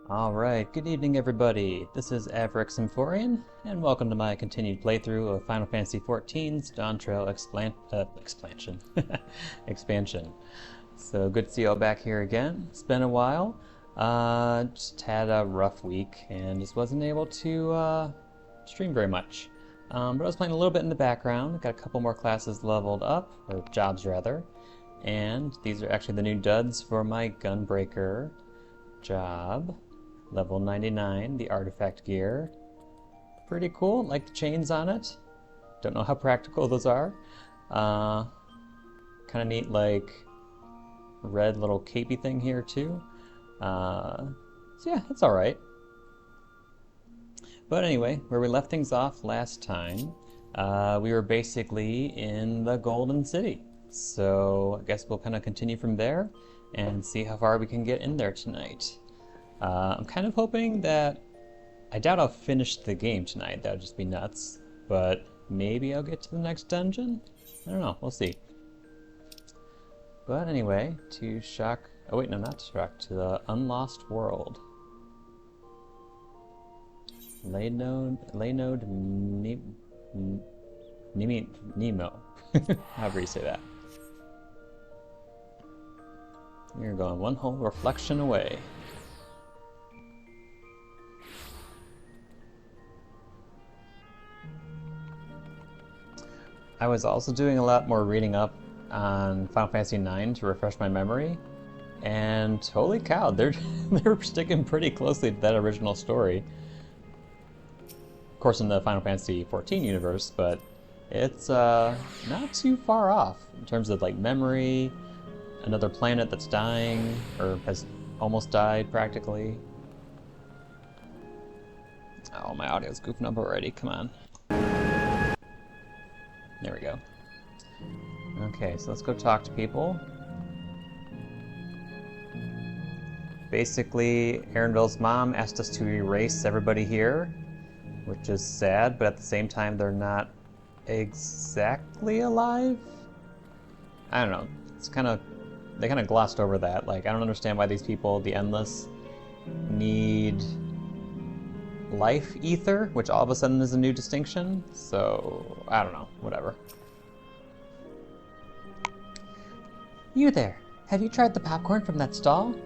Alright, good evening everybody. This is FFXIV, and welcome to my continued playthrough of Final Fantasy XIV's Dawntrail expansion. So good to see you all back here again. It's been a while. Just had a rough week and just wasn't able to stream very much. But I was playing a little bit in the background. Got a couple more classes leveled up, or jobs rather. And these are actually the new duds for my Gunbreaker job. Level 99, the artifact gear. Pretty cool, like the chains on it. Don't know how practical those are. Kind of neat, like, red little capey thing here too. So yeah, it's alright. But anyway, where we left things off last time, we were basically in the Golden City. So I guess we'll kind of continue from there and see how far we can get in there tonight. I'm kind of hoping that... I doubt I'll finish the game tonight, that would just be nuts. But maybe I'll get to the next dungeon? I don't know, we'll see. But anyway, to Shock... Oh wait, no, not to Shock, to the Unlost World. Nemo. However you say that. You're going one whole reflection away. I was also doing a lot more reading up on Final Fantasy IX to refresh my memory, and holy cow, they're sticking pretty closely to that original story. Of course, in the Final Fantasy XIV universe, but it's not too far off in terms of like memory, another planet that's dying or has almost died practically. Oh, my audio's goofing up already. Come on. There we go. Okay, so let's go talk to people. Basically, Aaronville's mom asked us to erase everybody here, which is sad, but at the same time, they're not exactly alive? I don't know. It's kind of... They kind of glossed over that. Like, I don't understand why these people, the Endless, need life ether, which all of a sudden is a new distinction, so I don't know, whatever. You there, have you tried the popcorn from that stall?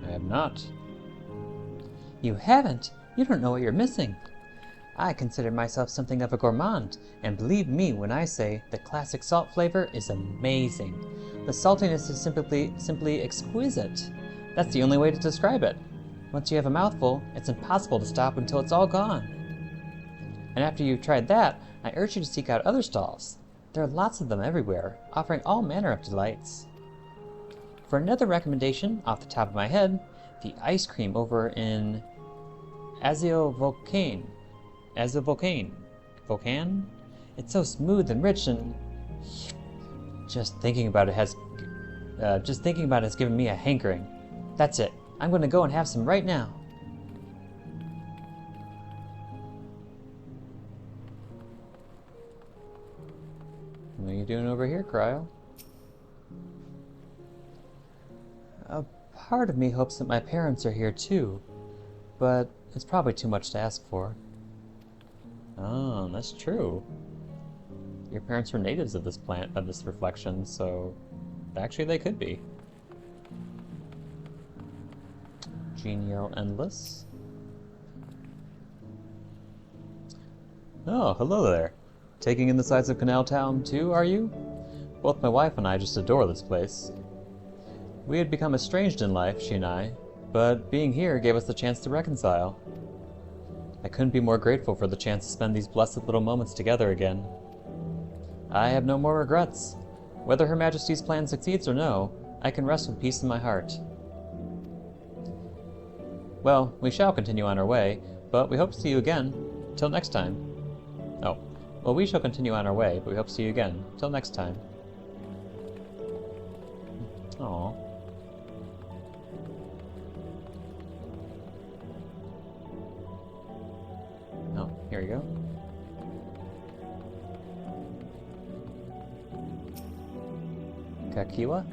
I have not. You haven't? You don't know what you're missing. I consider myself something of a gourmand, and believe me when I say the classic salt flavor is amazing. The saltiness is simply exquisite. That's the only way to describe it. Once you have a mouthful, it's impossible to stop until it's all gone. And after you've tried that, I urge you to seek out other stalls. There are lots of them everywhere, offering all manner of delights. For another recommendation, off the top of my head, the ice cream over in Volcan? It's so smooth and rich, and just thinking about it has given me a hankering. That's it. I'm going to go and have some right now. What are you doing over here, Cryo? A part of me hopes that my parents are here too, but it's probably too much to ask for. Oh, that's true. Your parents were natives of this planet, of this reflection, so actually they could be. Genial Endless. Oh, hello there. Taking in the sights of Canal Town too, are you? Both my wife and I just adore this place. We had become estranged in life, she and I, but being here gave us the chance to reconcile. I couldn't be more grateful for the chance to spend these blessed little moments together again. I have no more regrets. Whether Her Majesty's plan succeeds or no, I can rest with peace in my heart. Well, we shall continue on our way, but we hope to see you again. Till next time. Oh, well, we shall continue on our way, but we hope to see you again. Till next time. Aww. Oh, here we go. Kakiwa?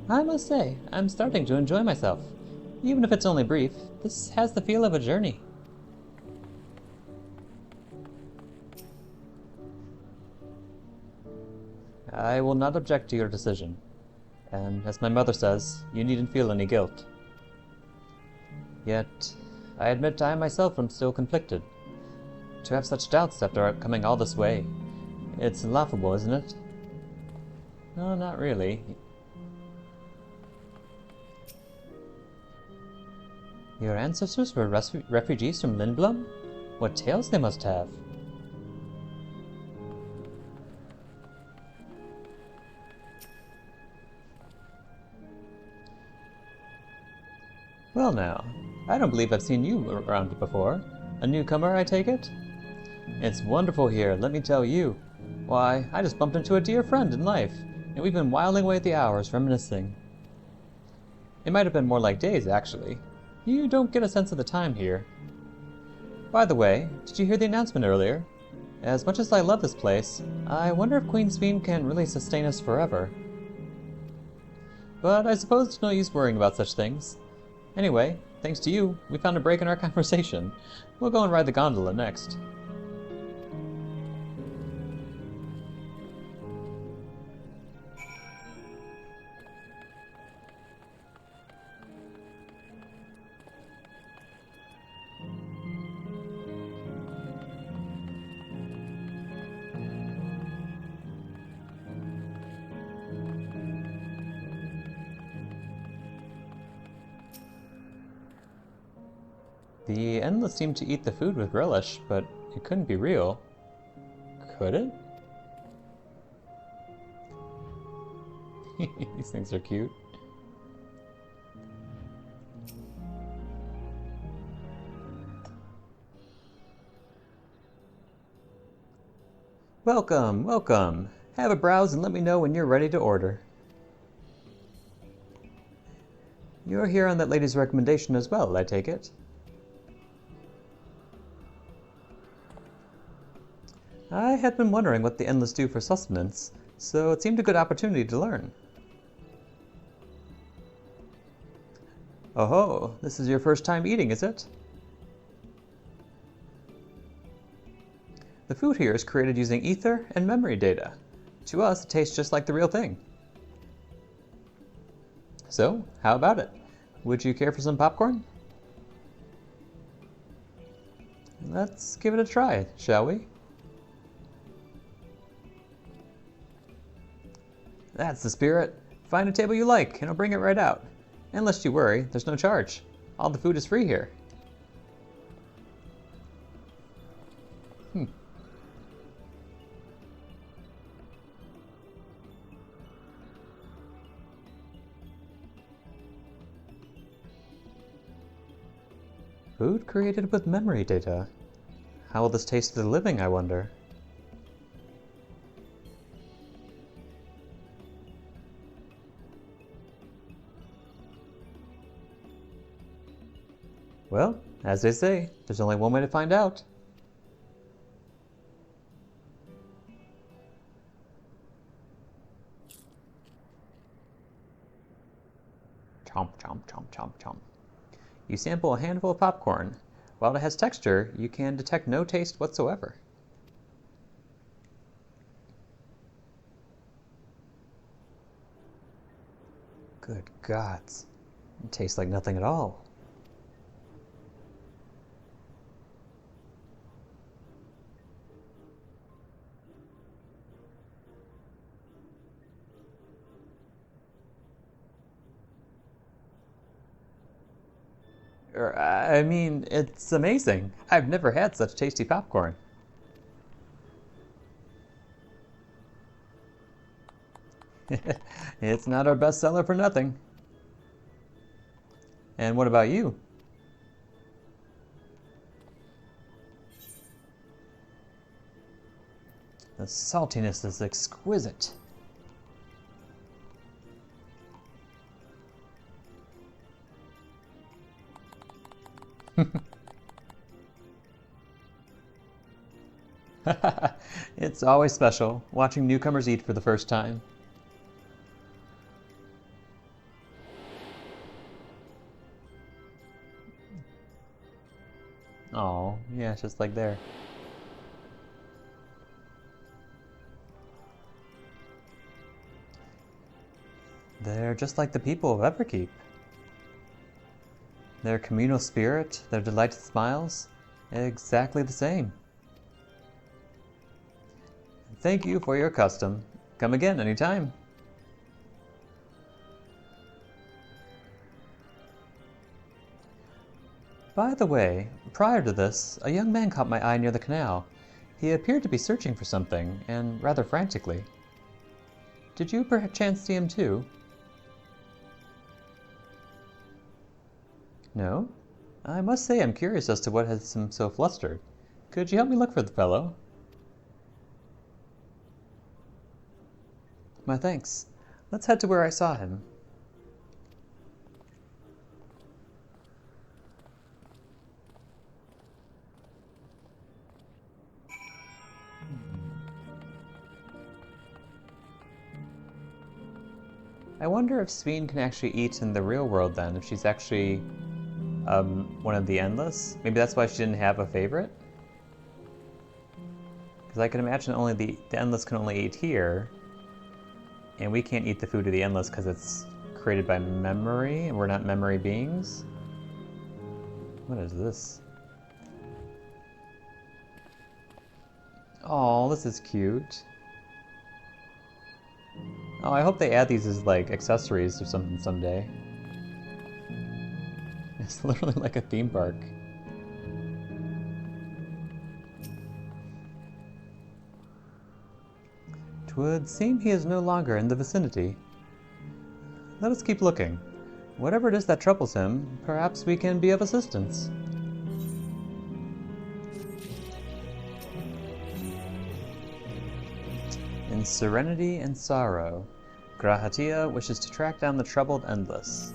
I must say, I'm starting to enjoy myself. Even if it's only brief, this has the feel of a journey. I will not object to your decision. And as my mother says, you needn't feel any guilt. Yet, I admit I myself am still conflicted. To have such doubts after coming all this way, it's laughable, isn't it? No, not really. Your ancestors were refugees from Lindblom? What tales they must have! Well now, I don't believe I've seen you around before. A newcomer, I take it? It's wonderful here, let me tell you. Why, I just bumped into a dear friend in life, and we've been whiling away the hours reminiscing. It might have been more like days, actually. You don't get a sense of the time here. By the way, did you hear the announcement earlier? As much as I love this place, I wonder if Queen's Fiend can really sustain us forever. But I suppose there's no use worrying about such things. Anyway, thanks to you, we found a break in our conversation. We'll go and ride the gondola next. The Endless seemed to eat the food with relish, but it couldn't be real. Could it? These things are cute. Welcome, welcome. Have a browse and let me know when you're ready to order. You're here on that lady's recommendation as well, I take it? I had been wondering what the Endless do for sustenance, so it seemed a good opportunity to learn. Oh, this is your first time eating, is it? The food here is created using ether and memory data. To us, it tastes just like the real thing. So, how about it? Would you care for some popcorn? Let's give it a try, shall we? That's the spirit. Find a table you like, and I'll bring it right out. And lest you worry, there's no charge. All the food is free here. Food created with memory data. How will this taste to the living, I wonder? Well, as they say, there's only one way to find out. Chomp, chomp, chomp, chomp, chomp. You sample a handful of popcorn. While it has texture, you can detect no taste whatsoever. Good gods. It tastes like nothing at all. I mean, it's amazing. I've never had such tasty popcorn. It's not our bestseller for nothing. And what about you? The saltiness is exquisite. It's always special, watching newcomers eat for the first time. Oh, yeah, it's just like there. They're just like the people of Everkeep. Their communal spirit, their delighted smiles, exactly the same. Thank you for your custom. Come again anytime. By the way, prior to this, a young man caught my eye near the canal. He appeared to be searching for something, and rather frantically. Did you perchance see him too? No? I must say I'm curious as to what has him so flustered. Could you help me look for the fellow? My thanks. Let's head to where I saw him. I wonder if Sveen can actually eat in the real world then, if she's actually one of the Endless. Maybe that's why she didn't have a favorite? Because I can imagine only the Endless can only eat here, and we can't eat the food of the Endless because it's created by memory, and we're not memory beings. What is this? Oh, this is cute. Oh, I hope they add these as, like, accessories or something someday. It's literally like a theme park. Twould seem he is no longer in the vicinity. Let us keep looking. Whatever it is that troubles him, perhaps we can be of assistance. In serenity and sorrow, Grahatia wishes to track down the troubled Endless.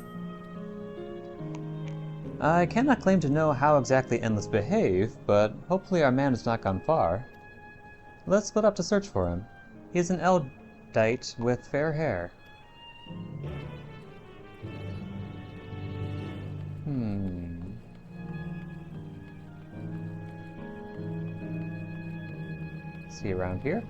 I cannot claim to know how exactly Endless behave, but hopefully our man has not gone far. Let's split up to search for him. He is an Eldite with fair hair. Is he around here?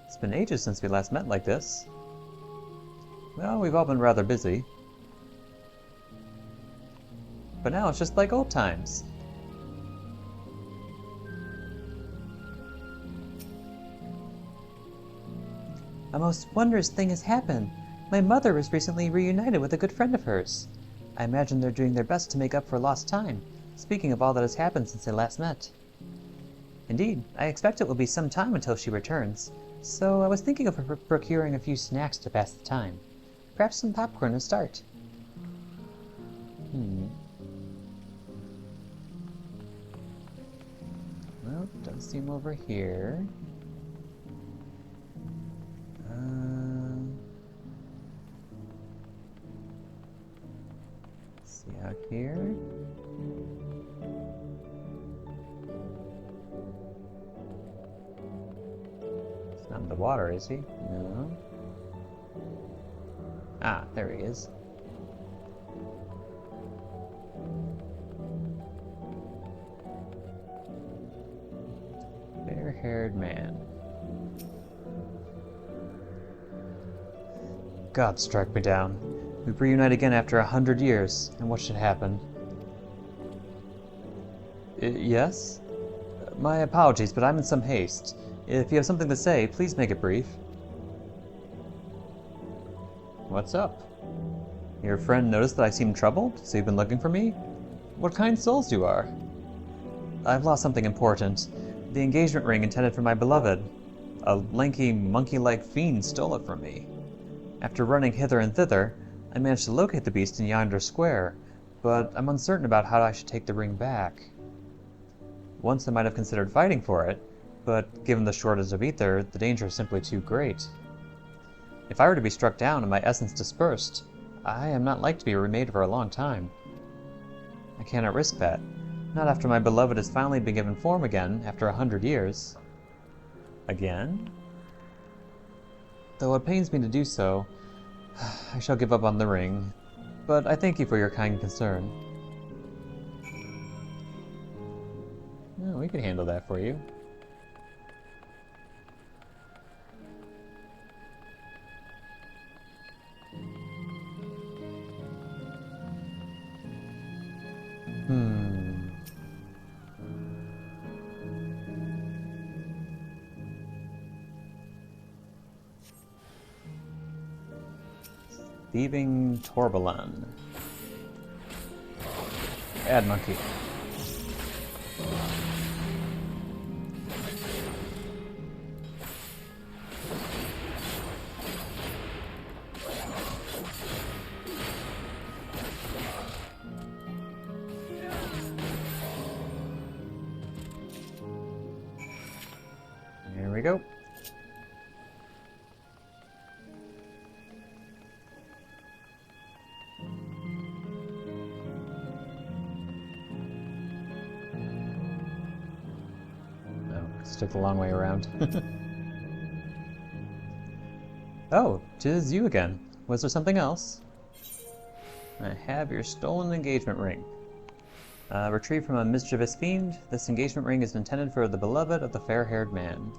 It's been ages since we last met like this. Well, we've all been rather busy. But now it's just like old times. A most wondrous thing has happened. My mother was recently reunited with a good friend of hers. I imagine they're doing their best to make up for lost time, speaking of all that has happened since they last met. Indeed, I expect it will be some time until she returns, so I was thinking of procuring a few snacks to pass the time. Perhaps some popcorn to start. Well, doesn't seem over here. Let's see out here. He's not in the water, is he? No. Ah, there he is. Fair-haired man. God strike me down. We reunite again after 100 years, and what should happen? Yes? My apologies, but I'm in some haste. If you have something to say, please make it brief. What's up? Your friend noticed that I seemed troubled, so you've been looking for me? What kind souls you are? I've lost something important. The engagement ring intended for my beloved. A lanky, monkey-like fiend stole it from me. After running hither and thither, I managed to locate the beast in yonder square, but I'm uncertain about how I should take the ring back. Once I might have considered fighting for it, but given the shortage of ether, the danger is simply too great. If I were to be struck down and my essence dispersed, I am not like to be remade for a long time. I cannot risk that, not after my beloved has finally been given form again after 100 years. Again? Though it pains me to do so, I shall give up on the ring. But I thank you for your kind concern. Oh, we can handle that for you. Thieving Tourbillon. Bad monkey. There we go. Took the long way around. Oh, 'tis you again. Was there something else? I have your stolen engagement ring. Retrieved from a mischievous fiend, this engagement ring is intended for the beloved of the fair-haired man.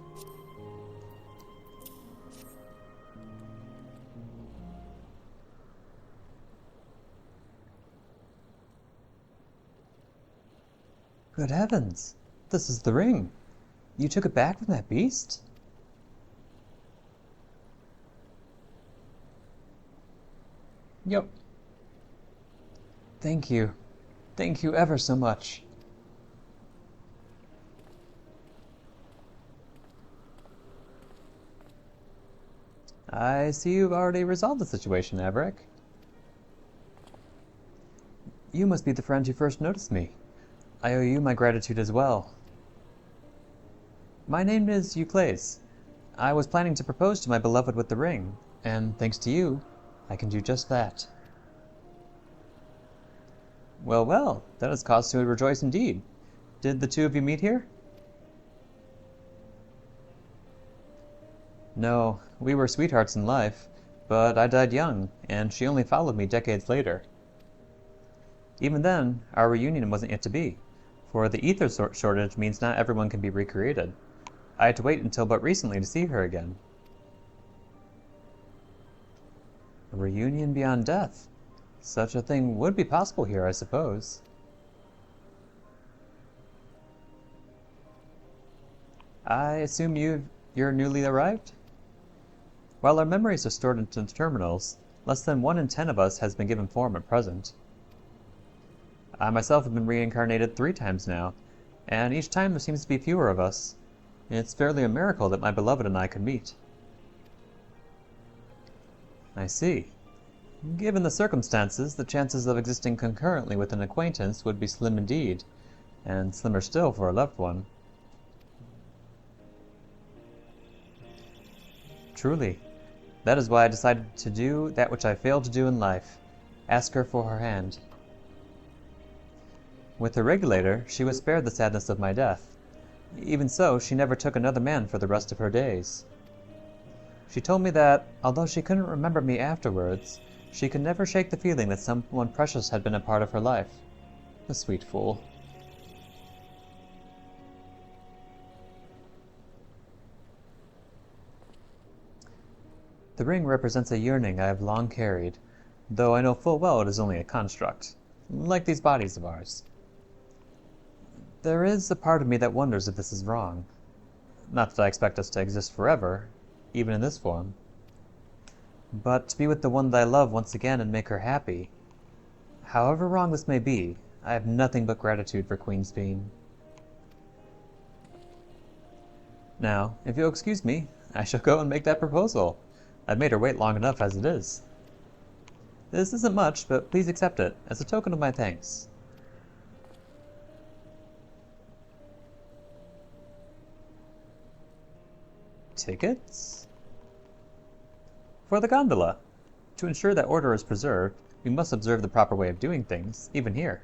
Good heavens! This is the ring! You took it back from that beast? Yep. Thank you. Thank you ever so much. I see you've already resolved the situation, Averick. You must be the friend who first noticed me. I owe you my gratitude as well. My name is Euclase. I was planning to propose to my beloved with the ring, and thanks to you, I can do just that. Well, well, that is cause to rejoice indeed. Did the two of you meet here? No, we were sweethearts in life, but I died young, and she only followed me decades later. Even then, our reunion wasn't yet to be, for the ether shortage means not everyone can be recreated. I had to wait until but recently to see her again. A reunion beyond death. Such a thing would be possible here, I suppose. I assume you're newly arrived? While our memories are stored into terminals, less than 1 in 10 of us has been given form at present. I myself have been reincarnated 3 times now, and each time there seems to be fewer of us. It's fairly a miracle that my beloved and I could meet. I see. Given the circumstances, the chances of existing concurrently with an acquaintance would be slim indeed, and slimmer still for a loved one. Truly. That is why I decided to do that which I failed to do in life, ask her for her hand. With her regulator, she was spared the sadness of my death. Even so, she never took another man for the rest of her days. She told me that, although she couldn't remember me afterwards, she could never shake the feeling that someone precious had been a part of her life. The sweet fool. The ring represents a yearning I have long carried, though I know full well it is only a construct, like these bodies of ours. There is a part of me that wonders if this is wrong. Not that I expect us to exist forever, even in this form. But to be with the one that I love once again and make her happy. However wrong this may be, I have nothing but gratitude for Queen's Bean. Now, if you'll excuse me, I shall go and make that proposal. I've made her wait long enough as it is. This isn't much, but please accept it as a token of my thanks. Tickets? For the gondola. To ensure that order is preserved, we must observe the proper way of doing things, even here.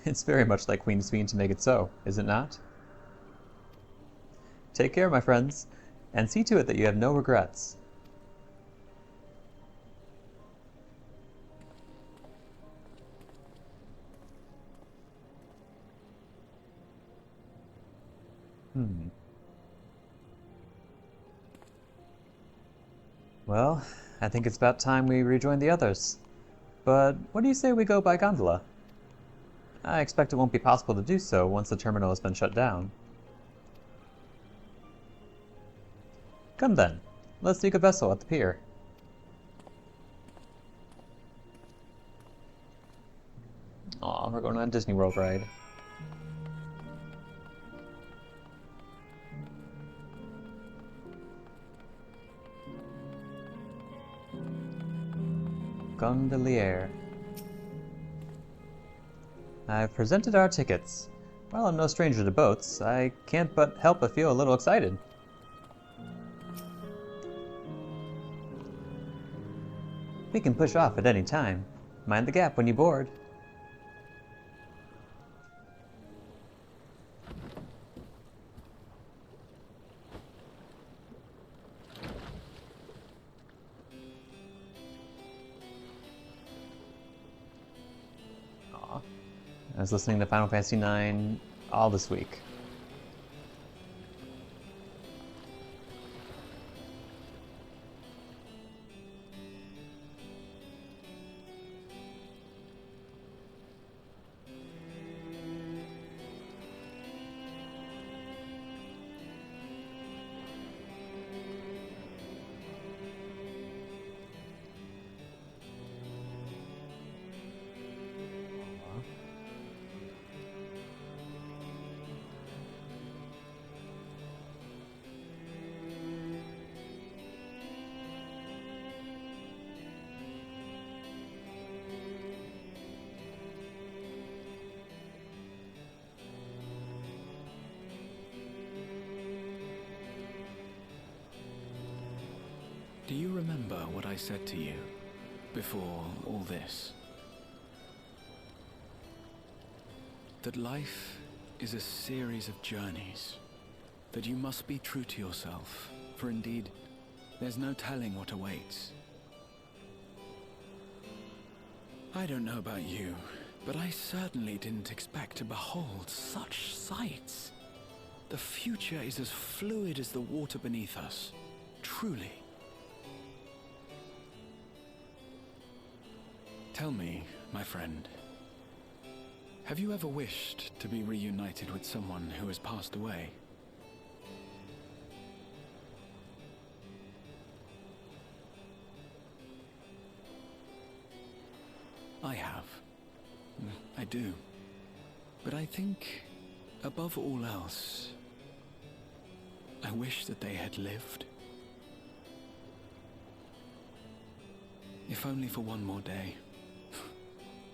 It's very much like Queen's Bean to make it so, is it not? Take care, my friends, and see to it that you have no regrets. Well, I think it's about time we rejoin the others. But what do you say we go by gondola? I expect it won't be possible to do so once the terminal has been shut down. Come then, let's seek a vessel at the pier. Aw, we're going on a Disney World ride. Gondolier. I've presented our tickets. While I'm no stranger to boats, I can't but help but feel a little excited. We can push off at any time. Mind the gap when you board. Aw. I was listening to Final Fantasy IX all this week. Do you remember what I said to you before all this? That life is a series of journeys, that you must be true to yourself, for indeed, there's no telling what awaits. I don't know about you, but I certainly didn't expect to behold such sights. The future is as fluid as the water beneath us, truly. Tell me, my friend, have you ever wished to be reunited with someone who has passed away? I have. I do. But I think, above all else, I wish that they had lived. If only for one more day.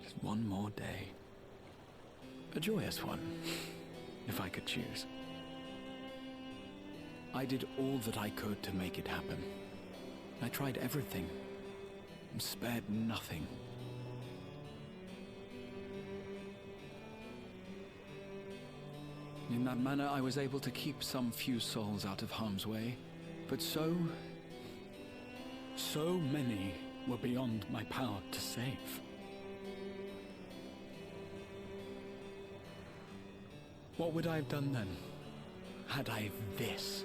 Just one more day. A joyous one, if I could choose. I did all that I could to make it happen. I tried everything, and spared nothing. In that manner, I was able to keep some few souls out of harm's way, but so many were beyond my power to save. What would I have done then, had I this?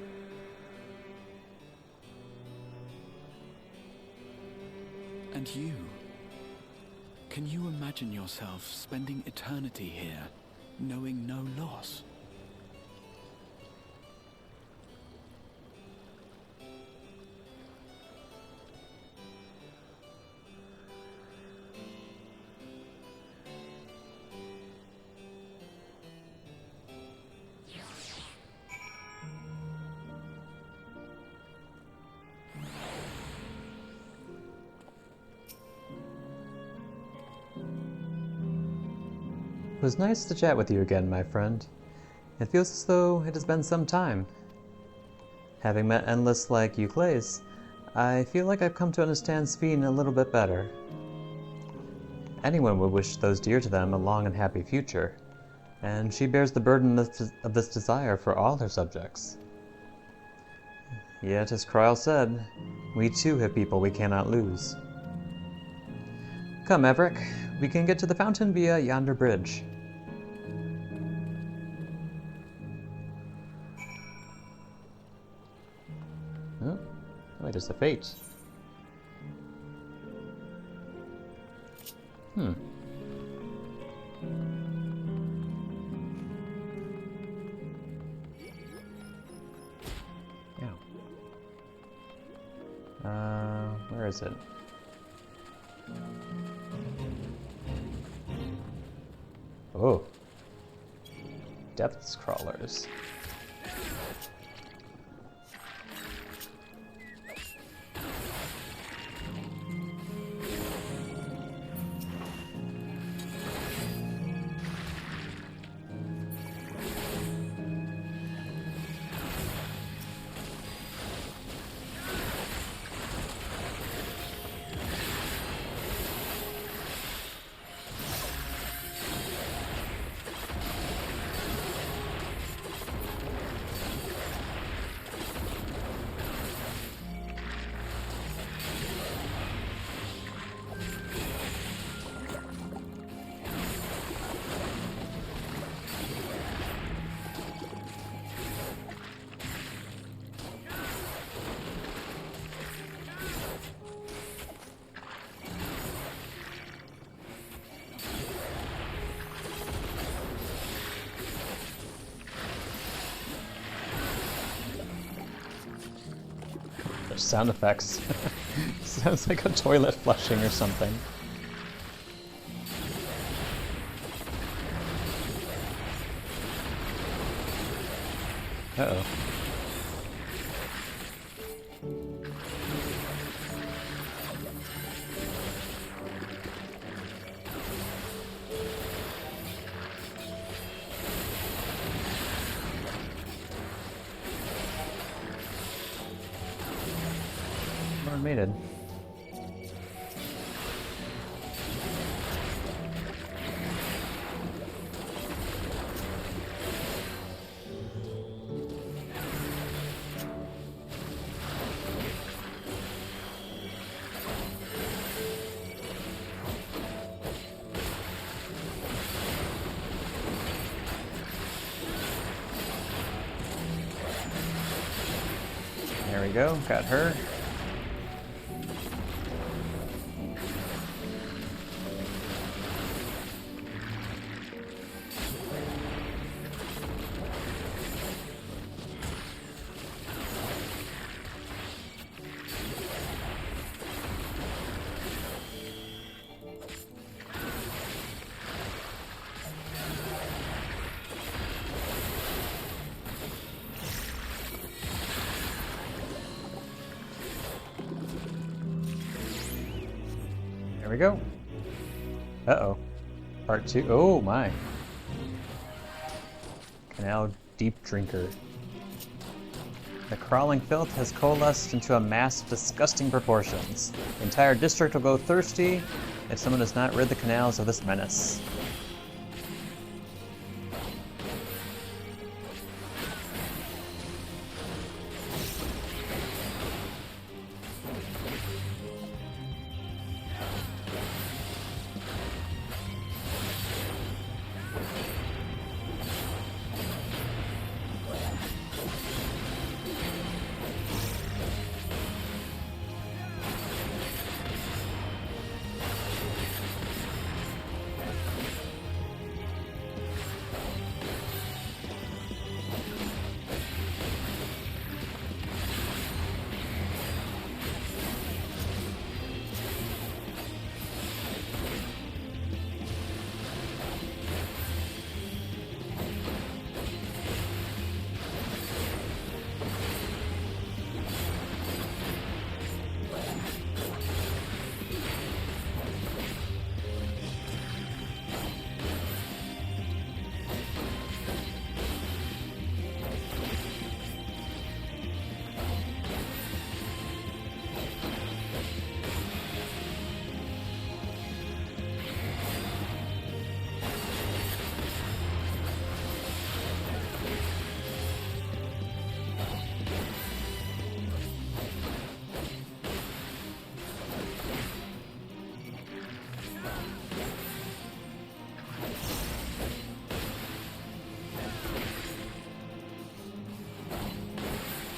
And you? Can you imagine yourself spending eternity here, knowing no loss? It was nice to chat with you again, my friend. It feels as though it has been some time. Having met endless like Euclase, I feel like I've come to understand Sphene a little bit better. Anyone would wish those dear to them a long and happy future, and she bears the burden of this desire for all her subjects. Yet, as Kryl said, we too have people we cannot lose. Come, Everick, we can get to the fountain via yonder bridge. Wait, there's the fate. Hmm. Yeah. Where is it? Oh. Depths crawlers. There's sound effects. Sounds like a toilet flushing or something. Uh-oh. Mated. There we go, got her. There we go. Uh-oh. Part 2. Oh my. Canal Deep Drinker. The crawling filth has coalesced into a mass of disgusting proportions. The entire district will go thirsty if someone does not rid the canals of this menace.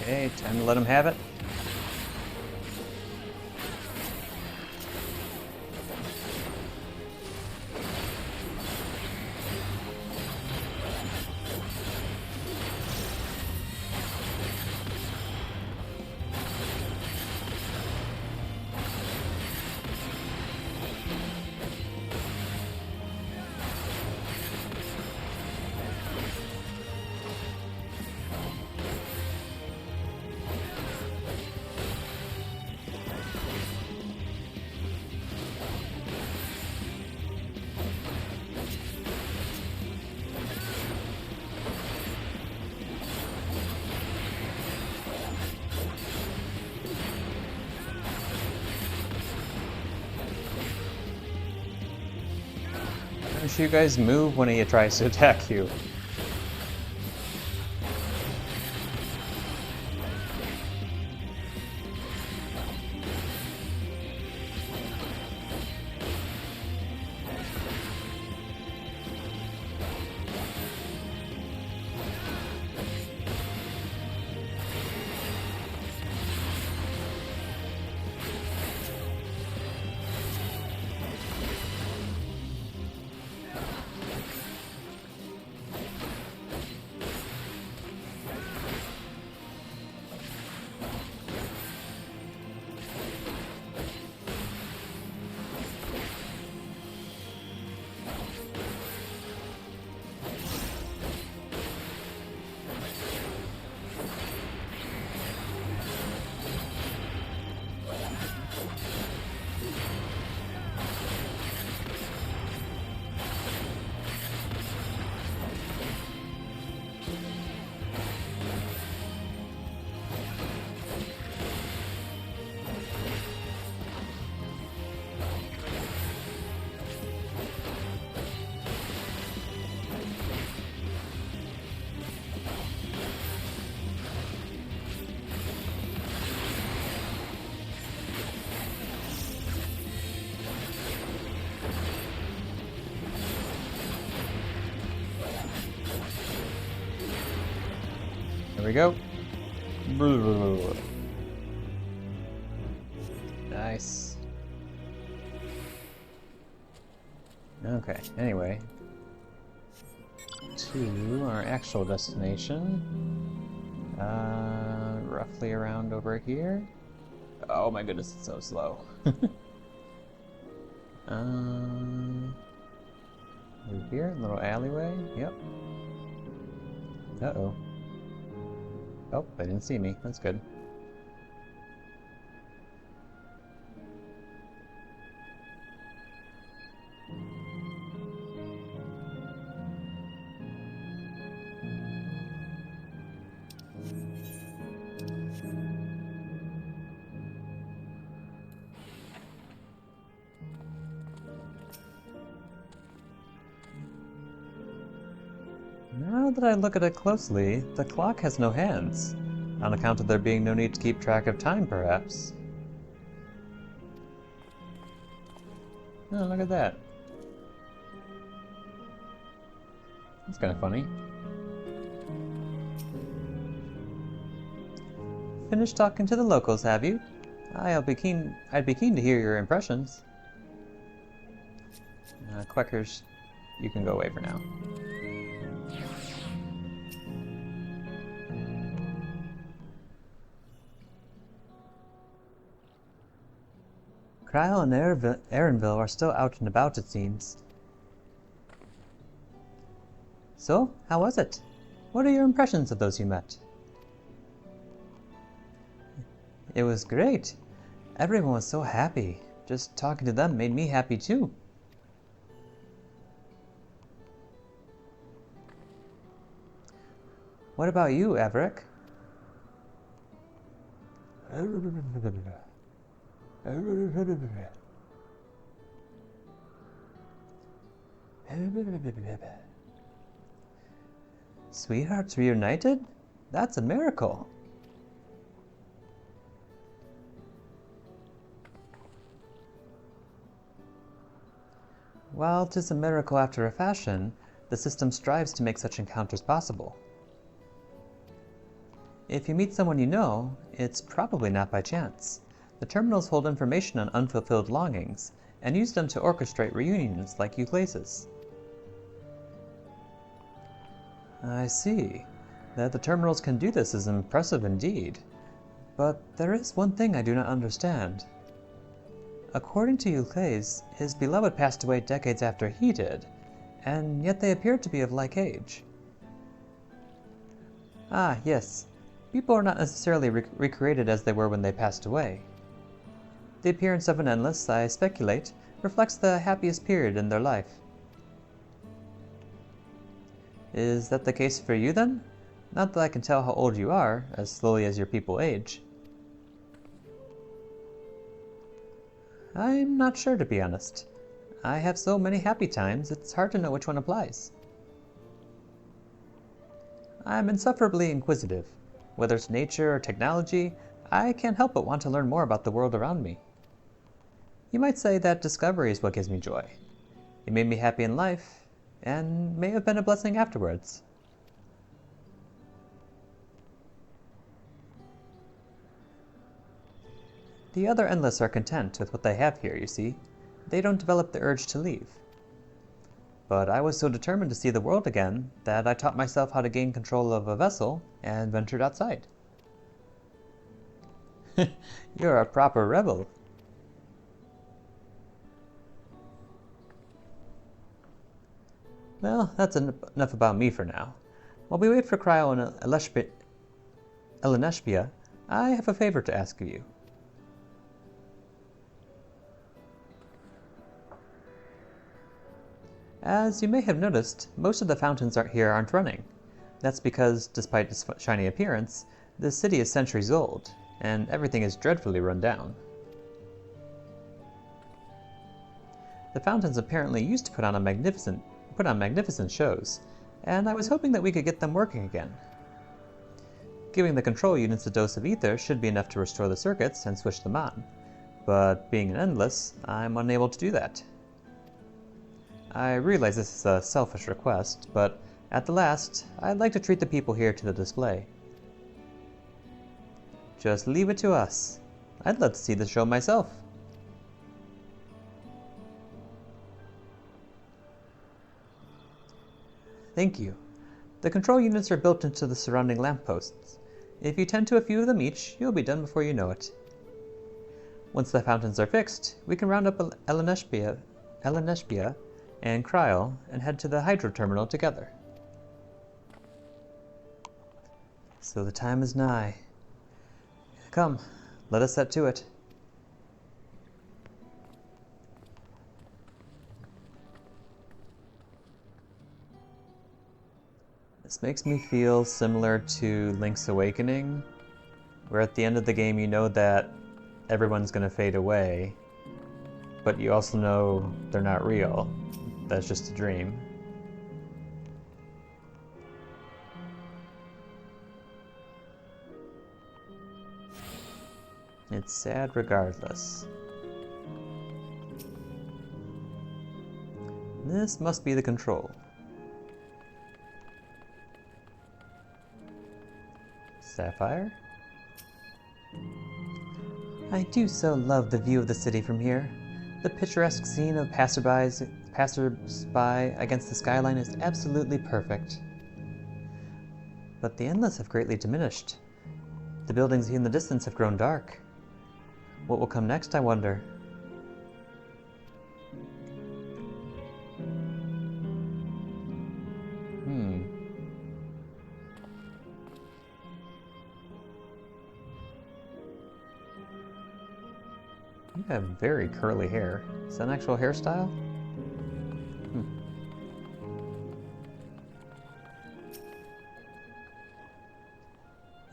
Okay, time to let him have it. bunch of you guys move when he tries to attack you. There we go. Nice. Okay, anyway. To our actual destination. Roughly around over here. Oh my goodness, it's so slow. Over here, little alleyway. Yep. Uh-oh. Oh, they didn't see me. That's good. Now that I look at it closely, the clock has no hands, on account of there being no need to keep track of time, perhaps. Oh, look at that. That's kind of funny. Finished talking to the locals, have you? I'd be keen to hear your impressions. Quackers, you can go away for now. Kyle and Aaronville are still out and about, it seems. So, how was it? What are your impressions of those you met? It was great. Everyone was so happy. Just talking to them made me happy too. What about you, Averick? Sweethearts reunited? That's a miracle. While 'tis a miracle after a fashion, the system strives to make such encounters possible. If you meet someone you know, it's probably not by chance. The terminals hold information on unfulfilled longings, and use them to orchestrate reunions like Euclase's. I see. That the terminals can do this is impressive indeed. But there is one thing I do not understand. According to Euclase, his beloved passed away decades after he did, and yet they appeared to be of like age. Ah, yes. People are not necessarily recreated as they were when they passed away. The appearance of an endless, I speculate, reflects the happiest period in their life. Is that the case for you, then? Not that I can tell how old you are, as slowly as your people age. I'm not sure, to be honest. I have so many happy times, it's hard to know which one applies. I'm insufferably inquisitive. Whether it's nature or technology, I can't help but want to learn more about the world around me. You might say that discovery is what gives me joy. It made me happy in life, and may have been a blessing afterwards. The other Endless are content with what they have here, you see. They don't develop the urge to leave. But I was so determined to see the world again that I taught myself how to gain control of a vessel and ventured outside. You're a proper rebel. Well, that's enough about me for now. While we wait for Cryo and Eleneshbia, I have a favor to ask of you. As you may have noticed, most of the fountains here aren't running. That's because, despite its shiny appearance, the city is centuries old, and everything is dreadfully run down. The fountains apparently used to put on magnificent shows, and I was hoping that we could get them working again. Giving the control units a dose of ether should be enough to restore the circuits and switch them on, but being an Endless, I'm unable to do that. I realize this is a selfish request, but at the last, I'd like to treat the people here to the display. Just leave it to us. I'd love to see the show myself. Thank you. The control units are built into the surrounding lampposts. If you tend to a few of them each, you'll be done before you know it. Once the fountains are fixed, we can round up Eleneshbia and Cryo and head to the hydro terminal together. So the time is nigh. Come, let us set to it. This makes me feel similar to Link's Awakening, where at the end of the game you know that everyone's going to fade away, but you also know they're not real. That's just a dream. It's sad regardless. This must be the control. Sapphire? I do so love the view of the city from here. The picturesque scene of passers-by against the skyline is absolutely perfect. But the Endless have greatly diminished. The buildings in the distance have grown dark. What will come next, I wonder? You have very curly hair. Is that an actual hairstyle?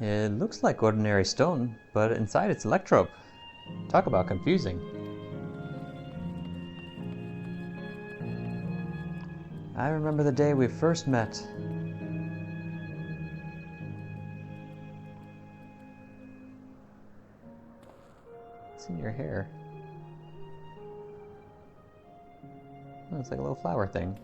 It looks like ordinary stone, but inside it's electrope. Talk about confusing. I remember the day we first met. What's in your hair? Oh, it's like a little flower thing.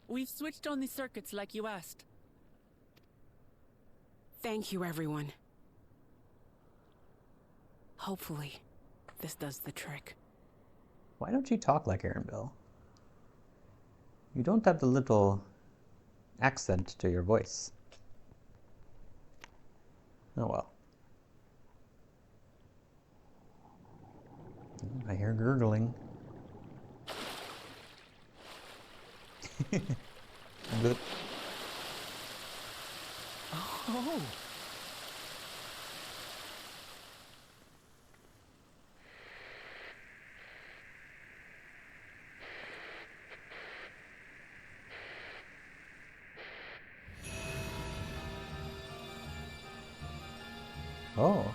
We've switched on the circuits like you asked. Thank you, everyone. Hopefully, this does the trick. Why don't you talk like Aaron Bill? You don't have the little accent to your voice. Oh well. I hear gurgling. The- Oh. Oh.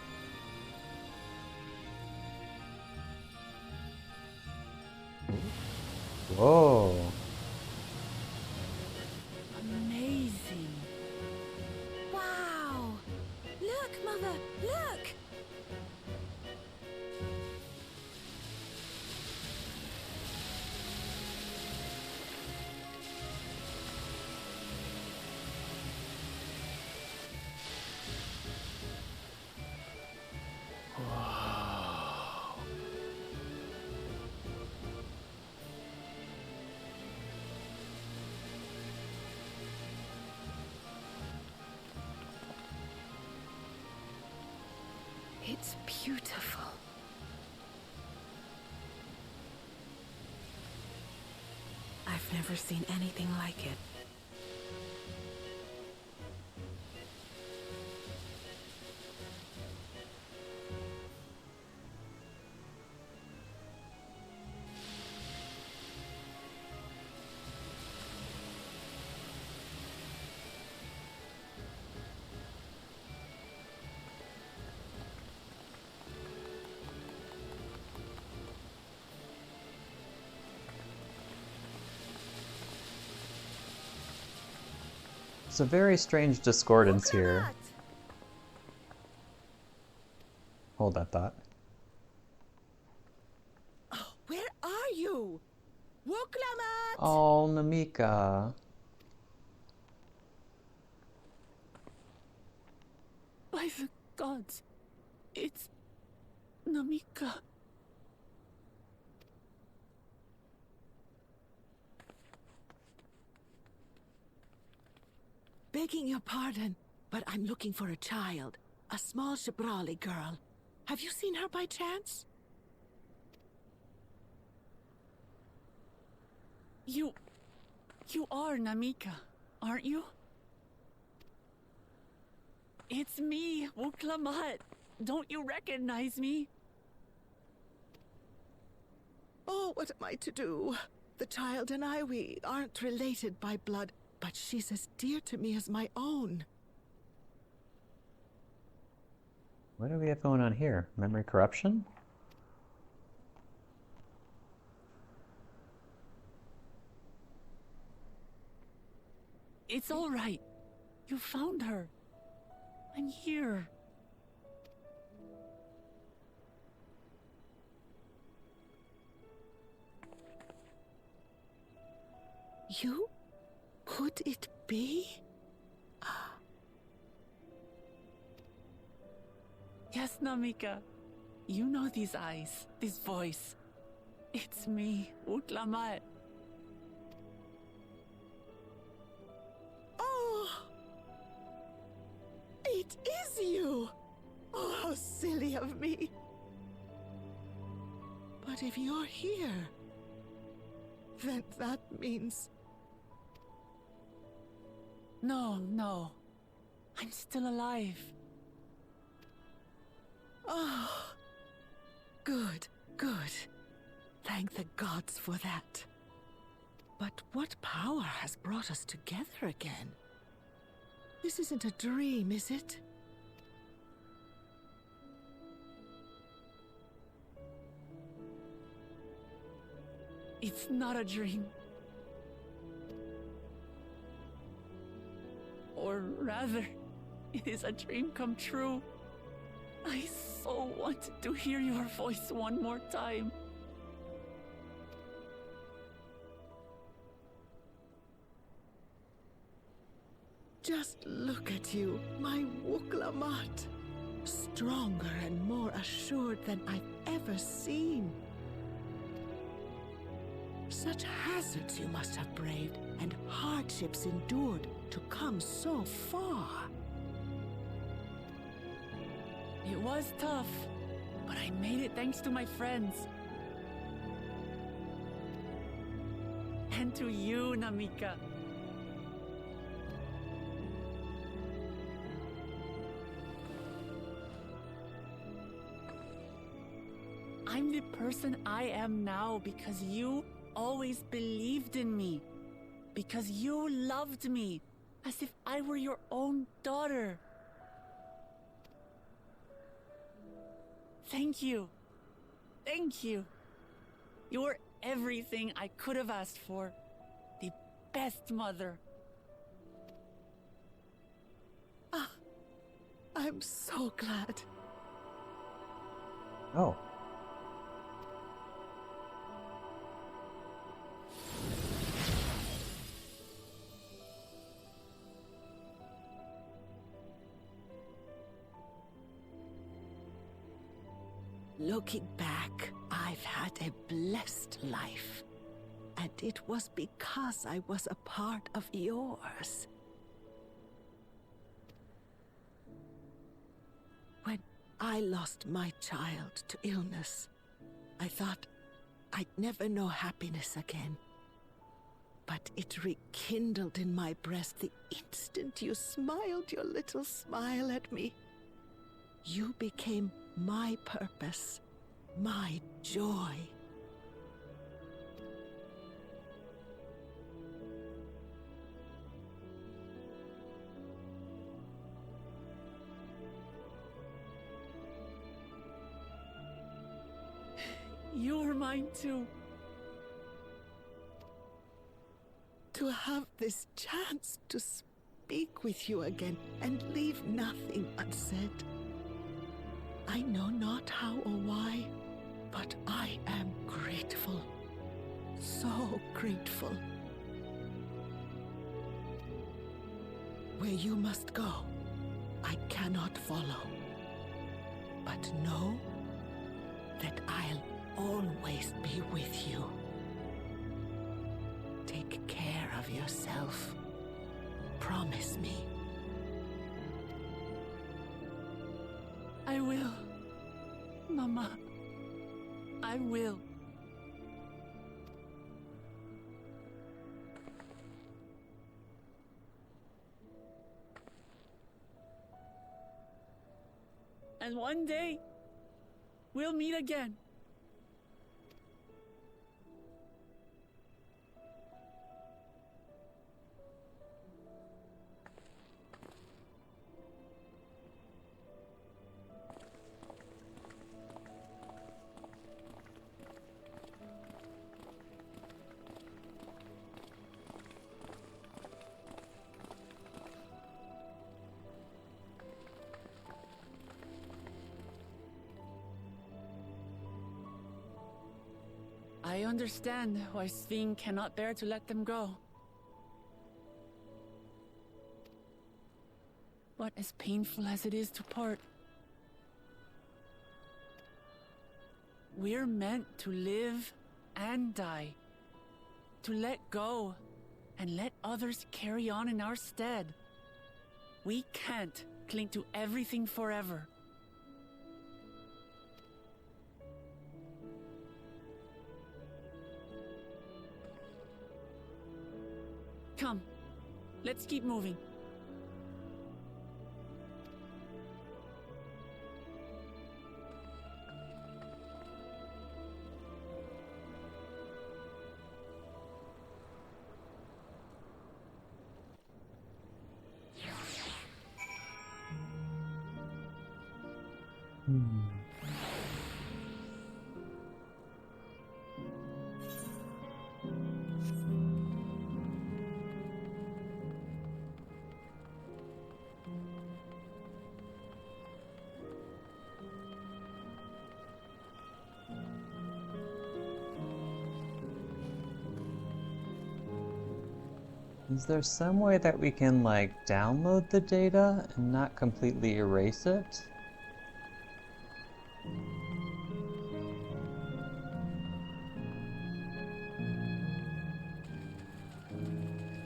Whoa. Amazing. Wow! Look, Mother, look! It's beautiful. I've never seen anything like it. It's a very strange discordance here. Hold that thought. Oh, where are you? Woklamat! Oh, Namika. By the gods, it's Namika. Begging your pardon, but I'm looking for a child. A small Shibrali girl. Have you seen her by chance? You are Namika, aren't you? It's me, Wuklamat. Don't you recognize me? Oh, what am I to do? The child and I, we aren't related by blood, but she's as dear to me as my own. What do we have going on here? Memory corruption? It's all right. You found her. I'm here. You? Could it be? Yes, Namika. You know these eyes, this voice. It's me, Wuklamat. Oh! It is you! Oh, how silly of me. But if you're here, then that means... No. I'm still alive. Oh, good. Thank the gods for that. But what power has brought us together again? This isn't a dream, is it? It's not a dream. Or rather, it is a dream come true. I so wanted to hear your voice one more time. Just look at you, my Wuklamat. Stronger and more assured than I've ever seen. Such hazards you must have braved, and hardships endured to come so far. It was tough, but I made it thanks to my friends. And to you, Namika. I'm the person I am now because you always believed in me. Because you loved me as if I were your own daughter. Thank you. Thank you. You're everything I could have asked for. The best mother. Ah, I'm so glad. Oh. Looking back, I've had a blessed life. And it was because I was a part of yours. When I lost my child to illness, I thought I'd never know happiness again. But it rekindled in my breast the instant you smiled your little smile at me. You became my purpose, my joy. You were mine too. To have this chance to speak with you again and leave nothing unsaid. I know not how or why, but I am grateful. So grateful. Where you must go, I cannot follow. But know that I'll always be with you. Take care of yourself. Promise me. I will. Mama. I will. And one day, we'll meet again. I understand why Sving cannot bear to let them go. But as painful as it is to part, we're meant to live and die. To let go and let others carry on in our stead. We can't cling to everything forever. Come, let's keep moving. Is there some way that we can, like, download the data and not completely erase it?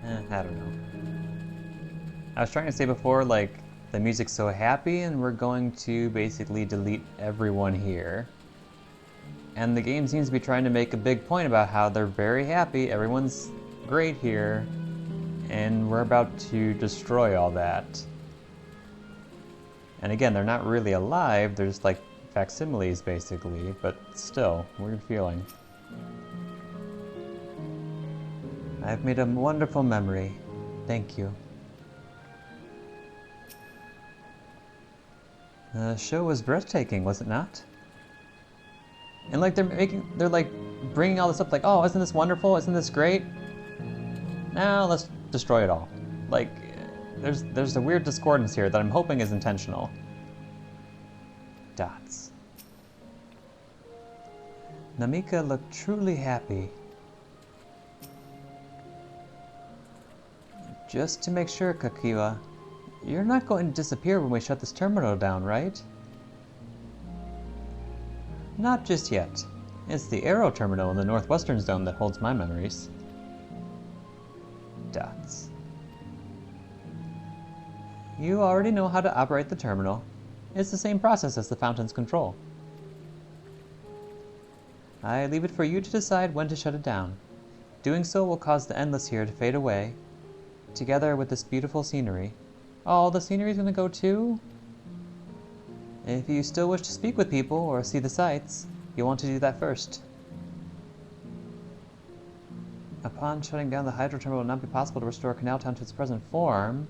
I don't know. I was trying to say before, like, the music's so happy and we're going to basically delete everyone here. And the game seems to be trying to make a big point about how they're very happy, everyone's grate here, and we're about to destroy all that. And again, they're not really alive, they're just like facsimiles basically, but still, weird feeling. I've made a wonderful memory. Thank you. The show was breathtaking, was it not? And like they're like bringing all this up, like, oh, isn't this wonderful? Isn't this great? Now let's destroy it all. Like, there's a weird discordance here that I'm hoping is intentional. Dots. Namika looked truly happy. Just to make sure, Kakiwa, you're not going to disappear when we shut this terminal down, right? Not just yet. It's the Aero terminal in the northwestern zone that holds my memories. Dots. You already know how to operate the terminal. It's the same process as the fountain's control. I leave it for you to decide when to shut it down. Doing so will cause the endless here to fade away, together with this beautiful scenery. Oh, the scenery's gonna go too? If you still wish to speak with people or see the sights, you'll want to do that first. Upon shutting down the hydro terminal, it will not be possible to restore Canal Town to its present form.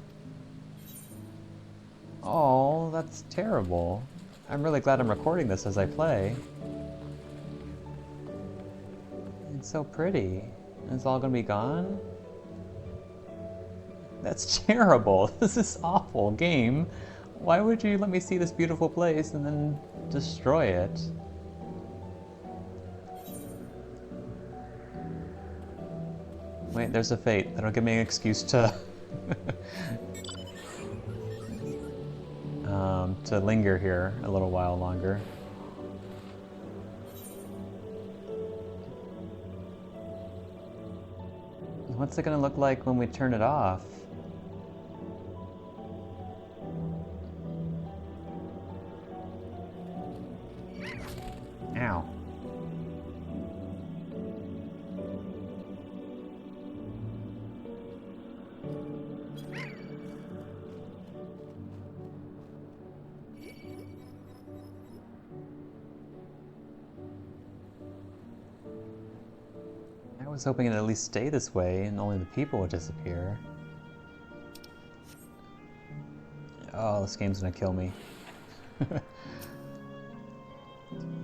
Oh, that's terrible. I'm really glad I'm recording this as I play. It's so pretty. It's all gonna be gone? That's terrible. This is awful game. Why would you let me see this beautiful place and then destroy it? Wait, there's a fate. That'll give me an excuse to to linger here a little while longer. What's it gonna look like when we turn it off? Ow. I was hoping it'd at least stay this way and only the people would disappear. Oh, this game's gonna kill me.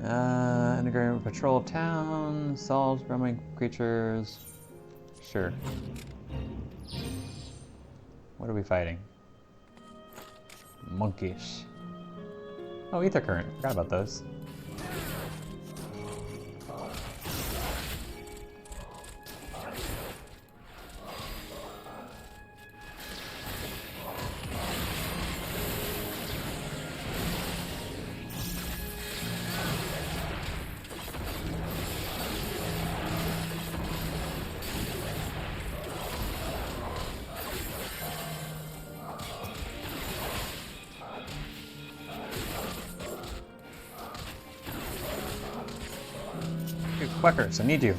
Integrated patrol of town, solves roaming creatures. Sure. What are we fighting? Monkish. Oh, ether current. Forgot about those. Quackers, I need you.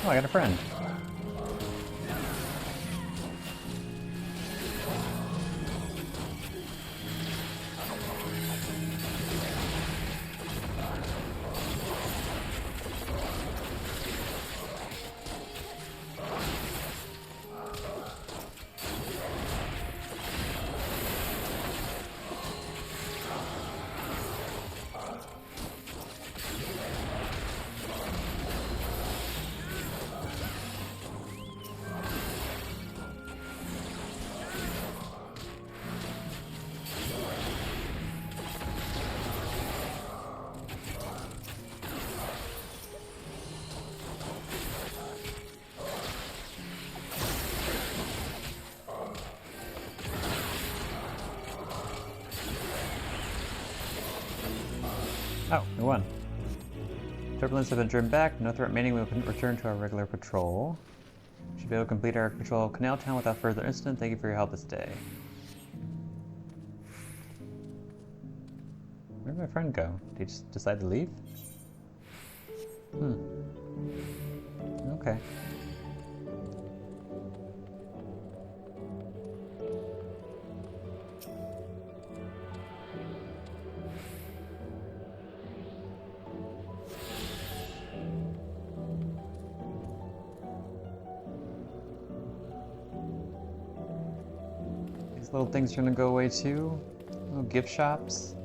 Oh, I got a friend. 1. Turbulence has been driven back. No threat remaining. We will return to our regular patrol. Should be able to complete our patrol of Canal Town without further incident. Thank you for your help this day. Where did my friend go? Did he just decide to leave? Okay. These little things are gonna go away too. Little gift shops.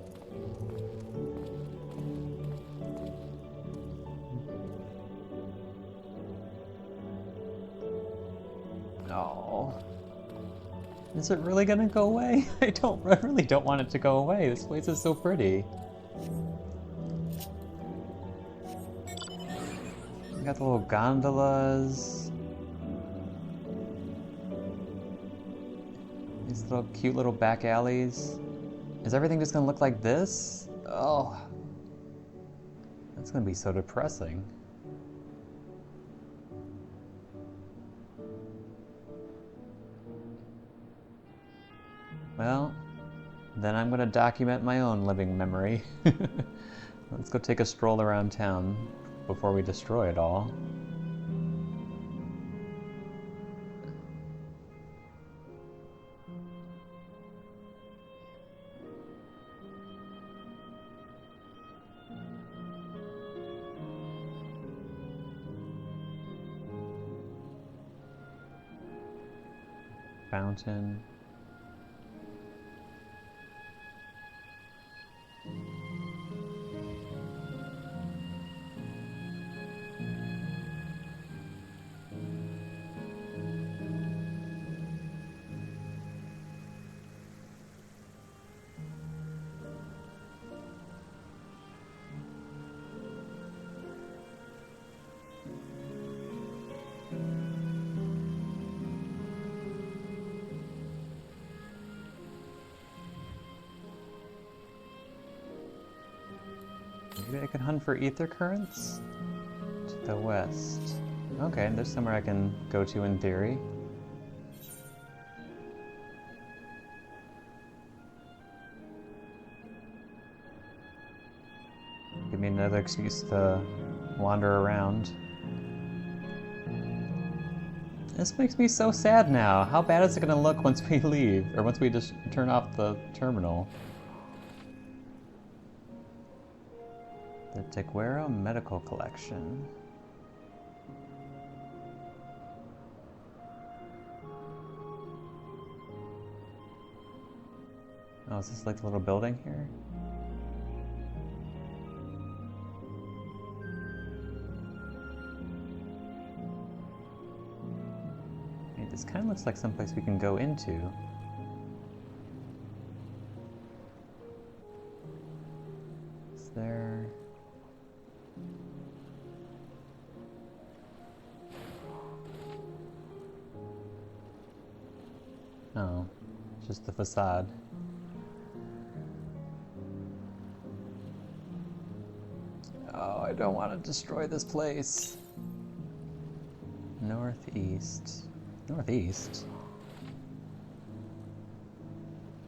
Oh. Is it really gonna go away? I really don't want it to go away. This place is so pretty. We got the little gondolas. These little cute little back alleys. Is everything just gonna look like this? Oh. That's gonna be so depressing. Well, then I'm gonna document my own living memory. Let's go take a stroll around town before we destroy it all. Fountain. Maybe I can hunt for ether currents? To the west. Okay, there's somewhere I can go to in theory. Give me another excuse to wander around. This makes me so sad now. How bad is it gonna look once we leave? Or once we just turn off the terminal? The Teguero Medical Collection. Oh, is this like the little building here? Hey, this kind of looks like someplace we can go into. Is there... Oh, it's just the facade. Oh, I don't want to destroy this place. Northeast. Northeast?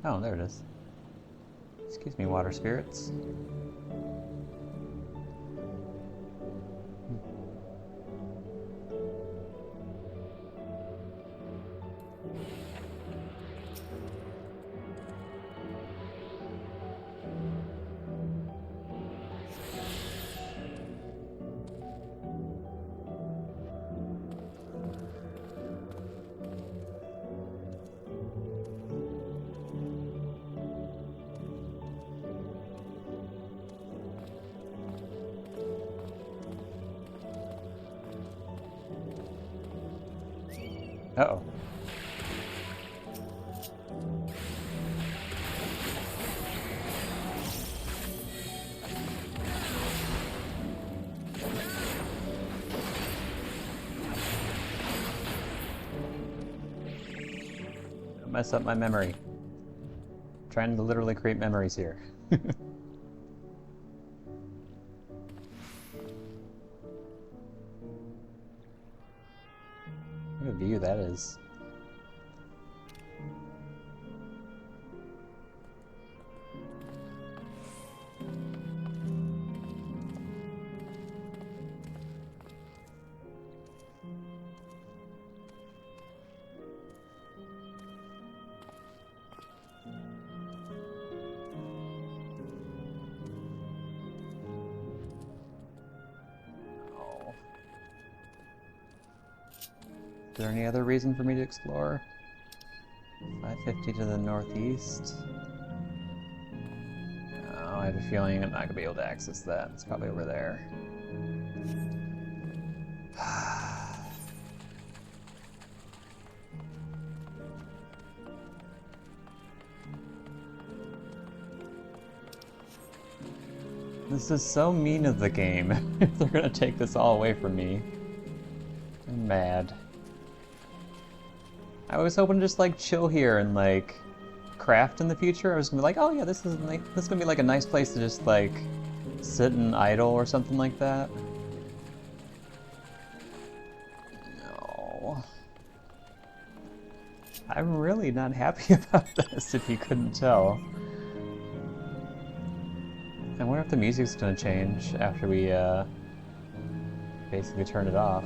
Oh, there it is. Excuse me, water spirits. Uh-oh. Don't mess up my memory. I'm trying to literally create memories here. What a view that is. Is there any other reason for me to explore? 550 to the northeast. Oh, I have a feeling I'm not going to be able to access that. It's probably over there. This is so mean of the game. If they're going to take this all away from me. I'm mad. I was hoping to just like chill here and like craft in the future. I was gonna be like, oh yeah, this is gonna be like a nice place to just like sit and idle or something like that. No. I'm really not happy about this, if you couldn't tell. I wonder if the music's gonna change after we basically turn it off.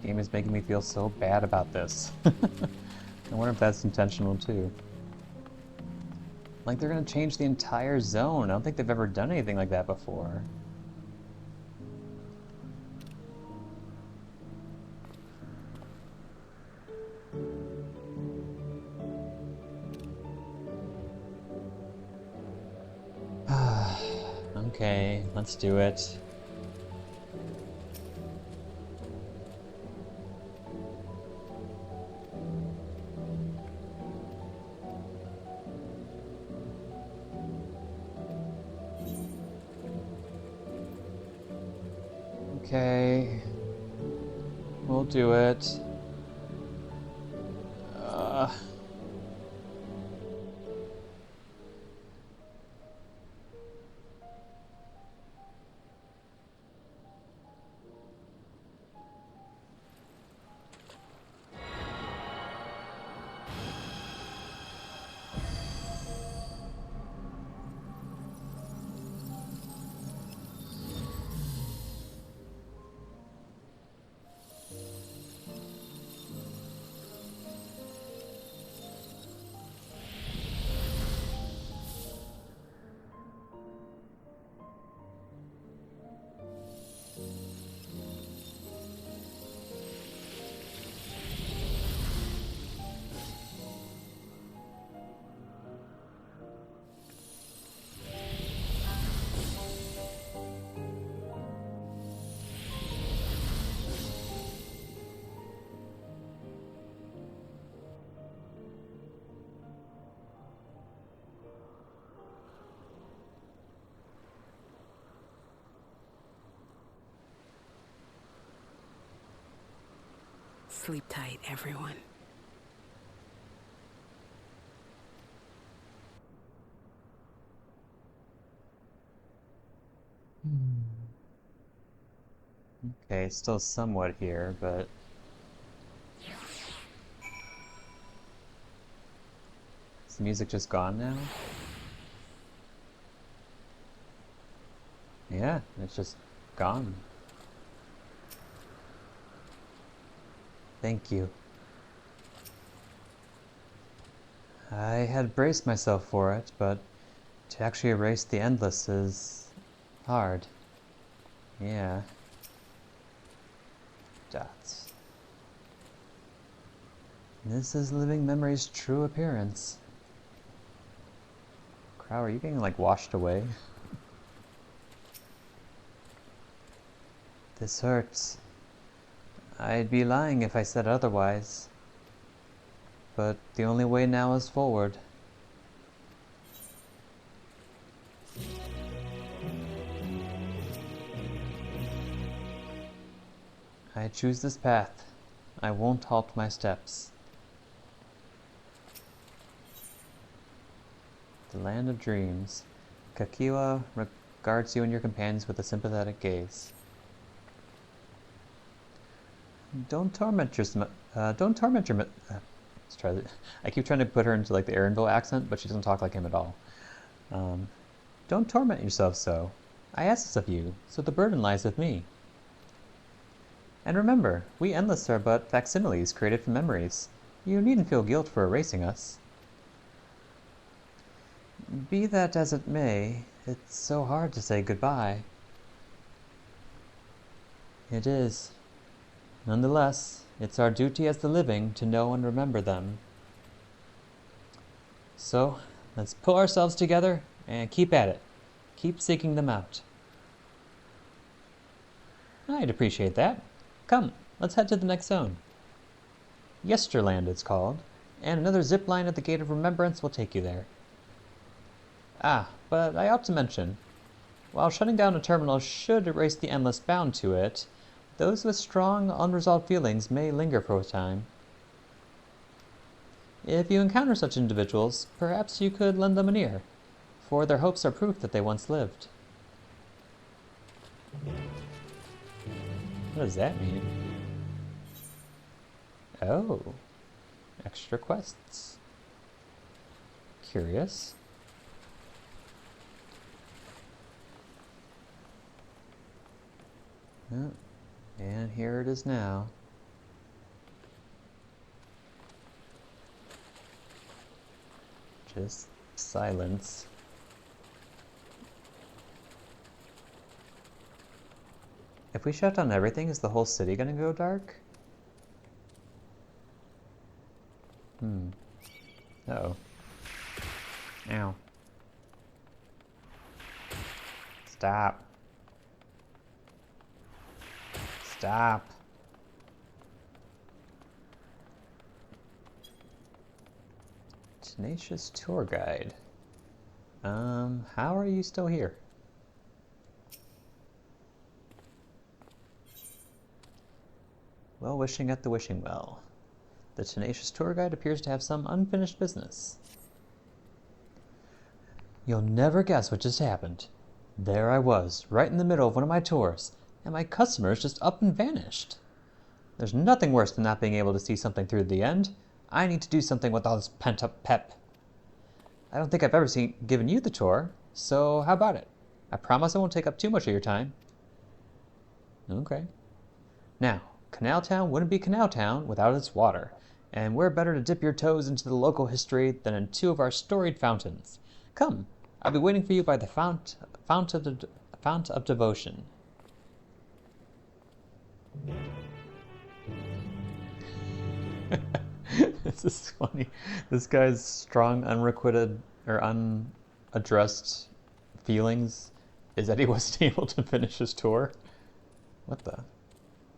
Game is making me feel so bad about this. I wonder if that's intentional too. Like they're gonna change the entire zone. I don't think they've ever done anything like that before. Okay, let's do it. Okay, we'll do it. Sleep tight, everyone. Okay, still somewhat here, but... Is the music just gone now? Yeah, it's just gone. Thank you. I had braced myself for it, but to actually erase the endless is hard. Yeah. Dots. This is living memory's true appearance. Crow, are you getting, like, washed away? This hurts. I'd be lying if I said otherwise. But the only way now is forward. I choose this path. I won't halt my steps. The land of dreams. Kakiwa regards you and your companions with a sympathetic gaze. Don't torment your let's try that. I keep trying to put her into like the Aaronville accent, but she doesn't talk like him at all. Don't torment yourself so. I ask this of you, so the burden lies with me. And remember, we Endless are but facsimiles created from memories. You needn't feel guilt for erasing us. Be that as it may, it's so hard to say goodbye. It is. Nonetheless, it's our duty as the living to know and remember them. So, let's pull ourselves together and keep at it. Keep seeking them out. I'd appreciate that. Come, let's head to the next zone. Yesterland it's called, and another zip line at the Gate of Remembrance will take you there. Ah, but I ought to mention, while shutting down a terminal should erase the endless bound to it, those with strong, unresolved feelings may linger for a time. If you encounter such individuals, perhaps you could lend them an ear, for their hopes are proof that they once lived. What does that mean? Oh, extra quests. Curious. Oh, and here it is now. Just silence. If we shut down everything, is the whole city gonna go dark? Uh-oh. Ow. Stop. Stop. Tenacious tour guide. How are you still here? Well wishing at the wishing well. The tenacious tour guide appears to have some unfinished business. You'll never guess what just happened. There I was, right in the middle of one of my tours, and my customers just up and vanished. There's nothing worse than not being able to see something through to the end. I need to do something with all this pent-up pep. I don't think I've ever given you the tour, so how about it? I promise I won't take up too much of your time. Okay. Now, Canal Town wouldn't be Canal Town without its water, and where better to dip your toes into the local history than in two of our storied fountains. Come, I'll be waiting for you by the fount of devotion. This is funny. This guy's strong, unrequited or unaddressed feelings is that he wasn't able to finish his tour. What the?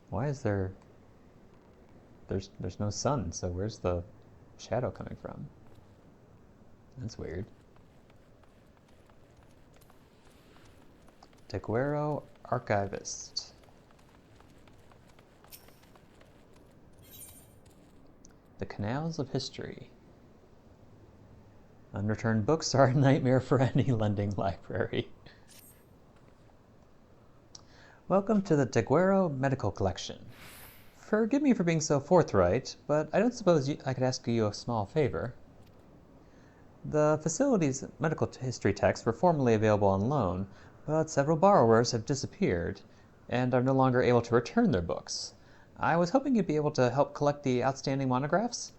Why is there? There's no sun, so where's the shadow coming from? That's weird. Teguero Archivist. The Canals of History. Unreturned books are a nightmare for any lending library. Welcome to the Teguero Medical Collection. Forgive me for being so forthright, but I don't suppose I could ask you a small favor. The facility's medical history texts were formerly available on loan, but several borrowers have disappeared and are no longer able to return their books. I was hoping you'd be able to help collect the outstanding monographs.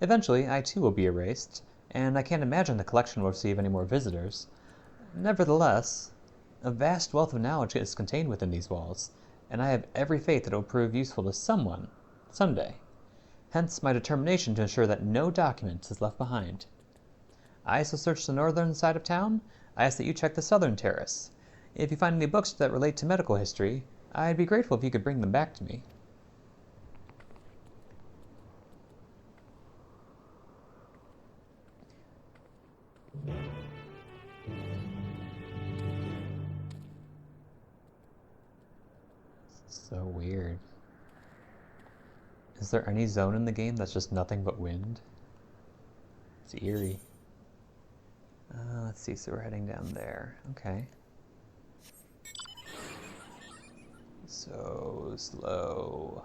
Eventually, I too will be erased, and I can't imagine the collection will receive any more visitors. Nevertheless, a vast wealth of knowledge is contained within these walls, and I have every faith that it will prove useful to someone, someday. hence my determination to ensure that no document is left behind. I shall search the northern side of town. I ask that you check the southern terrace. If you find any books that relate to medical history, I'd be grateful if you could bring them back to me. So weird. Is there any zone in the game that's just nothing but wind? It's eerie. Let's see, so we're heading down there. Okay. So slow.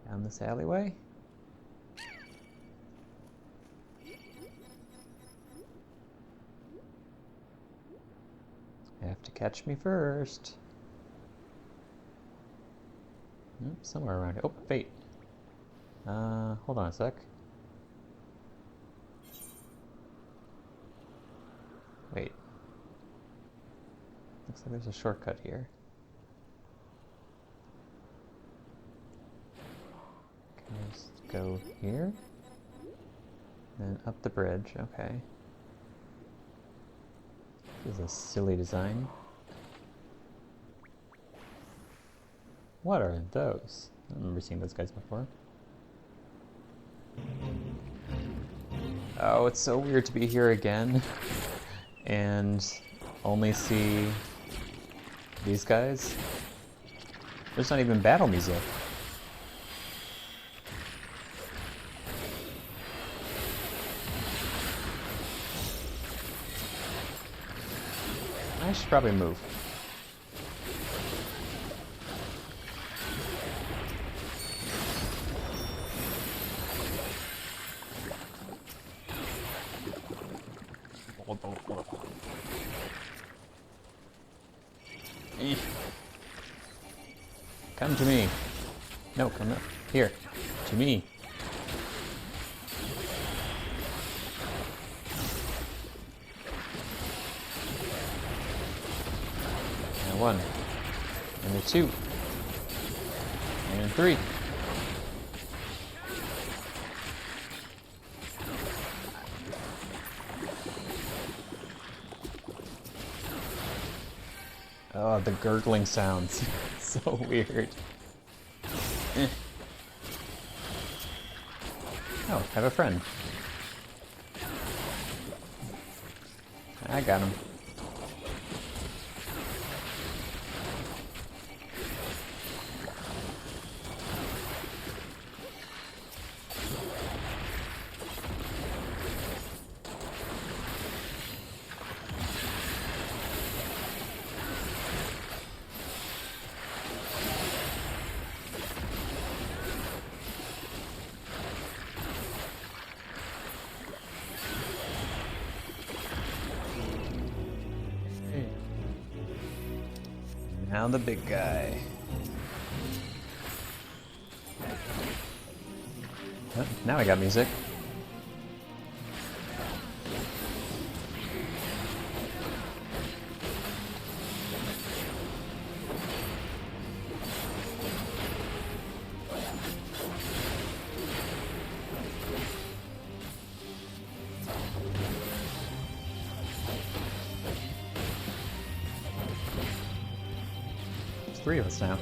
Down this alleyway? You have to catch me first. Somewhere around here. Oh, fate. Hold on a sec. Wait. Looks like there's a shortcut here. Can I just go here? Then up the bridge, okay. This is a silly design. What are those? I don't remember seeing those guys before. Oh, it's so weird to be here again and only see these guys. There's not even battle music. I should probably move. Come to me. No, come up. Here. To me. And 1. And 2. And 3. Oh, the gurgling sounds. So weird. Oh, have a friend. I got him. Now the big guy. Oh, now I got music. There's 3 of us now.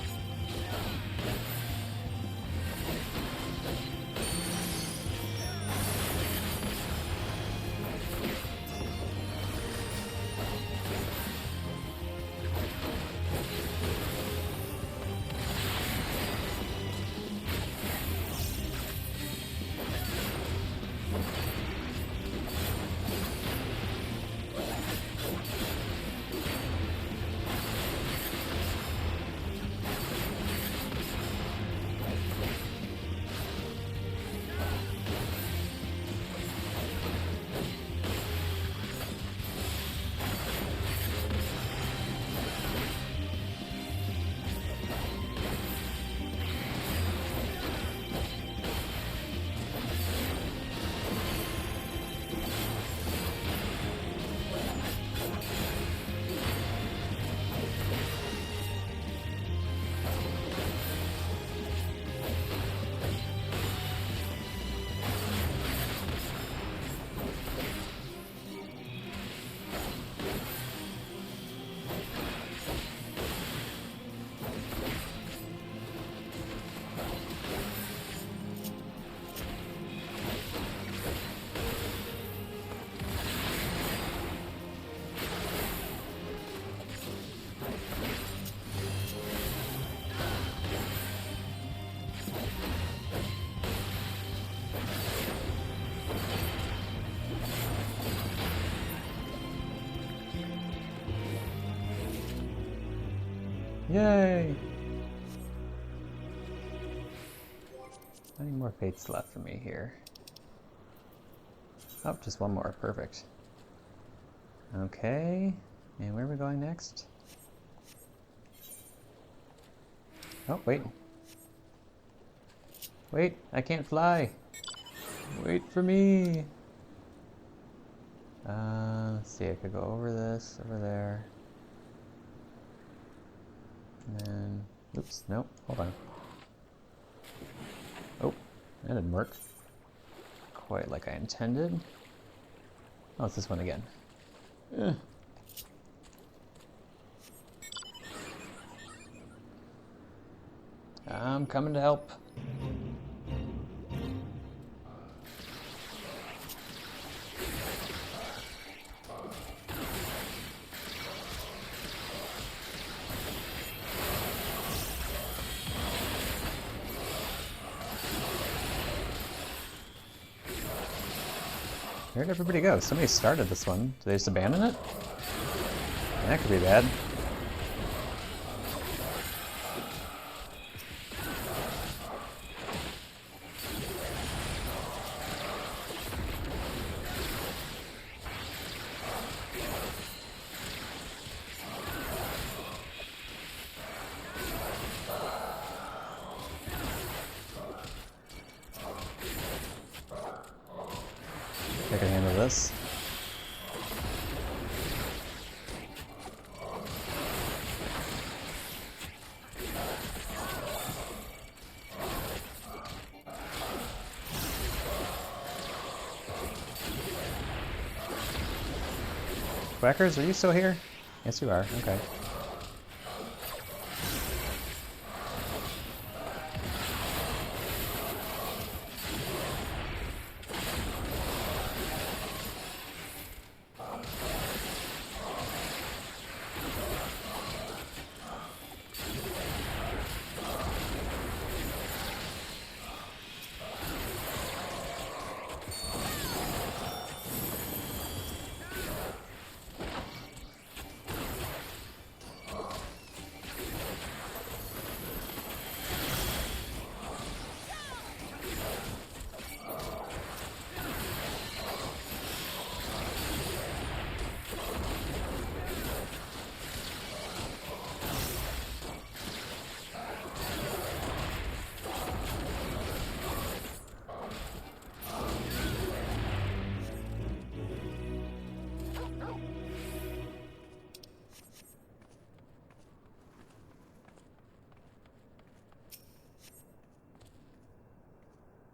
Yay! Any more fates left for me here? Oh, just one more. Perfect. Okay. And where are we going next? Oh, wait. Wait, I can't fly. Wait for me. Let's see, I could go over this, over there. And then, oops, nope, hold on. Oh, that didn't work quite like I intended. Oh, it's this one again. Ugh. I'm coming to help. Where'd everybody go? Somebody started this one. Did they just abandon it? That could be bad. I can handle this. Quackers, are you still here? Yes, you are. Okay.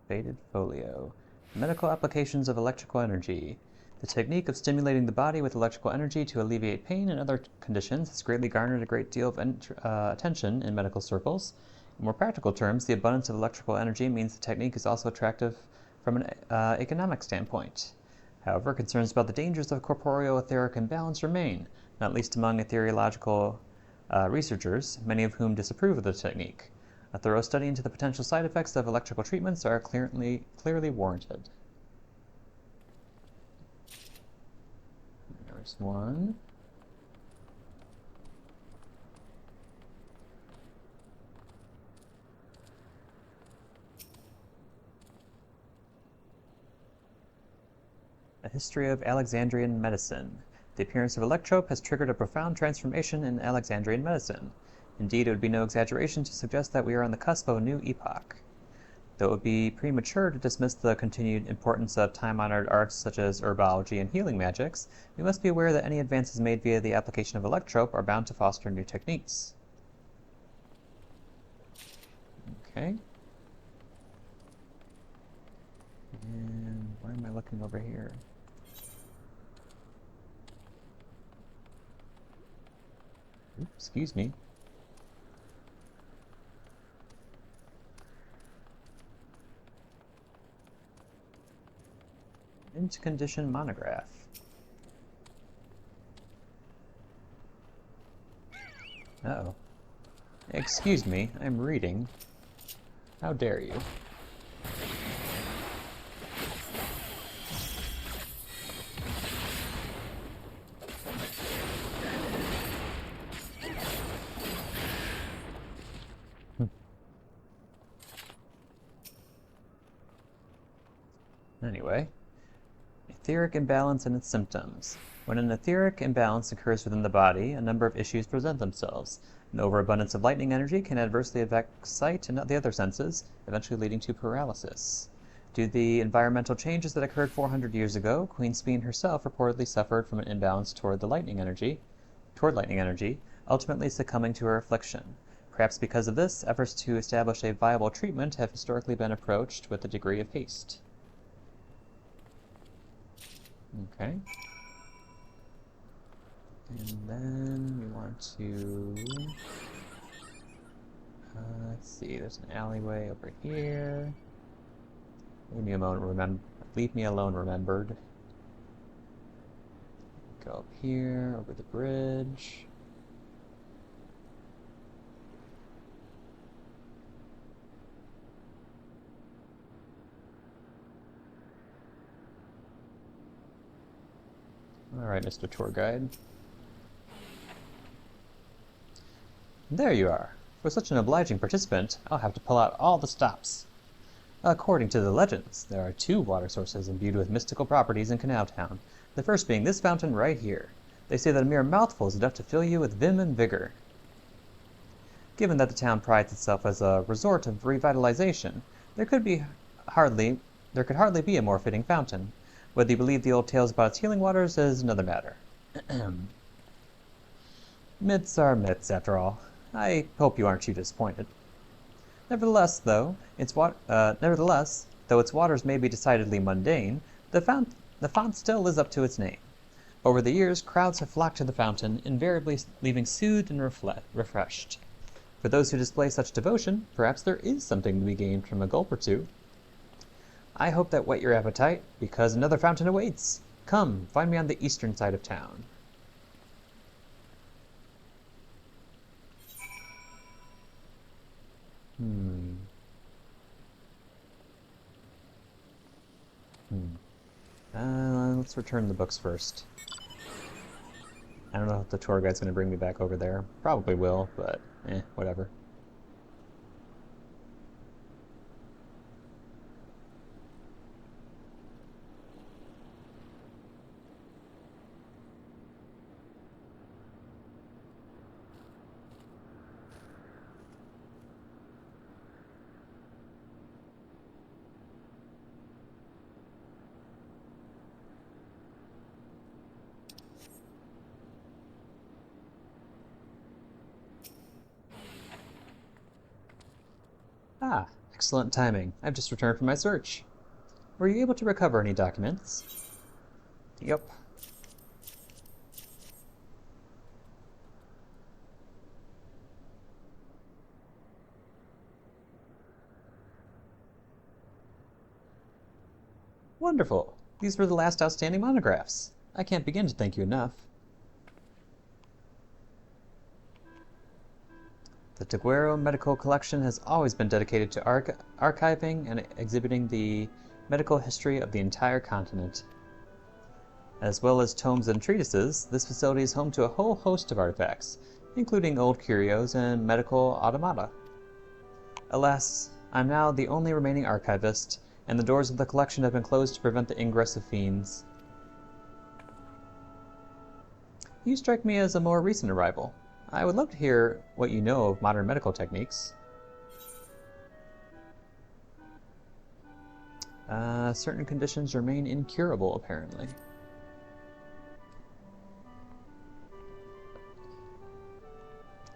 Faded folio. Medical applications of electrical energy. The technique of stimulating the body with electrical energy to alleviate pain and other conditions has greatly garnered a great deal of attention in medical circles. In more practical terms, the abundance of electrical energy means the technique is also attractive from an economic standpoint. However, concerns about the dangers of corporeal etheric imbalance remain, not least among ethereological researchers, many of whom disapprove of the technique. A thorough study into the potential side effects of electrical treatments are clearly warranted. There's one. A history of Alexandrian medicine. The appearance of Electrope has triggered a profound transformation in Alexandrian medicine. Indeed, it would be no exaggeration to suggest that we are on the cusp of a new epoch. Though it would be premature to dismiss the continued importance of time-honored arts such as herbology and healing magics, we must be aware that any advances made via the application of Electrope are bound to foster new techniques. Okay. And why am I looking over here? Oops, excuse me. Into condition monograph. Uh-oh. Excuse me, I'm reading. How dare you? Anyway, etheric imbalance and its symptoms. When an etheric imbalance occurs within the body, a number of issues present themselves. An overabundance of lightning energy can adversely affect sight and the other senses, eventually leading to paralysis. Due to the environmental changes that occurred 400 years ago, Queen Speen herself reportedly suffered from an imbalance toward lightning energy, ultimately succumbing to her affliction. Perhaps because of this, efforts to establish a viable treatment have historically been approached with a degree of haste. Okay. And then we want to... let's see, there's an alleyway over here. Leave me alone, remembered. Go up here, over the bridge. Alright, Mr. Tour Guide. There you are. For such an obliging participant, I'll have to pull out all the stops. According to the legends, there are 2 water sources imbued with mystical properties in Canal Town, the first being this fountain right here. They say that a mere mouthful is enough to fill you with vim and vigor. Given that the town prides itself as a resort of revitalization, there could hardly be a more fitting fountain. Whether you believe the old tales about its healing waters is another matter. Myths are myths, after all. I hope you aren't too disappointed. Nevertheless, though its waters may be decidedly mundane, the font still lives up to its name. Over the years, crowds have flocked to the fountain, invariably leaving soothed and refreshed. For those who display such devotion, perhaps there is something to be gained from a gulp or two. I hope that whet your appetite, because another fountain awaits. Come, find me on the eastern side of town. Let's return the books first. I don't know if the tour guide's going to bring me back over there. Probably will, but whatever. Ah, excellent timing. I've just returned from my search. Were you able to recover any documents? Yep. Wonderful. These were the last outstanding monographs. I can't begin to thank you enough. The Teguero Medical Collection has always been dedicated to archiving and exhibiting the medical history of the entire continent. As well as tomes and treatises, this facility is home to a whole host of artifacts, including old curios and medical automata. Alas, I'm now the only remaining archivist, and the doors of the collection have been closed to prevent the ingress of fiends. You strike me as a more recent arrival. I would love to hear what you know of modern medical techniques. Certain conditions remain incurable, apparently.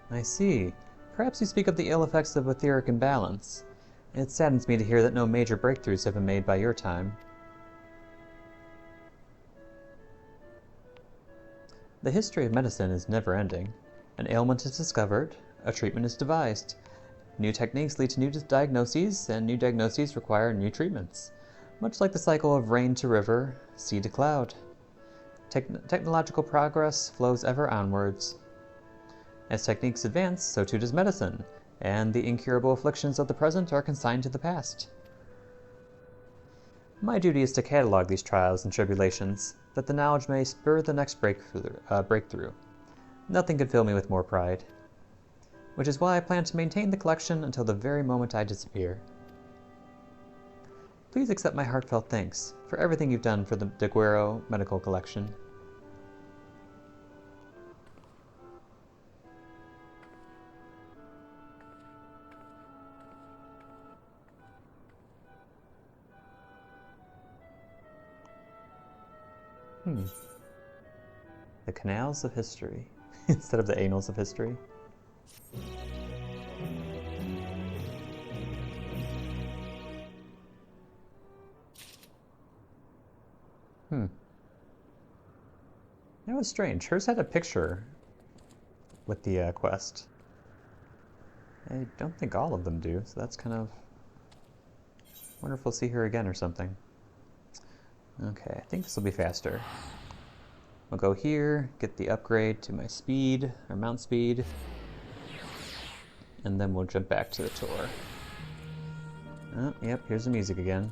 I see. Perhaps you speak of the ill effects of etheric imbalance. It saddens me to hear that no major breakthroughs have been made by your time. The history of medicine is never-ending. An ailment is discovered, a treatment is devised. New techniques lead to new diagnoses, and new diagnoses require new treatments. Much like the cycle of rain to river, sea to cloud. Technological progress flows ever onwards. As techniques advance, so too does medicine, and the incurable afflictions of the present are consigned to the past. My duty is to catalog these trials and tribulations, that the knowledge may spur the next breakthrough. Nothing could fill me with more pride. Which is why I plan to maintain the collection until the very moment I disappear. Please accept my heartfelt thanks for everything you've done for the DeGuero Medical Collection. The canals of history instead of the annals of history. That was strange. Hers had a picture with the quest. I don't think all of them do, so that's kind of... wonder if we'll see her again or something. Okay, I think this will be faster. We'll go here, get the upgrade to my speed, or mount speed, and then we'll jump back to the tour. Oh, yep, here's the music again.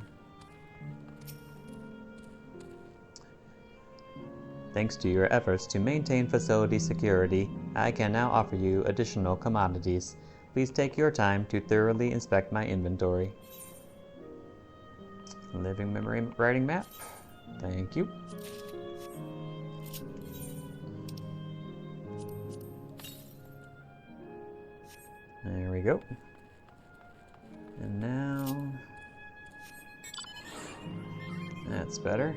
Thanks to your efforts to maintain facility security, I can now offer you additional commodities. Please take your time to thoroughly inspect my inventory. Living memory writing map. Thank you. There we go. And now... that's better.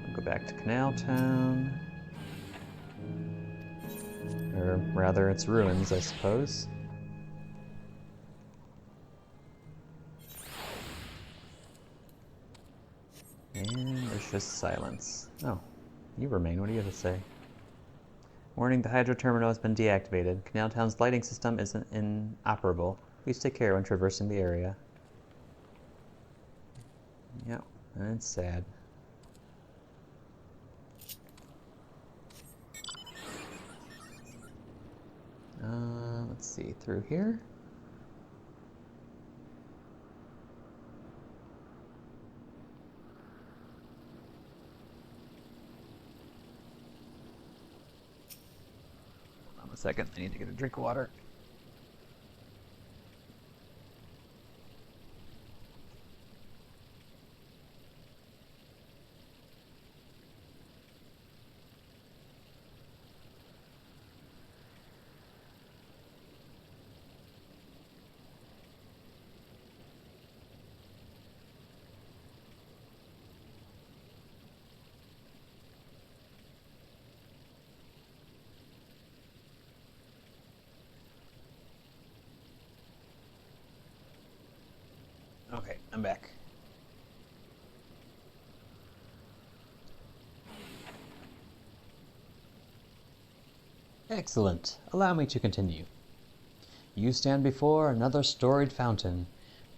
We'll go back to Canal Town. Or rather, it's ruins, I suppose. And there's just silence. Oh, you remain. What do you have to say? Warning, the hydro terminal has been deactivated. Canal Town's lighting system isn't inoperable. Please take care when traversing the area. Yep, that's sad. Let's see, through here? Hold on a second, I need to get a drink of water. Okay, I'm back. Excellent. Allow me to continue. You stand before another storied fountain.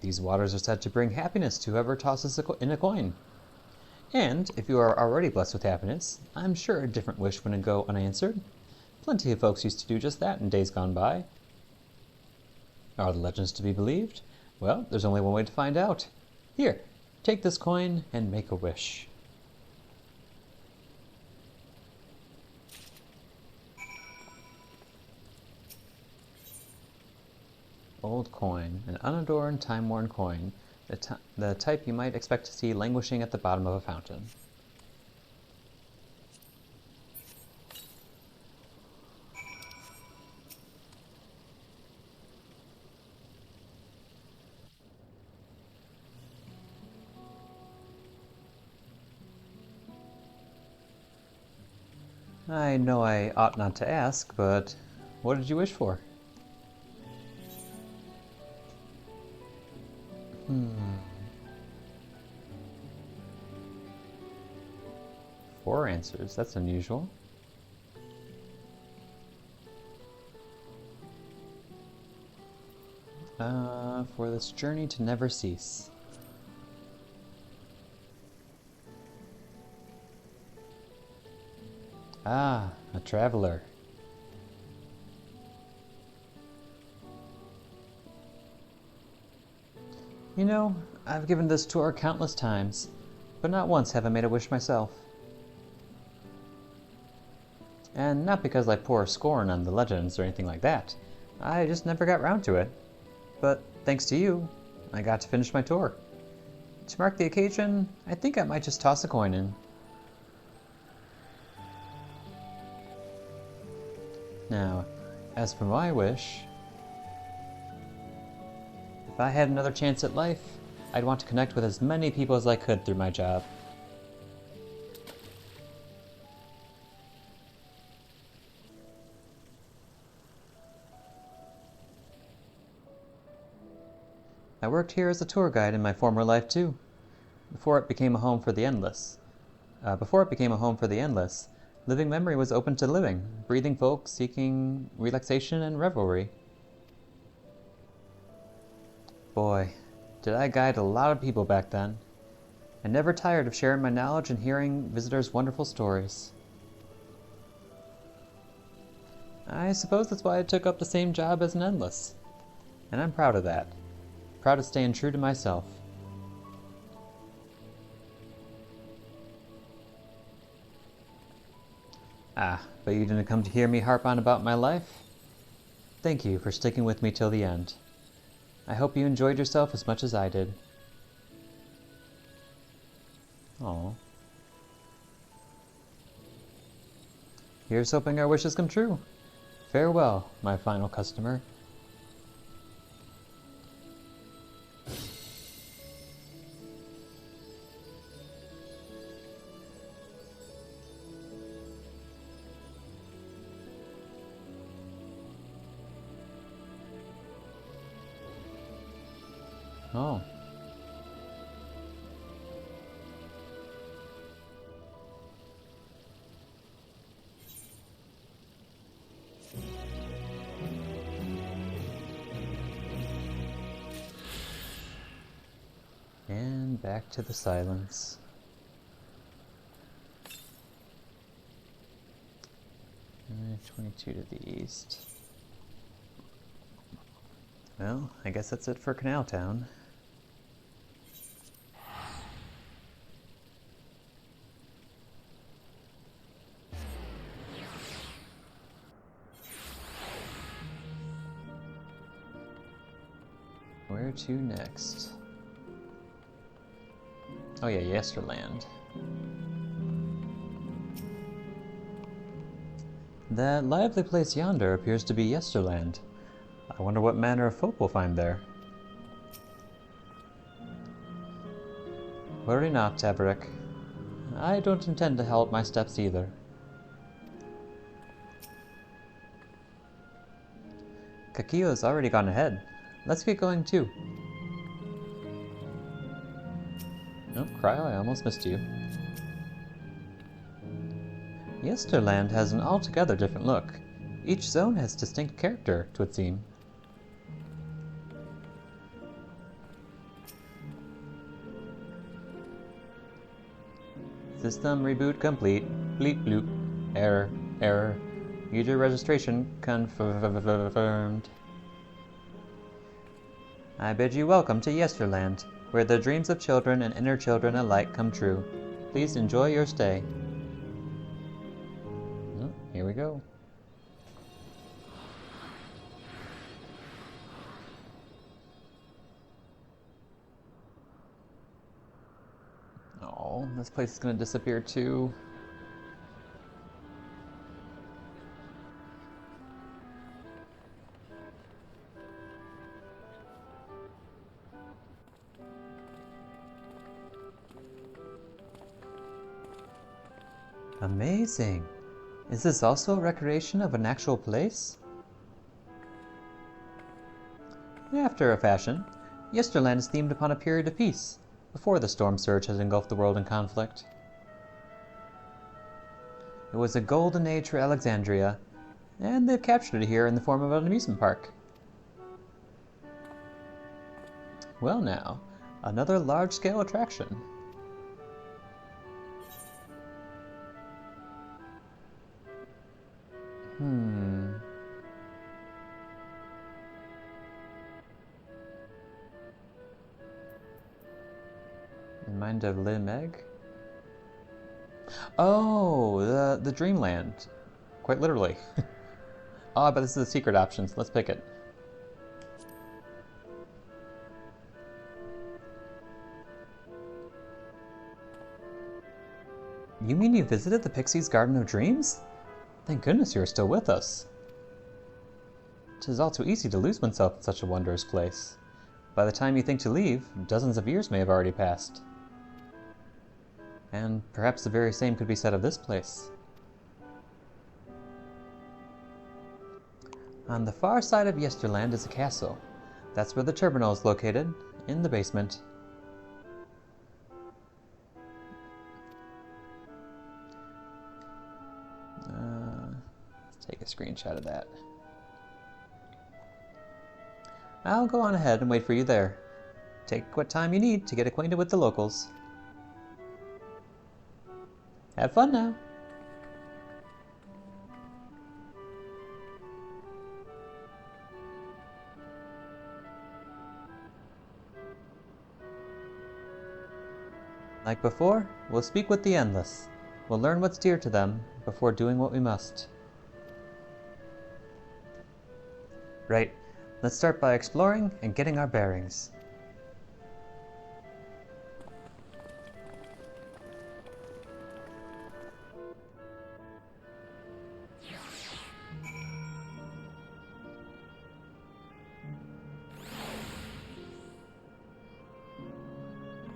These waters are said to bring happiness to whoever tosses in a coin. And, if you are already blessed with happiness, I'm sure a different wish wouldn't go unanswered. Plenty of folks used to do just that in days gone by. Are the legends to be believed? Well, there's only one way to find out. Here, take this coin and make a wish. Old coin, an unadorned, time-worn coin, the type you might expect to see languishing at the bottom of a fountain. I know I ought not to ask, but what did you wish for? Four answers, that's unusual. For this journey to never cease. Ah, a traveler. You know, I've given this tour countless times, but not once have I made a wish myself. And not because I pour scorn on the legends or anything like that. I just never got round to it. But thanks to you, I got to finish my tour. To mark the occasion, I think I might just toss a coin in. Now, as for my wish, if I had another chance at life, I'd want to connect with as many people as I could through my job. I worked here as a tour guide in my former life too, before it became a home for the endless. Living memory was open to living, breathing folk seeking relaxation and revelry. Boy, did I guide a lot of people back then. I never tired of sharing my knowledge and hearing visitors' wonderful stories. I suppose that's why I took up the same job as an endless. And I'm proud of that. Proud of staying true to myself. Ah, but you didn't come to hear me harp on about my life? Thank you for sticking with me till the end. I hope you enjoyed yourself as much as I did. Aww. Here's hoping our wishes come true. Farewell, my final customer. Oh. And back to the silence. And 22 to the east. Well, I guess that's it for Canal Town. Where to next? Oh yeah, Yesterland. That lively place yonder appears to be Yesterland. I wonder what manner of folk we'll find there. Worry not, Tabarick. I don't intend to halt my steps either. Kakio's already gone ahead. Let's get going too. Oh, Cryo, I almost missed you. Yesterland has an altogether different look. Each zone has distinct character, 'twould seem. System reboot complete. Bleep bloop. Error. Error. User registration confirmed. I bid you welcome to Yesterland, where the dreams of children and inner children alike come true. Please enjoy your stay. Oh, here we go. Oh, this place is gonna disappear too. Amazing! Is this also a recreation of an actual place? After a fashion, Yesterland is themed upon a period of peace, before the storm surge has engulfed the world in conflict. It was a golden age for Alexandria, and they've captured it here in the form of an amusement park. Well now, another large-scale attraction. In mind of Lim Egg? Oh, the Dreamland. Quite literally. Oh, but this is the secret options. Let's pick it. You mean you visited the Pixie's Garden of Dreams? Thank goodness you are still with us. 'Tis all too easy to lose oneself in such a wondrous place. By the time you think to leave, dozens of years may have already passed. And perhaps the very same could be said of this place. On the far side of Yesterland is a castle. That's where the terminal is located, in the basement. Let's take a screenshot of that. I'll go on ahead and wait for you there. Take what time you need to get acquainted with the locals. Have fun now. Like before, we'll speak with the Endless. We'll learn what's dear to them before doing what we must. Right. Let's start by exploring and getting our bearings.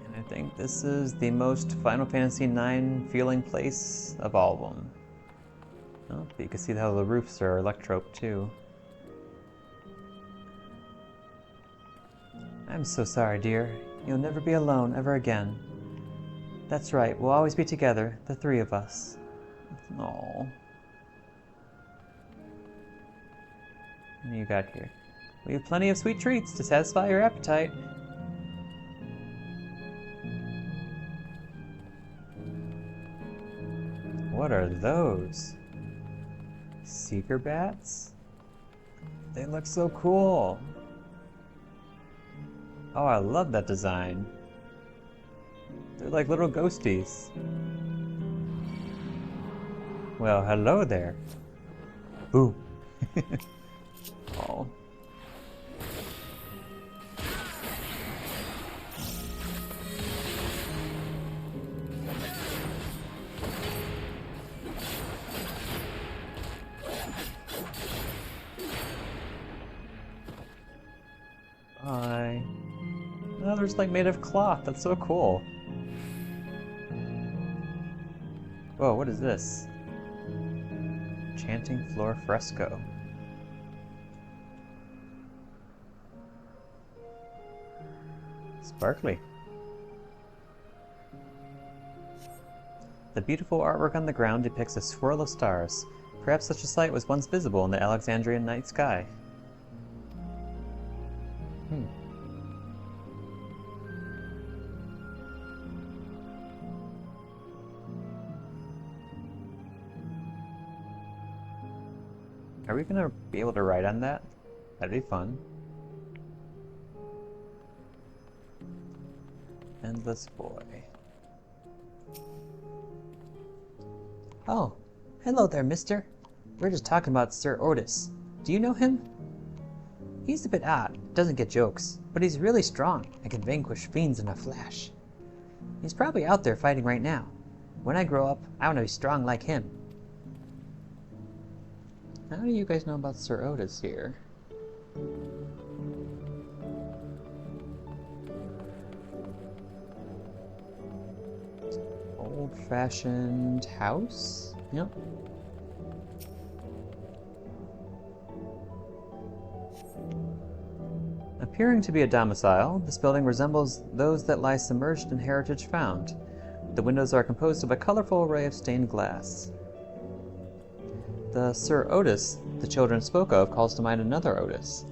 And I think this is the most Final Fantasy IX feeling place of all of them. Oh, but you can see how the roofs are electrope too. I'm so sorry, dear. You'll never be alone ever again. That's right, we'll always be together, the three of us. Aww. What do you got here? We have plenty of sweet treats to satisfy your appetite. What are those? Seeker bats? They look so cool. Oh, I love that design. They're like little ghosties. Well, hello there. Boo. Oh. Bye. Oh, they're just like made of cloth. That's so cool. Whoa, what is this? Chanting floor fresco. Sparkly. The beautiful artwork on the ground depicts a swirl of stars. Perhaps such a sight was once visible in the Alexandrian night sky. Are we gonna be able to ride on that? That'd be fun. Endless boy. Oh, hello there, mister. We're just talking about Sir Otis. Do you know him? He's a bit odd, doesn't get jokes, but he's really strong and can vanquish fiends in a flash. He's probably out there fighting right now. When I grow up, I want to be strong like him. How do you guys know about Sir Otis here? Old-fashioned house? Yep. Appearing to be a domicile, this building resembles those that lie submerged in heritage found. The windows are composed of a colorful array of stained glass. The Sir Otis the children spoke of calls to mind another Otis.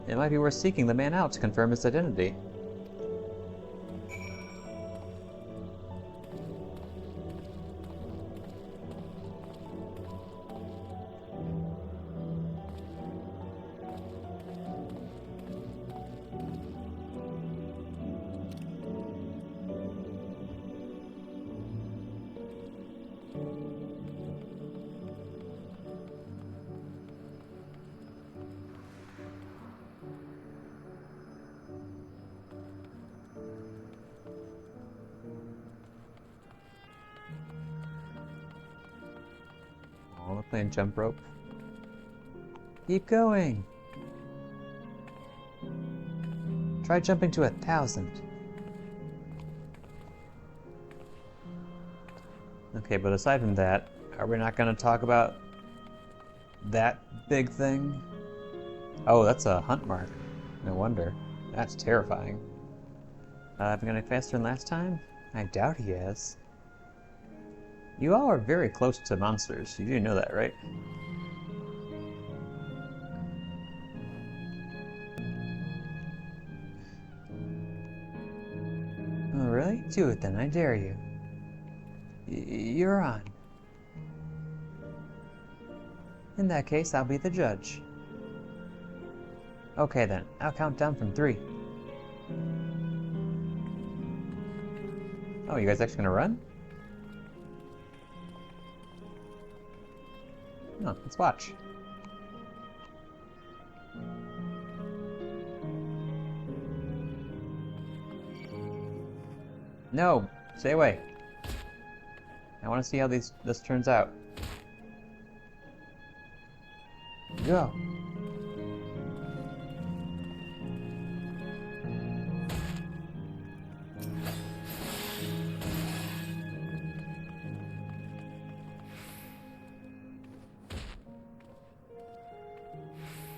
It might be worth seeking the man out to confirm his identity. Oh, we're playing jump rope. Keep going! Try jumping to 1,000. Okay, but aside from that, are we not going to talk about that big thing? Oh, that's a hunt mark. No wonder. That's terrifying. Have we gone any faster than last time? I doubt he has. You all are very close to monsters. You do know that, right? Oh, really? Do it then, I dare you. You're on. In that case, I'll be the judge. Okay then, I'll count down from 3. Oh, you guys actually gonna run? Oh, let's watch. No! Stay away! I want to see how this turns out. Go!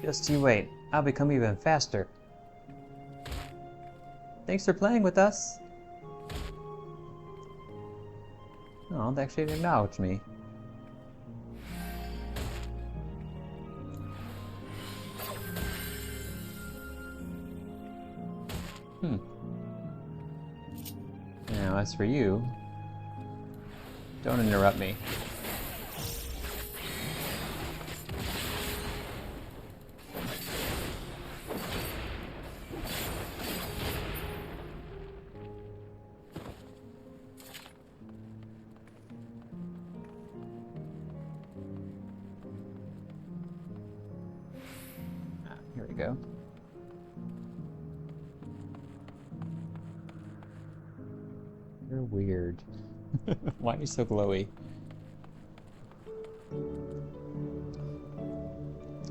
Just you wait. I'll become even faster. Thanks for playing with us. Oh, they actually acknowledged me. Now, as for you, don't interrupt me. Here we go. You're weird. Why are you so glowy?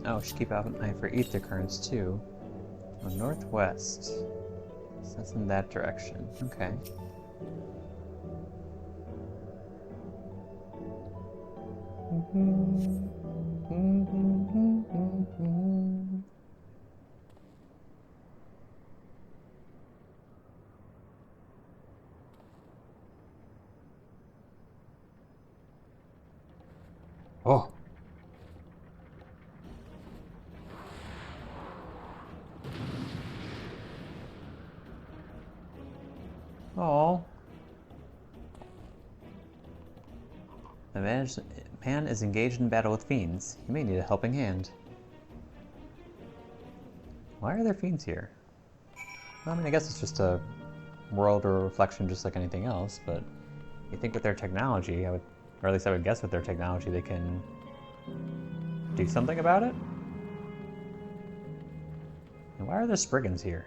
Oh, should keep out an eye for ether currents too. Oh, northwest. So that's in that direction. Okay. Oh. Oh. The man is engaged in battle with fiends. He may need a helping hand. Why are there fiends here? Well, I mean, I guess it's just a world or a reflection just like anything else, but you think with their technology, or at least I would guess with their technology, they can do something about it? And why are there Spriggans here?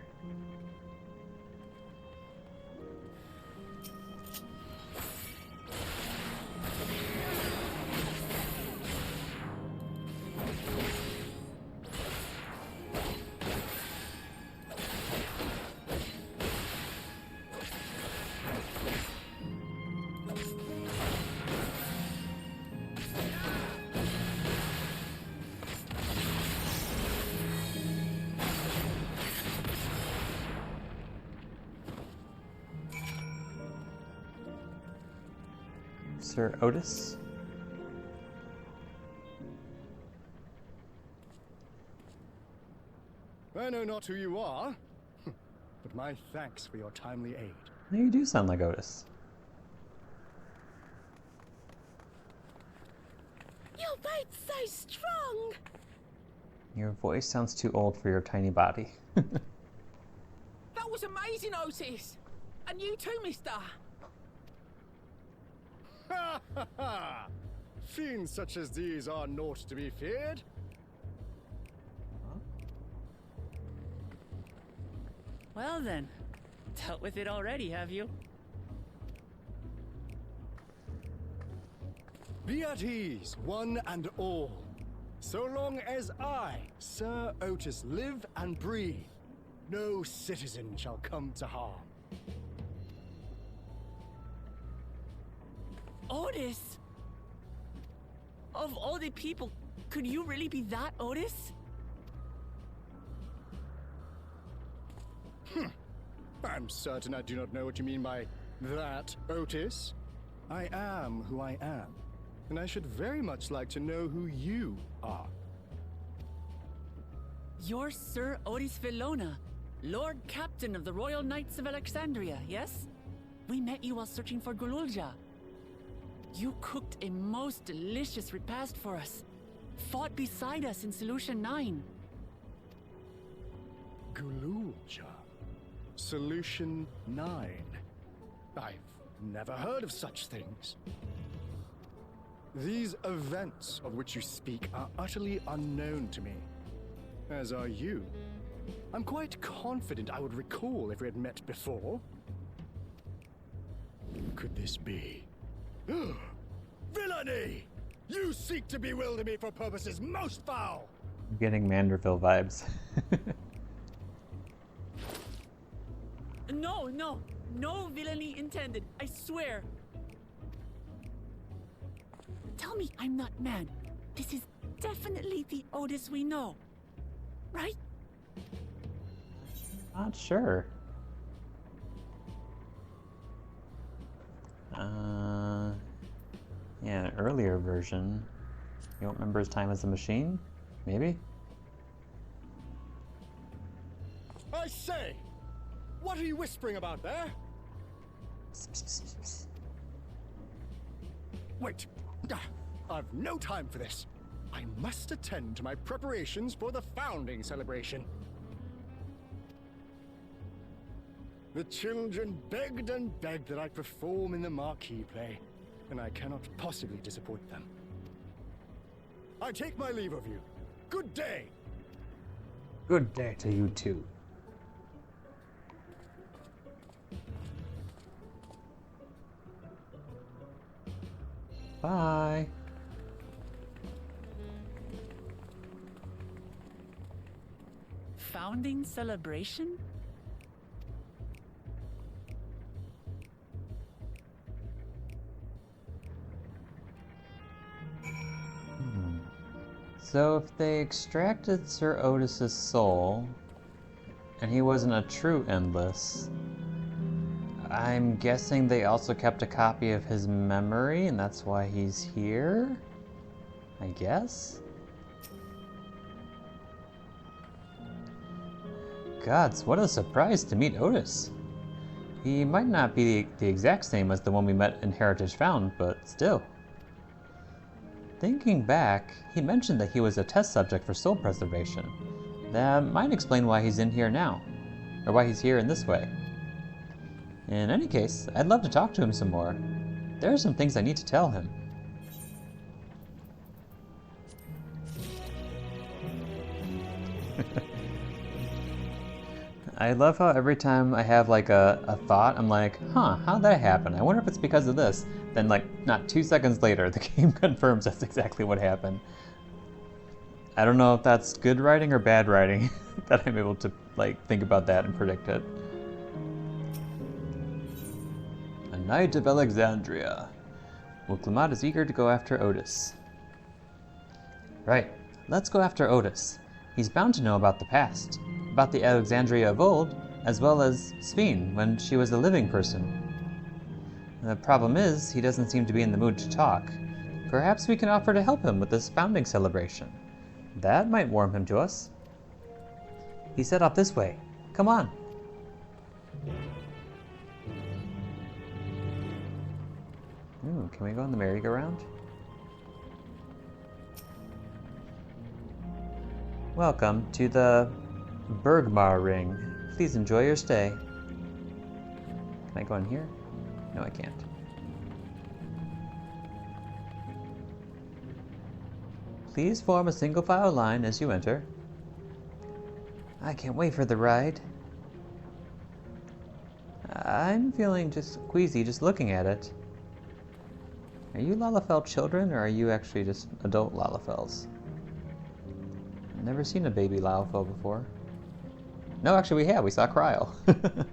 Sir Otis? I know not who you are, but my thanks for your timely aid. Now you do sound like Otis. Your bite's so strong! Your voice sounds too old for your tiny body. That was amazing, Otis! And you too, mister! Ha ha ha! Fiends such as these are naught to be feared. Well then, dealt with it already, have you? Be at ease, one and all. So long as I, Sir Otis, live and breathe, no citizen shall come to harm. Otis! Of all the people, could you really be that Otis? I'm certain I do not know what you mean by that, Otis. I am who I am, and I should very much like to know who you are. You're Sir Otis Villona, Lord Captain of the Royal Knights of Alexandria, yes? We met you while searching for Gululja. You cooked a most delicious repast for us, fought beside us in Solution 9. Gululja. Solution 9. I've never heard of such things. These events of which you speak are utterly unknown to me, as are you. I'm quite confident I would recall if we had met before. Could this be? Villainy! You seek to bewilder me for purposes most foul! I'm getting Manderville vibes. No villainy intended, I swear. Tell me I'm not mad. This is definitely the Otis we know, right? Not sure. Yeah, an earlier version. You don't remember his time as a machine? Maybe? I say! What are you whispering about there? Wait! I've no time for this. I must attend to my preparations for the founding celebration. The children begged and begged that I perform in the marquee play, and I cannot possibly disappoint them. I take my leave of you. Good day! Good day to you too. Bye. Founding celebration? So if they extracted Sir Otis's soul, and he wasn't a true Endless, I'm guessing they also kept a copy of his memory, and that's why he's here? I guess? Gods, what a surprise to meet Otis. He might not be the exact same as the one we met in Heritage Found, but still. Thinking back, he mentioned that he was a test subject for soul preservation. That might explain why he's in here now, or why he's here in this way. In any case, I'd love to talk to him some more. There are some things I need to tell him. I love how every time I have like a thought, I'm like, huh, how'd that happen? I wonder if it's because of this. Then like, not 2 seconds later, the game confirms that's exactly what happened. I don't know if that's good writing or bad writing, that I'm able to like think about that and predict it. A Knight of Alexandria. Well, Clement is eager to go after Otis. Right, let's go after Otis. He's bound to know about the past. About the Alexandria of old, as well as Sveen when she was a living person. The problem is, he doesn't seem to be in the mood to talk. Perhaps we can offer to help him with this founding celebration. That might warm him to us. He set off this way. Come on. Ooh, can we go on the merry-go-round? Welcome to the Bergmar Ring. Please enjoy your stay. Can I go in here? No, I can't. Please form a single file line as you enter. I can't wait for the ride. I'm feeling just queasy just looking at it. Are you Lalafell children, or are you actually just adult Lalafells? I've never seen a baby Lalafell before. No, actually we have. We saw Cryo. I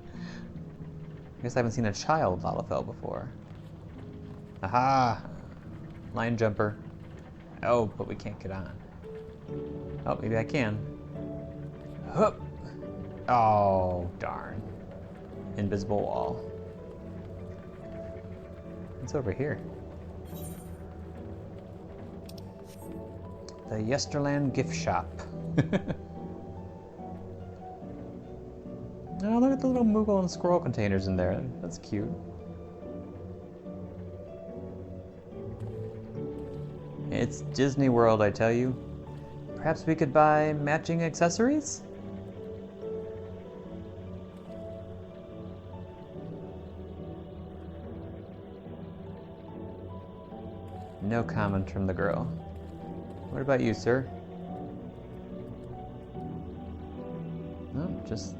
guess I haven't seen a child Lalafell before. Aha! Line jumper. Oh, but we can't get on. Oh, maybe I can. Hup! Oh, darn. Invisible wall. What's over here? The Yesterland gift shop. Oh, look at the little Moogle and Scroll containers in there. That's cute. It's Disney World, I tell you. Perhaps we could buy matching accessories? No comment from the girl. What about you, sir? No, just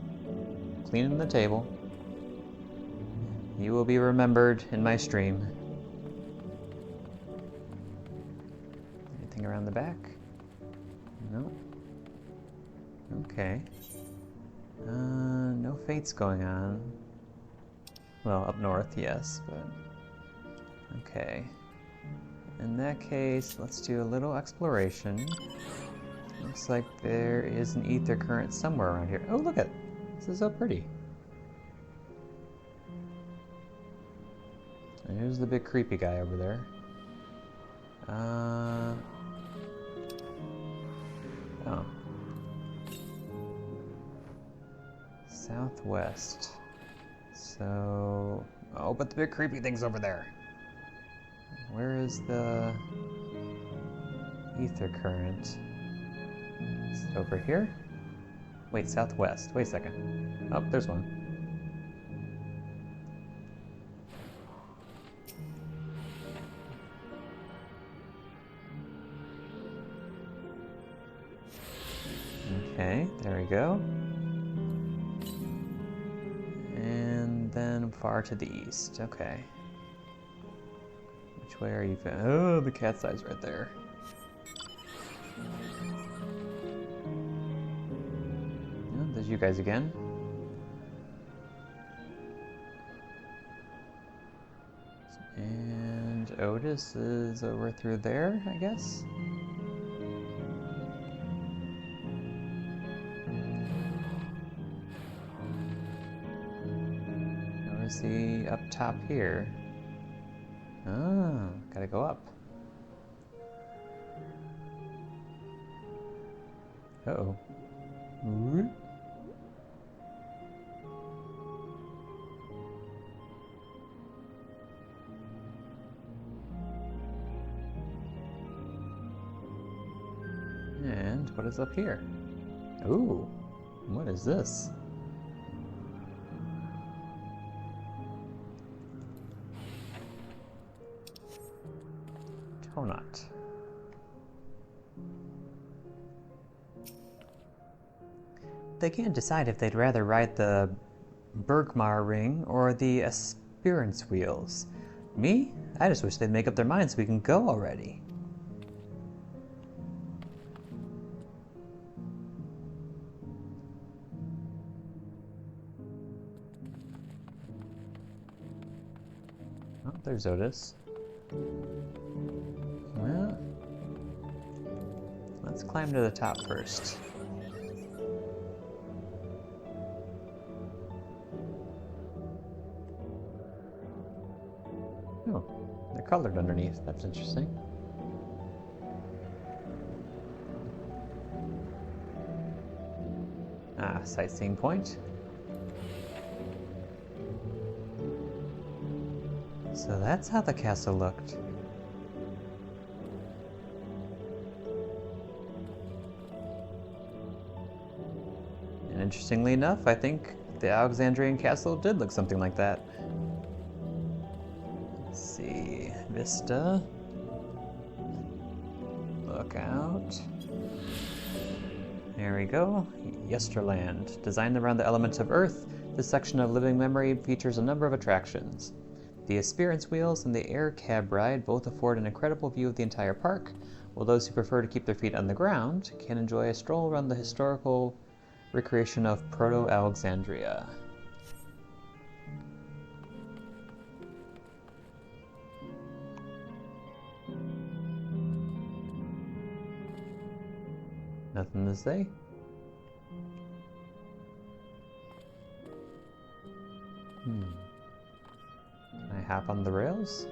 cleaning the table. You will be remembered in my stream. Anything around the back? No. Okay. No fates going on. Well, up north, yes, but... Okay. In that case, let's do a little exploration. Looks like there is an ether current somewhere around here. Oh, look at it. This is so pretty. And here's the big creepy guy over there. Oh. Southwest. So... Oh, but the big creepy thing's over there. Where is the ether current? Is it over here? Wait, southwest. Wait a second. Oh, there's one. Okay, there we go. And then far to the east. Okay. Which way are you? Oh, the cat's eyes right there. Oh, there's you guys again. And Otis is over through there, I guess. Or is he up top here? Ah, gotta go up. Uh-oh. And what is up here? Ooh, what is this? Tonut. They can't decide if they'd rather ride the Bergmar ring or the Aspirance wheels. Me? I just wish they'd make up their minds so we can go already. Oh, there's Otis. Well, let's climb to the top first. Oh, they're colored underneath. That's interesting. Ah, sightseeing point. So that's how the castle looked. And interestingly enough, I think the Alexandrian castle did look something like that. Let's see, Vista. Look out. There we go. Yesterland. Designed around the elements of Earth, this section of living memory features a number of attractions. The experience wheels and the air cab ride both afford an incredible view of the entire park, while those who prefer to keep their feet on the ground can enjoy a stroll around the historical recreation of Proto-Alexandria. Nothing to say? Can I hop on the rails?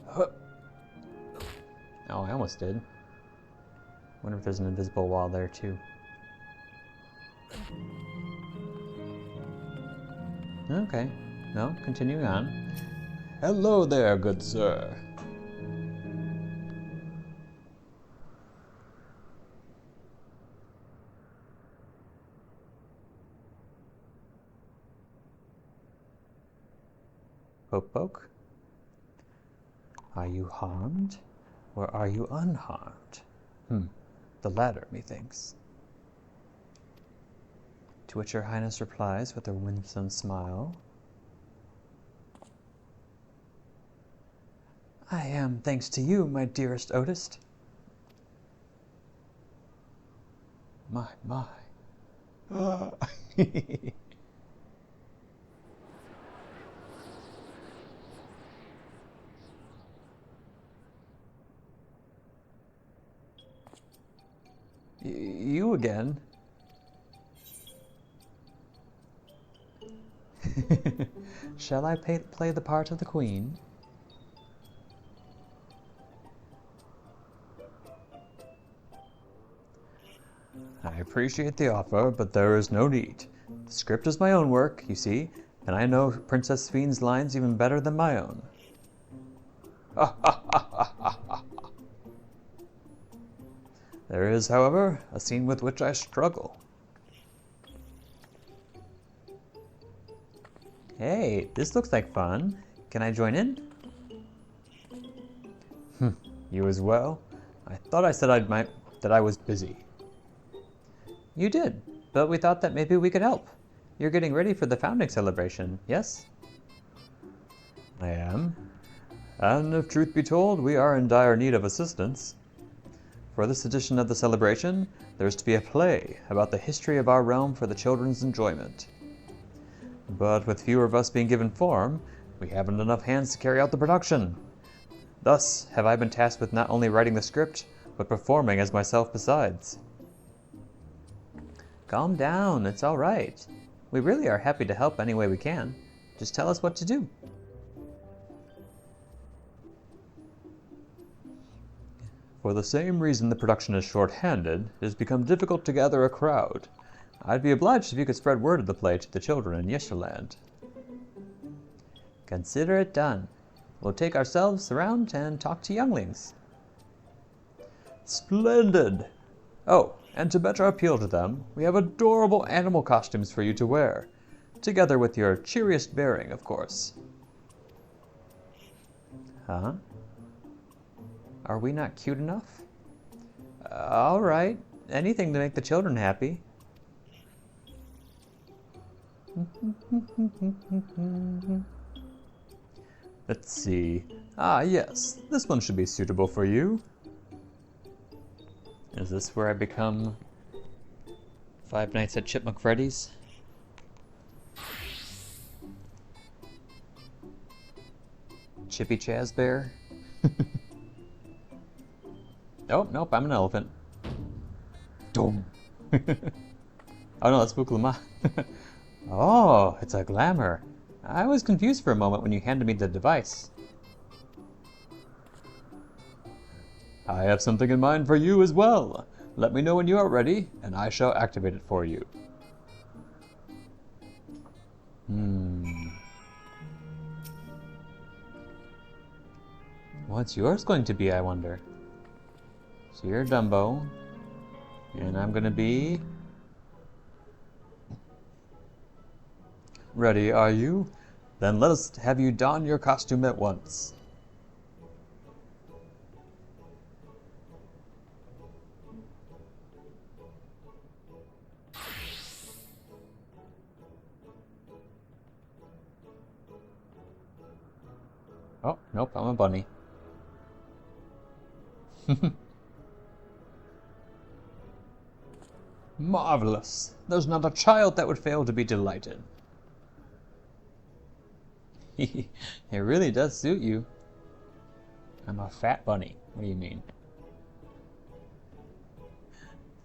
Huh. Oh, I almost did. Wonder if there's an invisible wall there too. Okay. No, continuing on. Hello there, good sir. Poke poke. Are you harmed, or are you unharmed? The latter, methinks. To which Your Highness replies with a winsome smile. I am, thanks to you, my dearest Otis. My. You again? Shall I play the part of the queen? I appreciate the offer, but there is no need. The script is my own work, you see, and I know Princess Fiend's lines even better than my own. There is, however, a scene with which I struggle. Hey, this looks like fun. Can I join in? You as well? I thought I said that I was busy. You did, but we thought that maybe we could help. You're getting ready for the founding celebration, yes? I am. And if truth be told, we are in dire need of assistance. For this edition of the celebration, there is to be a play about the history of our realm for the children's enjoyment. But with fewer of us being given form, we haven't enough hands to carry out the production. Thus have I been tasked with not only writing the script, but performing as myself besides. Calm down, it's all right. We really are happy to help any way we can. Just tell us what to do. For the same reason the production is short-handed, it has become difficult to gather a crowd. I'd be obliged if you could spread word of the play to the children in Yeshurland. Consider it done. We'll take ourselves around and talk to younglings. Splendid! Oh, and to better appeal to them, we have adorable animal costumes for you to wear, together with your cheeriest bearing, of course. Huh? Are we not cute enough? All right, anything to make the children happy. Let's see. Ah, yes, this one should be suitable for you. Is this where I become Five Nights at Chipmunk Freddy's? Chippy Chaz Bear? Oh, nope, I'm an elephant. Dome. Oh no, that's Buklama. Oh, it's a glamour. I was confused for a moment when you handed me the device. I have something in mind for you as well. Let me know when you are ready, and I shall activate it for you. What's yours going to be, I wonder? So you're Dumbo, and I'm gonna be... Ready, are you? Then let us have you don your costume at once. Oh, nope, I'm a bunny. Marvelous. There's not a child that would fail to be delighted. It really does suit you. I'm a fat bunny. What do you mean?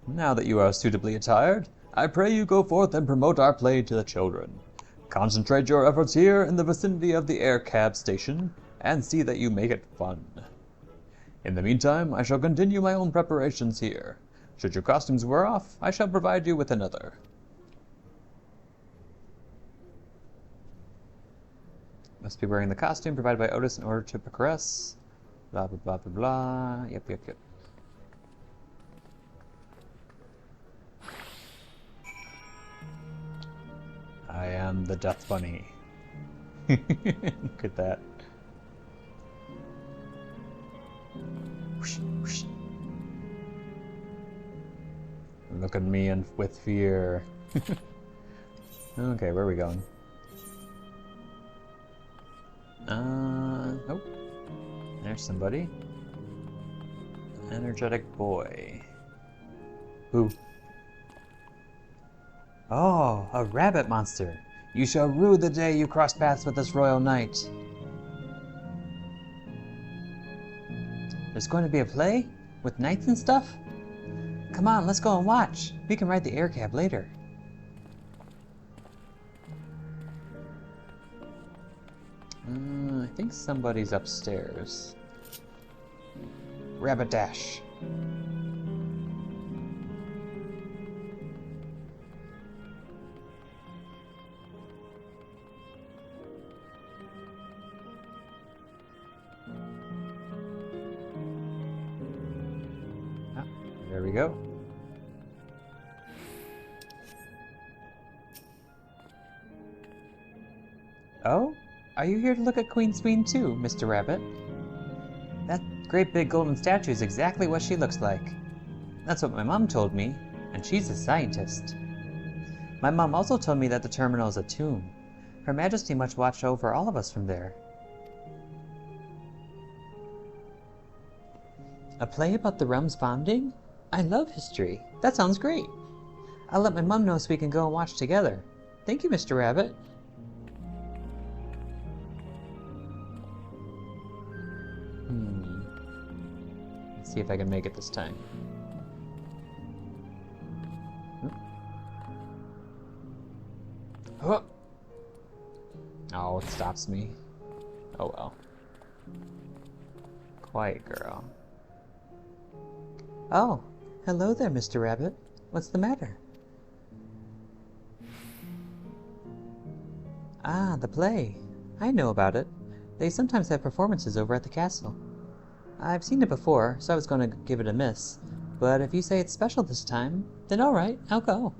Now that you are suitably attired, I pray you go forth and promote our play to the children. Concentrate your efforts here in the vicinity of the air cab station, and see that you make it fun. In the meantime, I shall continue my own preparations here. Should your costumes wear off, I shall provide you with another. Must be wearing the costume provided by Otis in order to progress. Blah, blah, blah, blah, blah. Yep. I am the Death Bunny. Look at that. Whoosh, whoosh. Look at me and with fear. Okay, where are we going? Oh. There's somebody. Energetic boy. Who? Oh, a rabbit monster. You shall rue the day you cross paths with this royal knight. There's going to be a play? With knights and stuff? Come on, let's go and watch. We can ride the air cab later. I think somebody's upstairs. Rabbit dash. There we go. Oh? Are you here to look at Queen Sween too, Mr. Rabbit? That great big golden statue is exactly what she looks like. That's what my mom told me, and she's a scientist. My mom also told me that the terminal is a tomb. Her Majesty must watch over all of us from there. A play about the realm's founding? I love history. That sounds great. I'll let my mom know so we can go and watch together. Thank you, Mr. Rabbit. Let's see if I can make it this time. Oh, it stops me. Oh well. Quiet girl. Oh, hello there, Mr. Rabbit. What's the matter? Ah, the play. I know about it. They sometimes have performances over at the castle. I've seen it before, so I was going to give it a miss. But if you say it's special this time, then alright, I'll go.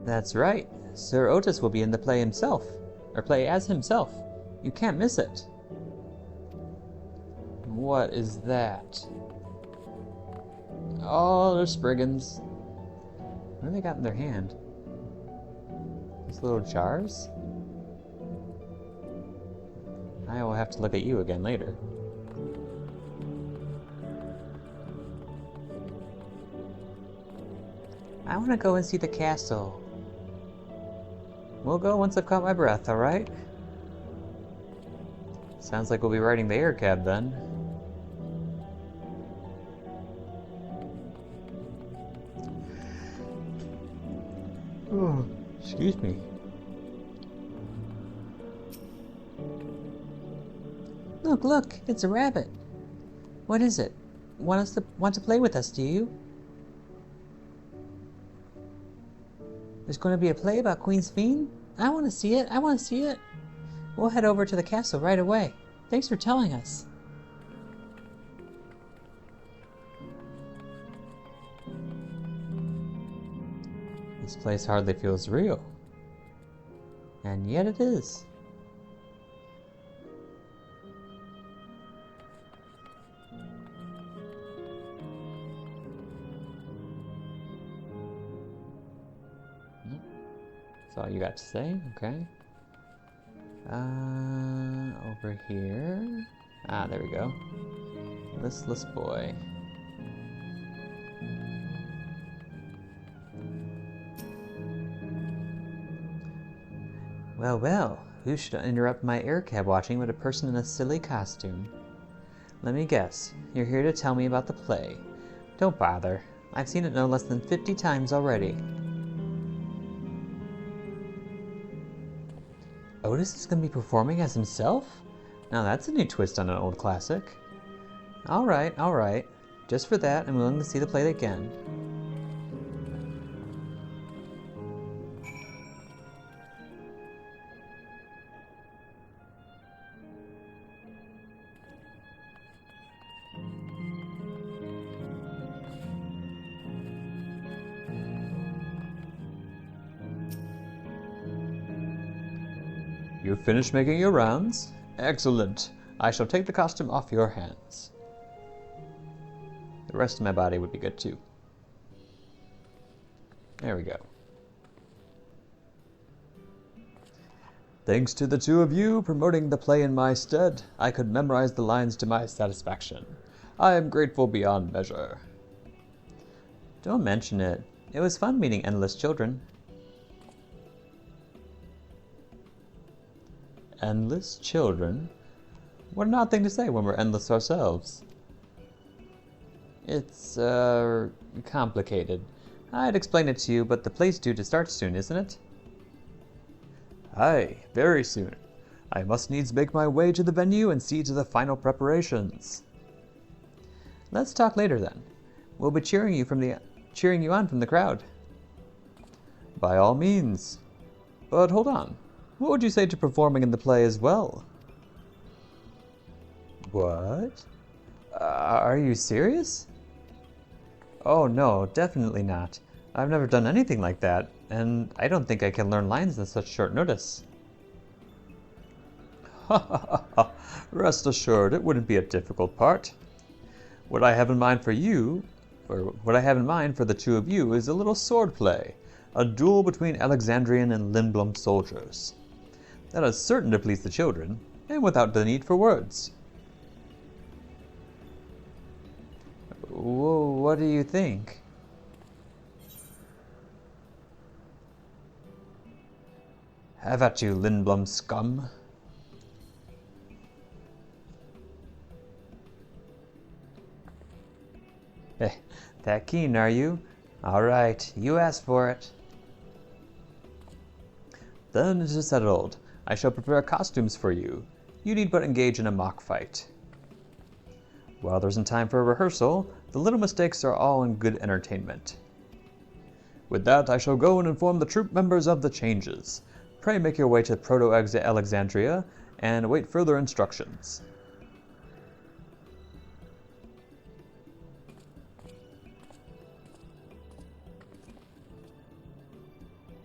That's right. Sir Otis will be in the play himself. Or play as himself. You can't miss it. What is that? Oh, they're Spriggans. What do they got in their hand? These little jars? I will have to look at you again later. I want to go and see the castle. We'll go once I've caught my breath, alright? Sounds like we'll be riding the air cab then. Oh, excuse me. Look, look, it's a rabbit. What is it? Want to play with us, do you? There's going to be a play about Queen Sween? I want to see it, I want to see it. We'll head over to the castle right away. Thanks for telling us. This place hardly feels real. And yet it is. That's all you got to say? Okay. Over here. Ah, there we go. Listless boy. Well, well, who should interrupt my air cab watching but a person in a silly costume? Let me guess, you're here to tell me about the play. Don't bother. I've seen it no less than 50 times already. Otis is going to be performing as himself? Now that's a new twist on an old classic. Alright, alright. Just for that, I'm willing to see the play again. You've finished making your rounds? Excellent. I shall take the costume off your hands. The rest of my body would be good too. There we go. Thanks to the two of you promoting the play in my stead, I could memorize the lines to my satisfaction. I am grateful beyond measure. Don't mention it. It was fun meeting endless children. Endless children? What an odd thing to say when we're endless ourselves. It's, complicated. I'd explain it to you, but the play's due to start soon, isn't it? Aye, very soon. I must needs make my way to the venue and see to the final preparations. Let's talk later then. We'll be cheering you on from the crowd. By all means. But hold on. What would you say to performing in the play as well? What? Are you serious? Oh no, definitely not. I've never done anything like that, and I don't think I can learn lines in such short notice. Ha ha ha ha! Rest assured, it wouldn't be a difficult part. What I have in mind for you, or what I have in mind for the two of you, is a little sword play, a duel between Alexandrian and Lindblom soldiers. That is certain to please the children, and without the need for words. Whoa, what do you think? Have at you, Lindblom scum. Eh, that keen, are you? All right, you asked for it. Then it is settled. I shall prepare costumes for you. You need but engage in a mock fight. While there isn't time for a rehearsal, the little mistakes are all in good entertainment. With that, I shall go and inform the troop members of the changes. Pray make your way to Proto-Alexandria and await further instructions.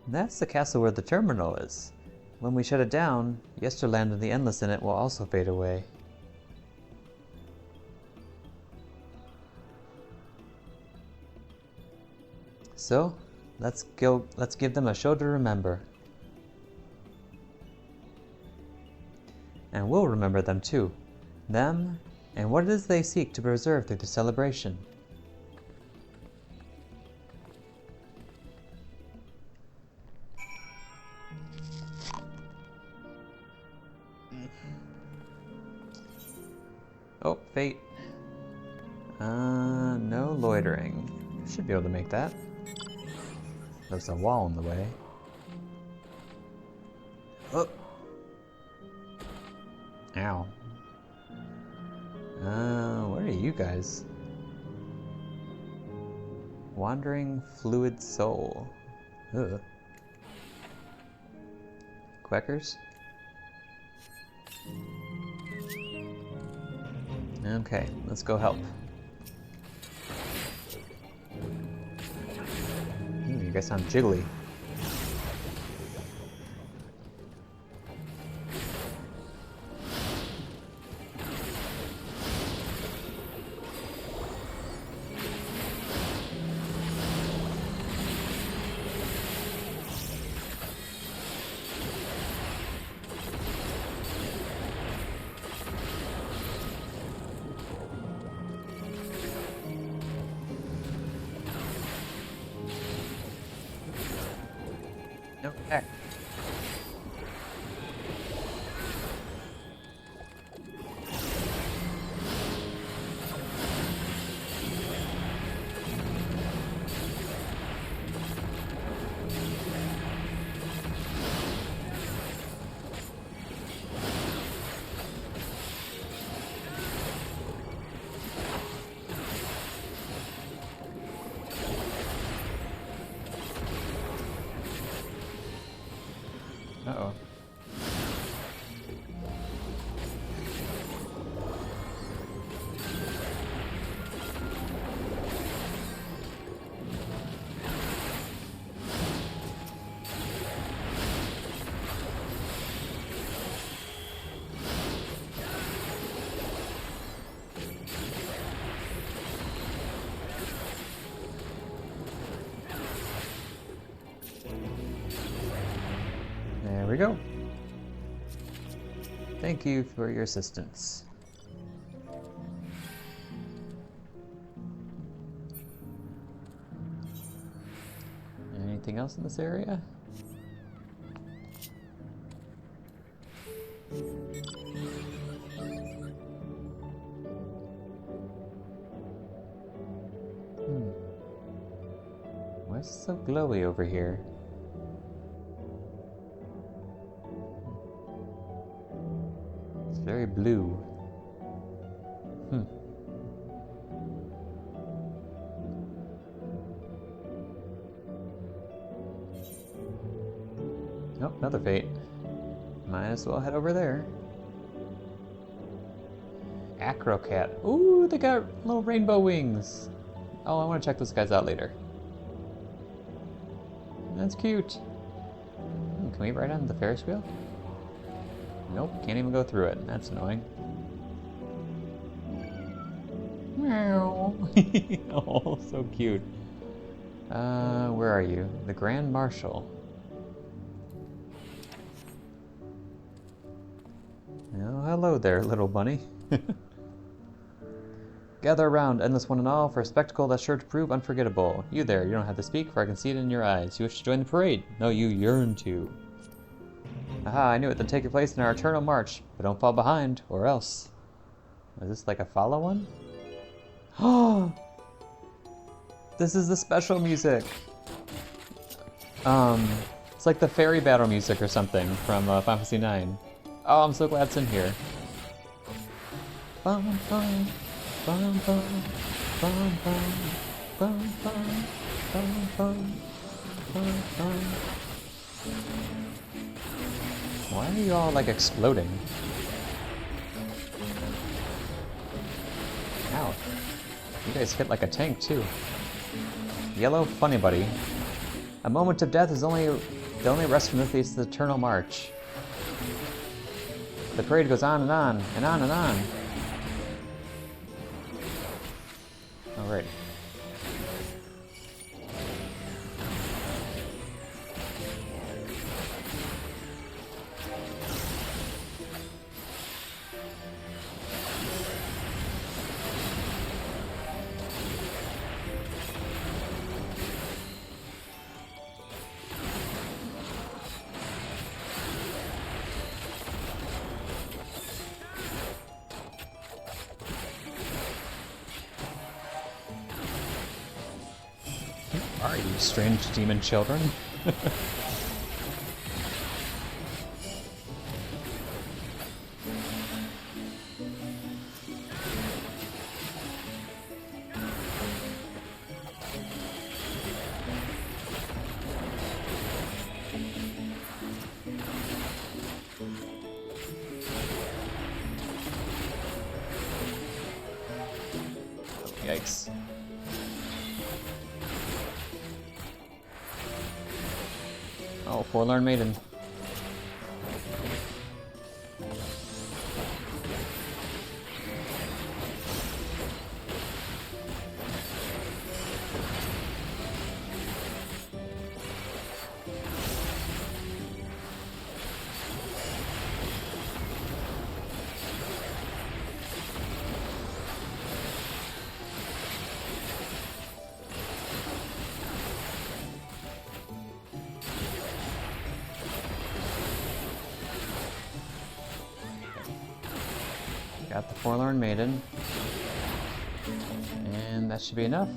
That's the castle where the terminal is. When we shut it down, Yesterland and the Endless in it will also fade away. So, let's give them a show to remember. And we'll remember them too. Them, and what it is they seek to preserve through the celebration. Oh, fate. No loitering. Should be able to make that. There's a wall in the way. Oh! Ow. What are you guys? Wandering Fluid Soul. Ugh. Quackers? Okay, let's go help. You guys sound jiggly. No, heck. Uh-oh. There we go. Thank you for your assistance. Anything else in this area? Why is it so glowy over here? It's very blue. Oh, another fate. Might as well head over there. Acrocat. Ooh, they got little rainbow wings. Oh, I want to check those guys out later. That's cute. Can we ride on the Ferris wheel? Nope, can't even go through it. That's annoying. Meow. Oh, so cute. Where are you? The Grand Marshal. Oh, hello there, little bunny. Gather around, endless one and all, for a spectacle that's sure to prove unforgettable. You there, you don't have to speak, for I can see it in your eyes. You wish to join the parade? No, you yearn to. Aha, I knew it. Then take your place in our eternal march. But don't fall behind, or else. Is this like a follow one? Oh! This is the special music! It's like the fairy battle music or something from Final Fantasy IX. Oh, I'm so glad it's in here. Bum, bum, bum, bum, bum, bum, bum, bum, bum, bum, bum, bum. Why are you all like exploding? Ow. You guys hit like a tank too. Yellow Funny Buddy. A moment of death is the only rest from this is the eternal march. The parade goes on and on, and on and on. Alright. Are you strange demon children? Yikes. Oh, Forlorn Maiden. Got the Forlorn Maiden. And that should be enough.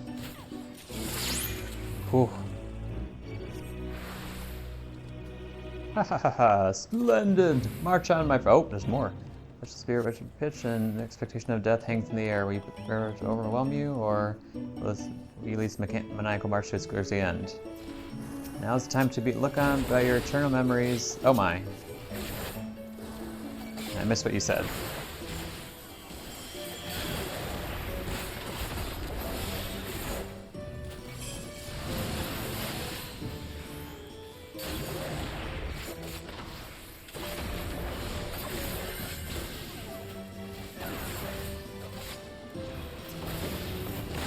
Whew. Ha ha ha ha! Splendid! March on, my friend. Oh, there's more. Which spirit, which pitch, and the expectation of death hangs in the air. Will you prepare to overwhelm you, or will this be at least maniacal march towards the end? Now's the time to be look on by your eternal memories. Oh my. I missed what you said.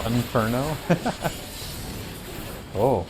Inferno? Oh.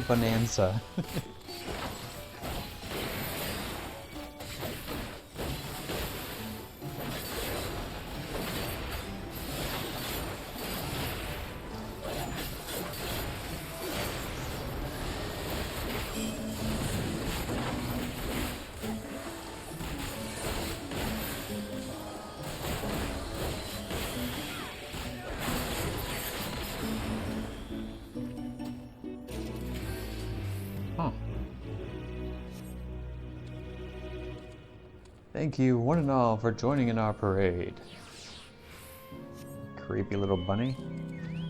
Bonanza. Thank you, one and all, for joining in our parade. Creepy little bunny.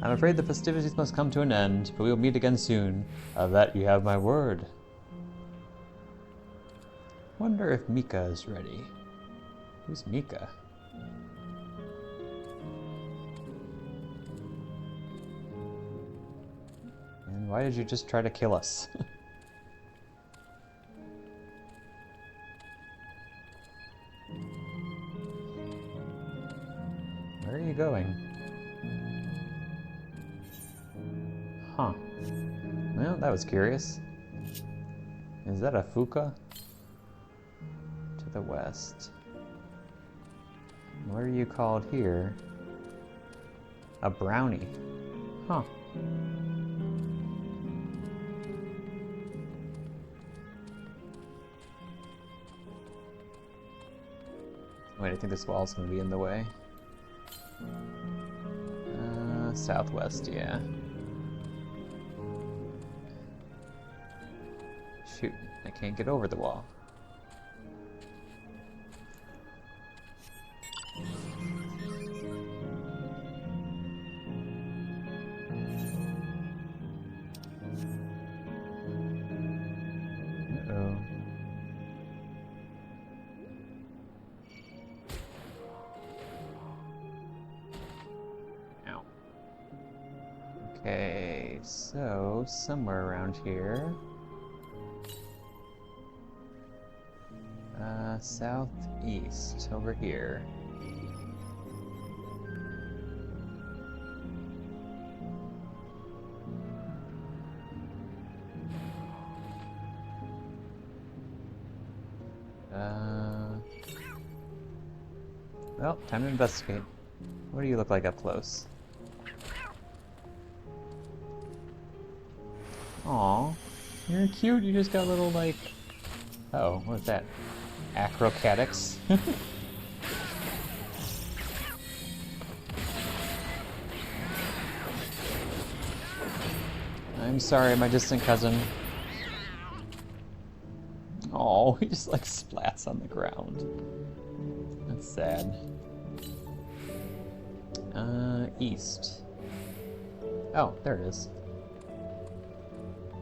I'm afraid the festivities must come to an end, but we will meet again soon. Of that you have my word. Wonder if Mika is ready. Who's Mika? And why did you just try to kill us? Where are you going? Huh. Well, that was curious. Is that a Fuka? To the west. What are you called here? A brownie. Huh. Wait, I think this wall's gonna be in the way. Southwest, yeah. Shoot, I can't get over the wall. Uh-oh. Okay, so somewhere around here. Southeast, over here. Well, time to investigate. What do you look like up close? Aw, you're cute. You just got a little, like... Oh, what's that? Acrocatics? I'm sorry, my distant cousin. he just like splats on the ground. That's sad. East. Oh, there it is.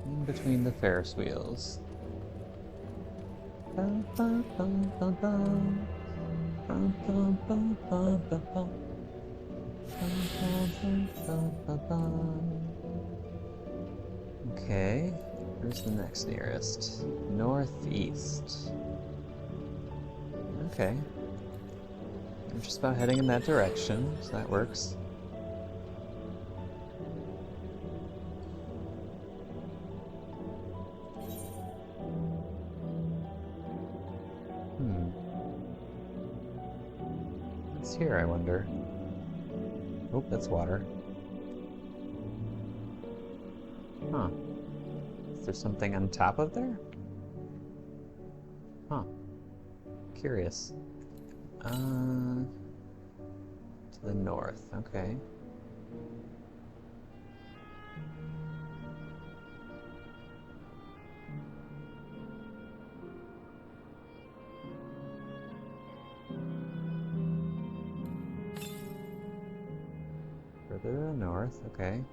In between the Ferris wheels. Bum, bum, bum, bum, bum. Bum, bum, bum, bum, bum, bum. Bum, bum, bum, bum, bum. Okay, where's the next nearest? Northeast. Okay. I'm just about heading in that direction, so that works. What's here, I wonder? Oh, that's water. Huh. Is there something on top of there? Huh. Curious. To the north, okay. Further to the north, okay.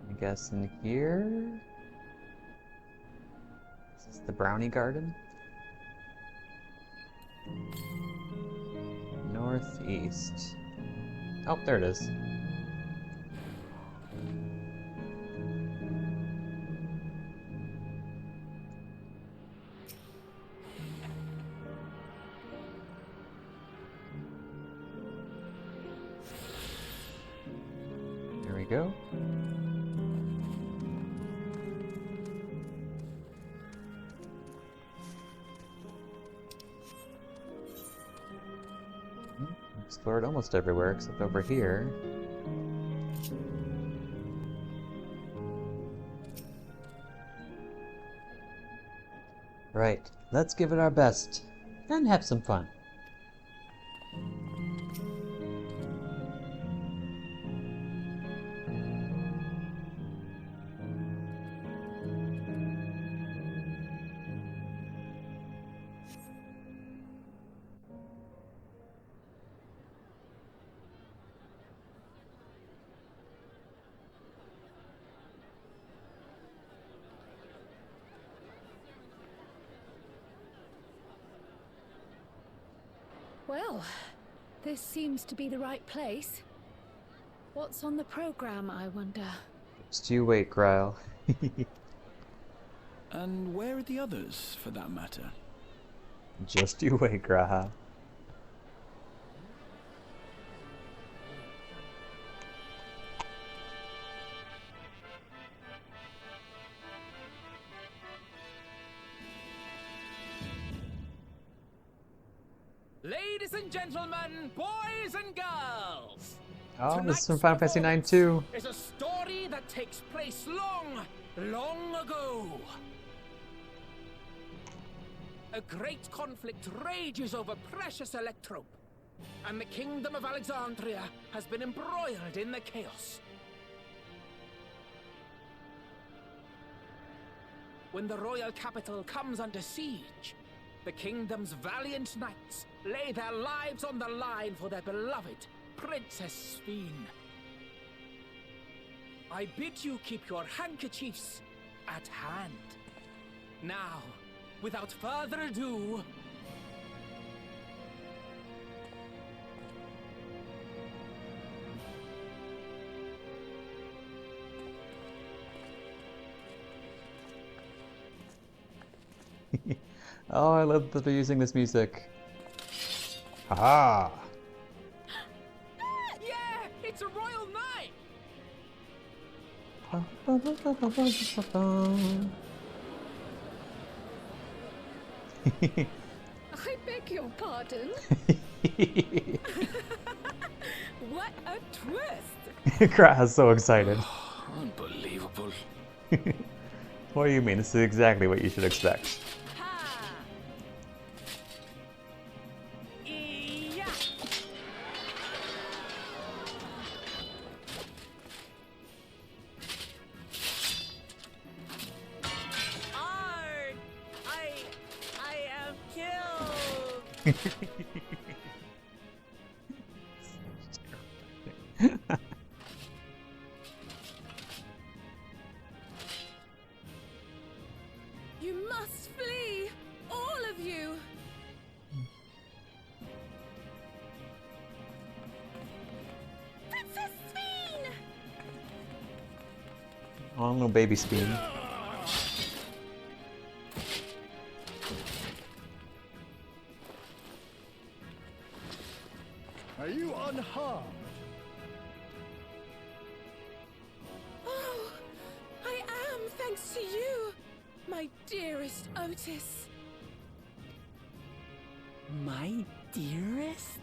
I guess in here? Is this the brownie garden? Northeast. Oh, there it is. There we go. Explored almost everywhere except over here. Right, let's give it our best and have some fun. Well, this seems to be the right place. What's on the program, I wonder? Just you wait, Gryle. And where are the others, for that matter? Just you wait, Graha. Ladies and gentlemen, boys and girls! Oh, this is from Tonight's Final Fantasy IX performance too. is a story that takes place long, long ago. A great conflict rages over precious electrope, and the kingdom of Alexandria has been embroiled in the chaos. When the royal capital comes under siege, the kingdom's valiant knights lay their lives on the line for their beloved Princess Sphene. I bid you keep your handkerchiefs at hand. Now, without further ado... Oh, I love that they're using this music. Haha! Yeah, it's a royal knight! I beg your pardon? What a twist! Graha's so excited. Unbelievable. What do you mean? This is exactly what you should expect. Ha! Yeah! You must flee! All of you! Princess Sveen! Oh, little baby Speed. Are you unharmed? Oh, I am, thanks to you, my dearest Otis. My dearest?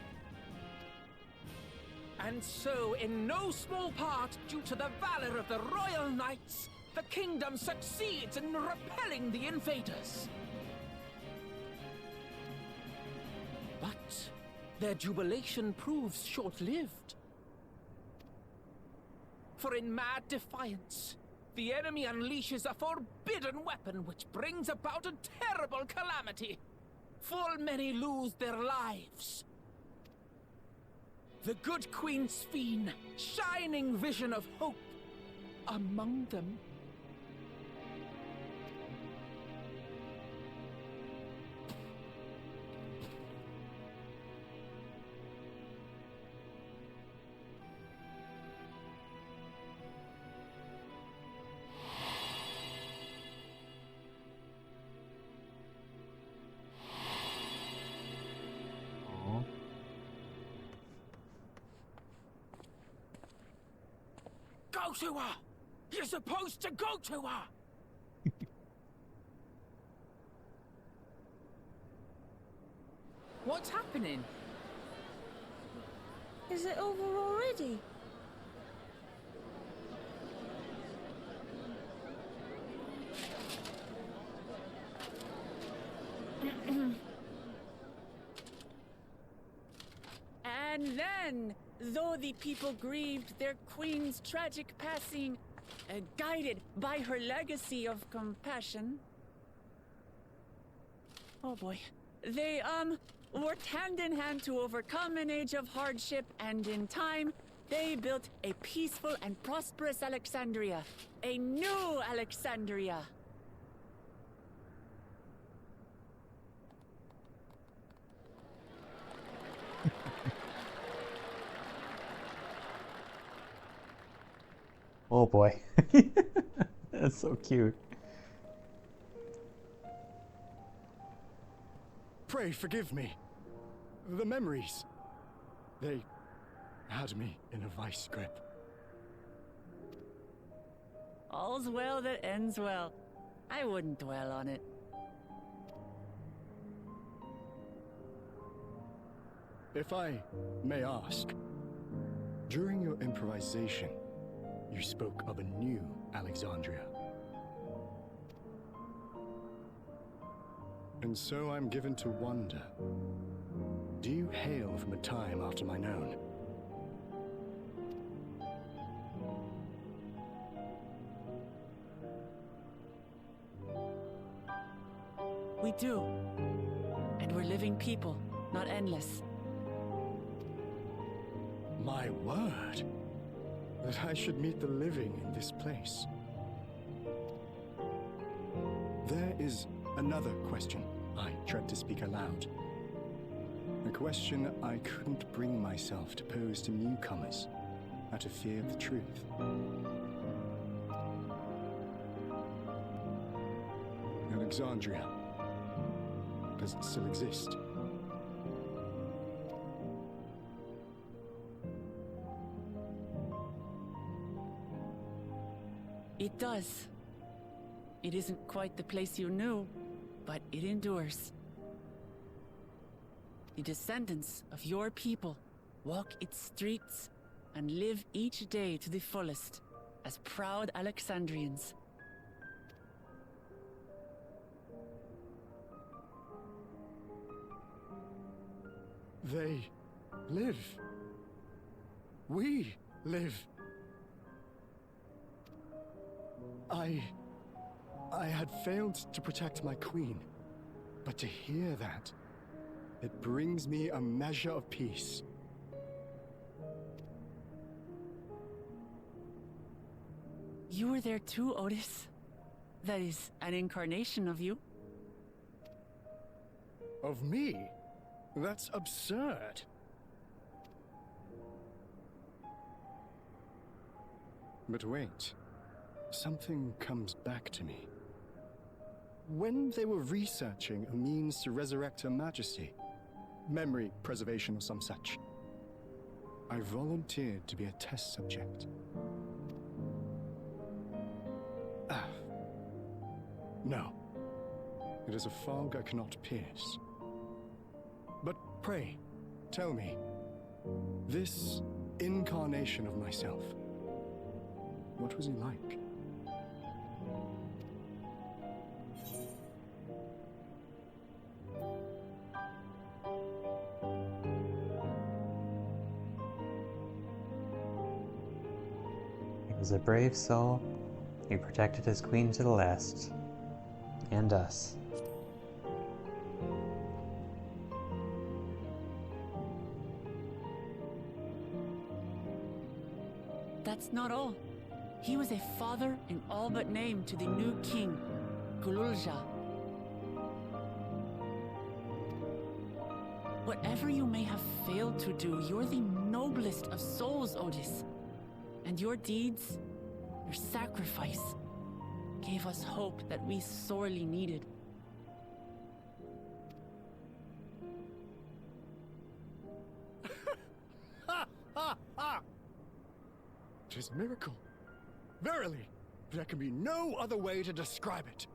And so, in no small part, due to the valor of the royal knights, the kingdom succeeds in repelling the invaders. But their jubilation proves short-lived. For in mad defiance, the enemy unleashes a forbidden weapon which brings about a terrible calamity. Full many lose their lives. The good Queen Sveen, shining vision of hope, among them. Go to her! You're supposed to go to her! What's happening? Is it over already? And then, though the people grieved their queen's tragic passing, guided by her legacy of compassion, oh boy, they, worked hand in hand to overcome an age of hardship, and in time, they built a peaceful and prosperous Alexandria. A new Alexandria. Oh boy. That's so cute. Pray forgive me. The memories. They had me in a vice grip. All's well that ends well. I wouldn't dwell on it. If I may ask, during your improvisation, you spoke of a new Alexandria. And so I'm given to wonder, do you hail from a time after mine own? We do. And we're living people, not endless. My word, that I should meet the living in this place. There is another question I dread to speak aloud. A question I couldn't bring myself to pose to newcomers out of fear of the truth. Alexandria, does it still exist? It does. It isn't quite the place you knew, but it endures. The descendants of your people walk its streets and live each day to the fullest as proud Alexandrians. They live. We live. I had failed to protect my queen, but to hear that, it brings me a measure of peace. You were there too, Otis. That is, an incarnation of you. Of me? That's absurd. But wait, something comes back to me. When they were researching a means to resurrect Her Majesty, memory preservation or some such, I volunteered to be a test subject. No. It is a fog I cannot pierce. But pray, tell me, this incarnation of myself, what was he like? He was a brave soul. He protected his queen to the last. And us. That's not all. He was a father in all but name to the new king, Gululja. Whatever you may have failed to do, you're the noblest of souls, Otis. And your deeds, your sacrifice, gave us hope that we sorely needed. Tis a miracle. Verily, there can be no other way to describe it.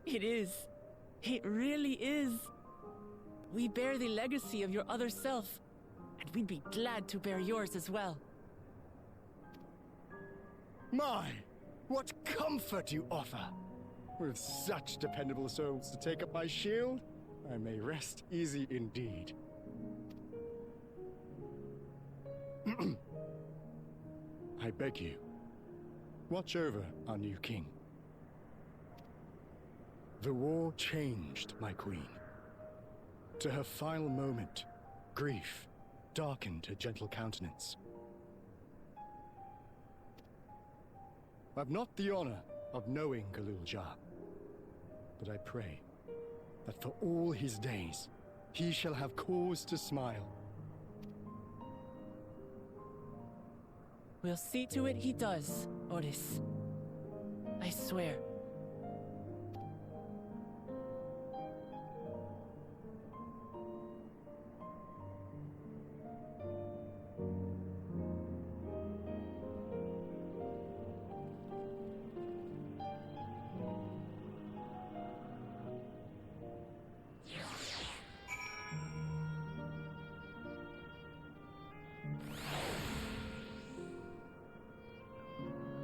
It is. It really is. We bear the legacy of your other self, and we'd be glad to bear yours as well. My, what comfort you offer! With such dependable souls to take up my shield, I may rest easy indeed. I beg you, watch over our new king. The war changed my queen. To her final moment, grief darkened her gentle countenance. I've not the honor of knowing Gululja, but I pray that for all his days, he shall have cause to smile. We'll see to it he does, Otis. I swear.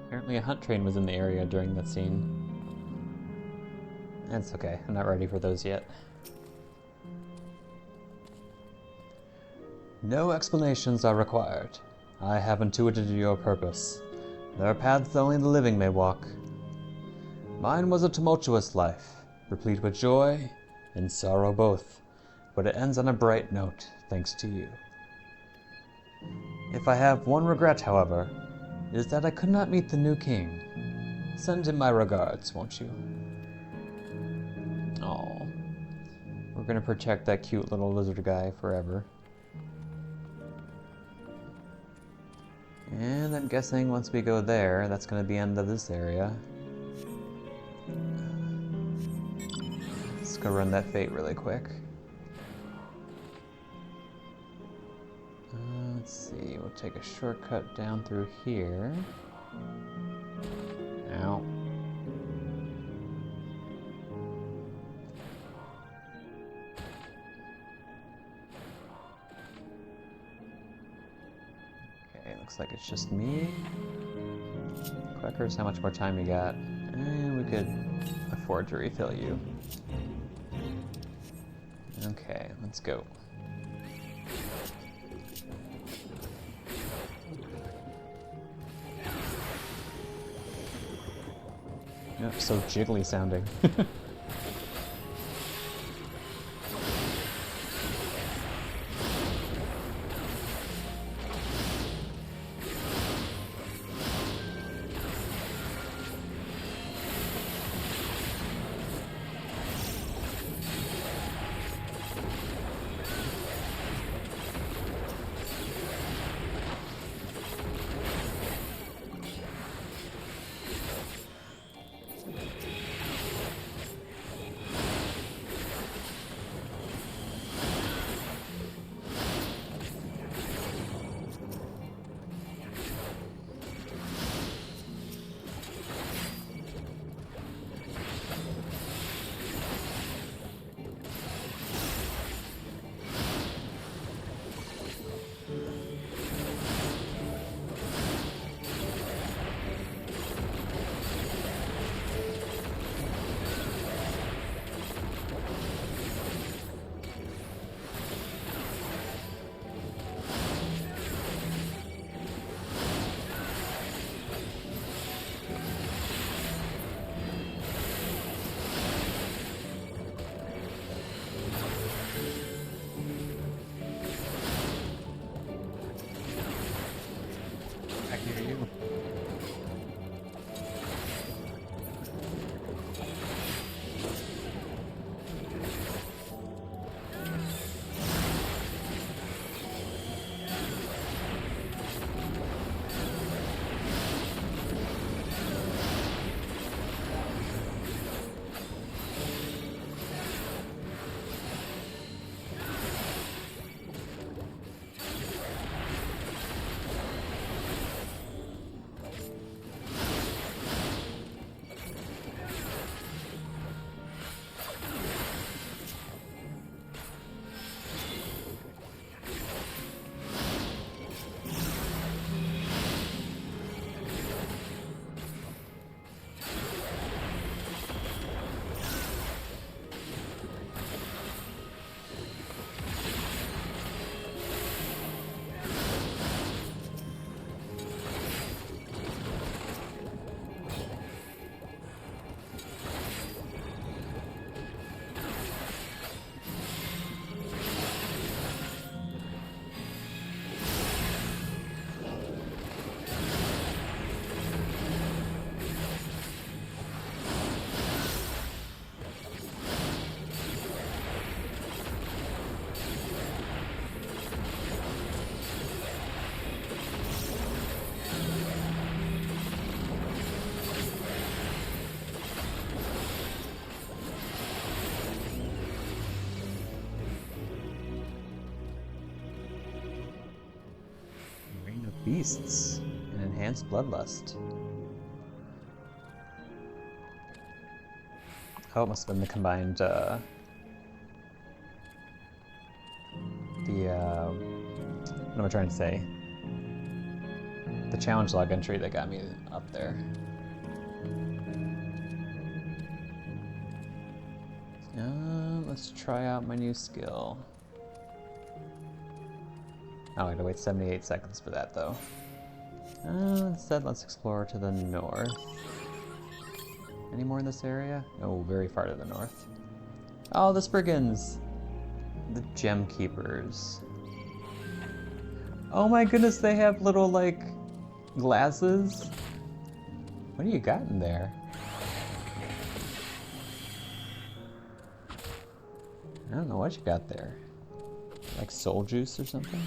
Apparently a hunt train was in the area during that scene. That's okay, I'm not ready for those yet. No explanations are required. I have intuited your purpose. There are paths only the living may walk. Mine was a tumultuous life, replete with joy and sorrow both, but it ends on a bright note, thanks to you. If I have one regret, however, it is that I could not meet the new king. Send him my regards, won't you? Oh, we're gonna protect that cute little lizard guy forever. And I'm guessing once we go there, that's gonna be the end of this area. Let's go run that fate really quick. Let's see, we'll take a shortcut down through here. Ow. Okay, looks like it's just me. Quackers, how much more time you got? And we could afford to refill you. Okay, let's go. Yep, so jiggly sounding. beasts and enhanced bloodlust. Oh, it must have been the combined, what am I trying to say? The challenge log entry that got me up there. Let's try out my new skill. Oh, I gotta wait 78 seconds for that, though. Instead, let's explore to the north. Any more in this area? Oh, very far to the north. Oh, the Spriggans! The Gem Keepers. Oh my goodness, they have little, like, glasses? What do you got in there? I don't know what you got there. Like soul juice or something?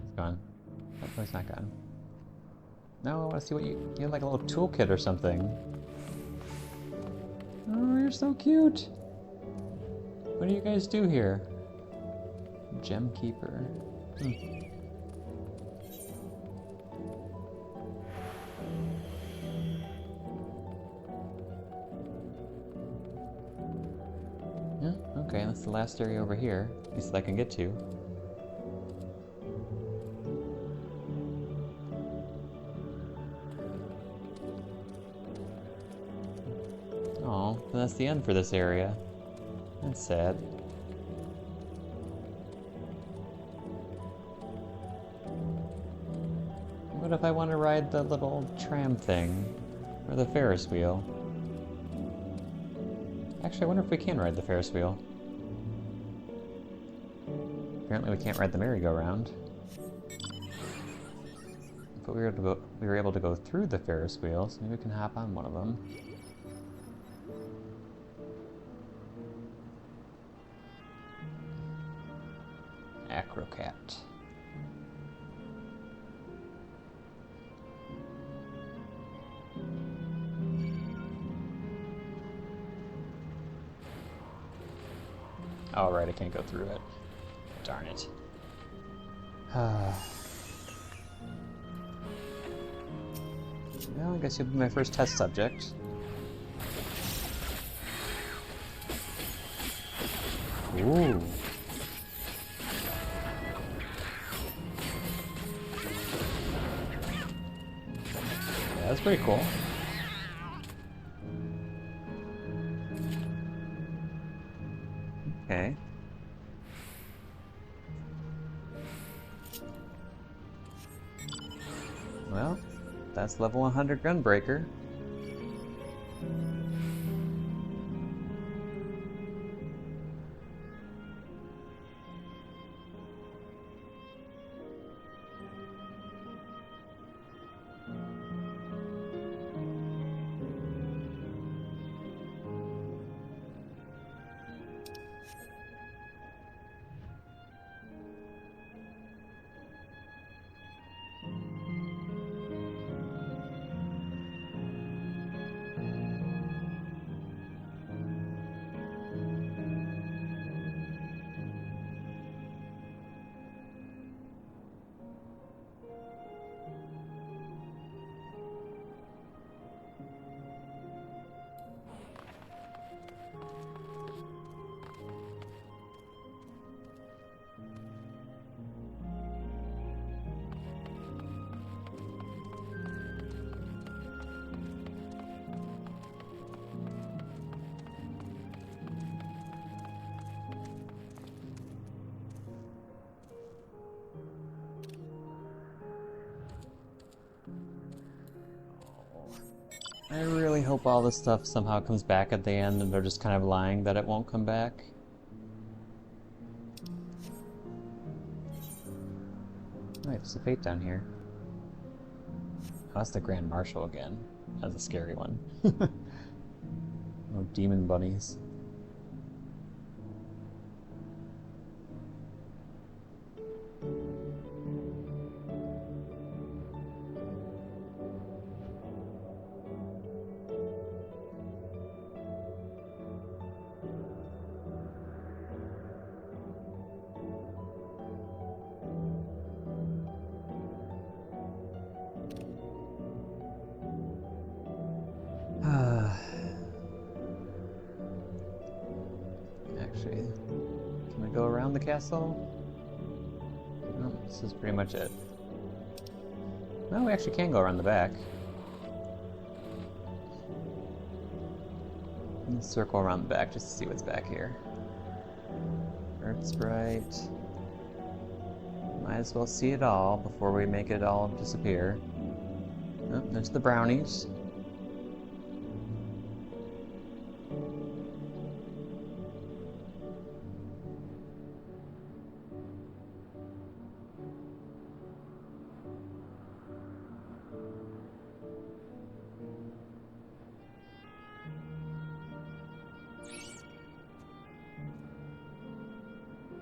It's gone. That boy's not gone. No, I want to see what you have, like a little toolkit or something. Oh, you're so cute. What do you guys do here? Gem Keeper. Yeah, okay, that's the last area over here. At least I can get to. Oh, that's the end for this area. That's sad. What if I want to ride the little tram thing? Or the Ferris wheel? Actually, I wonder if we can ride the Ferris wheel. Apparently we can't ride the merry-go-round. But we were able to go through the Ferris wheel, so maybe we can hop on one of them. Acrocat. Oh, right, I can't go through it. Darn it. Well, I guess you'll be my first test subject. Ooh. Yeah, that's pretty cool. Okay. Well, that's level 100 Gunbreaker. I really hope all this stuff somehow comes back at the end and they're just kind of lying that it won't come back. Oh, there's a fate down here. Oh, that's the Grand Marshal again. That's a scary one. Oh, demon bunnies. the castle? No, this is pretty much it. No, we actually can go around the back. Let's circle around the back just to see what's back here. Earth Sprite. Might as well see it all before we make it all disappear. Oh, there's the brownies.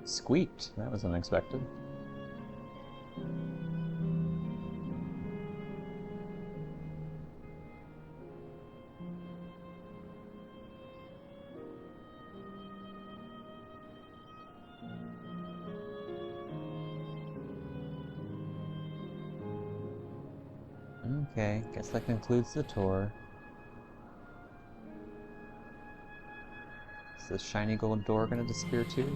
Squeaked. That was unexpected. Okay, guess that concludes the tour. Is this shiny gold door gonna disappear too?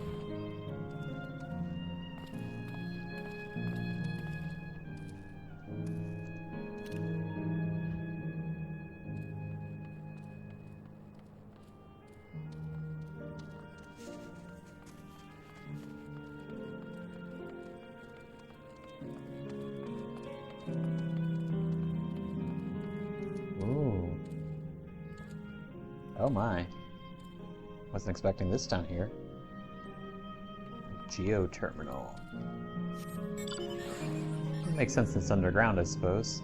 Ooh. Oh my. Wasn't expecting this down here. Geoterminal. Makes sense it's underground, I suppose.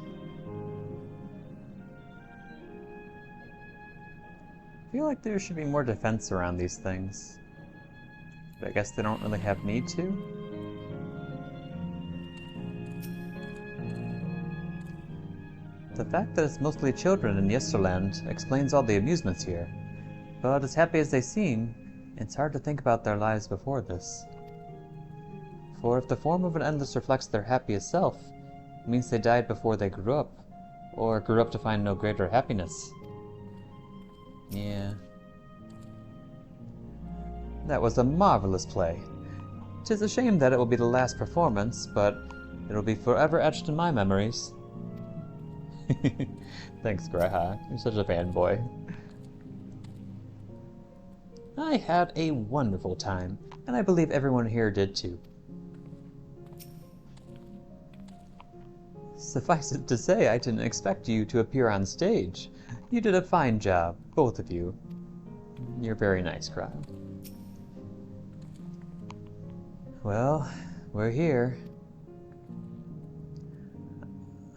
I feel like there should be more defense around these things. But I guess they don't really have need to. The fact that it's mostly children in Yesterland explains all the amusements here. But as happy as they seem, it's hard to think about their lives before this. For if the form of an endless reflects their happiest self, it means they died before they grew up, or grew up to find no greater happiness. Yeah. That was a marvelous play. 'Tis a shame that it will be the last performance, but it'll be forever etched in my memories. Thanks, Graha. You're such a fanboy. I had a wonderful time, and I believe everyone here did too. Suffice it to say, I didn't expect you to appear on stage. You did a fine job, both of you. You're very nice, Cry. Well, we're here.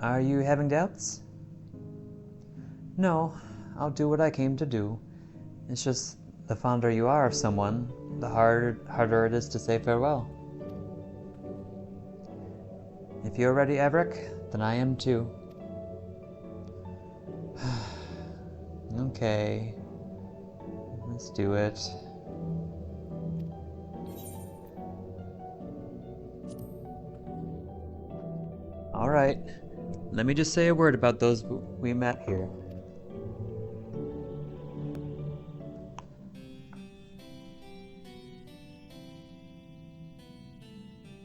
Are you having doubts? No, I'll do what I came to do. It's just the fonder you are of someone, the harder it is to say farewell. If you're ready, Everick, then I am too. Okay, let's do it. Alright, let me just say a word about those we met here.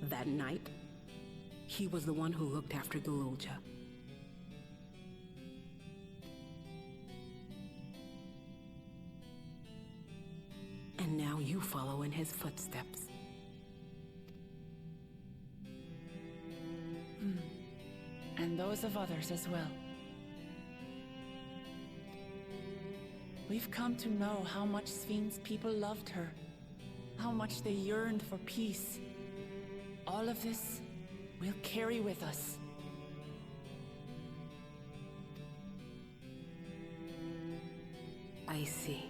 That night, he was the one who looked after Gululja. And now you follow in his footsteps. And those of others as well. We've come to know how much Svin's people loved her, how much they yearned for peace. All of this we'll carry with us. I see.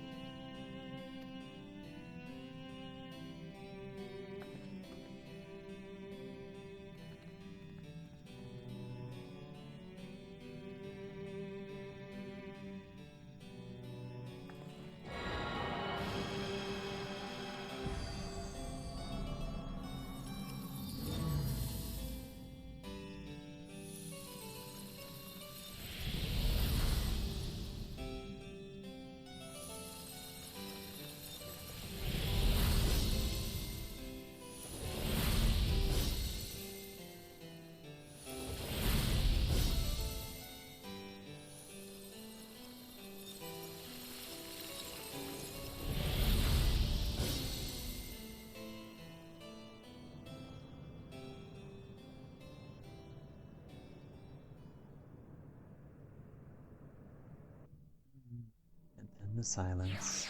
In the silence.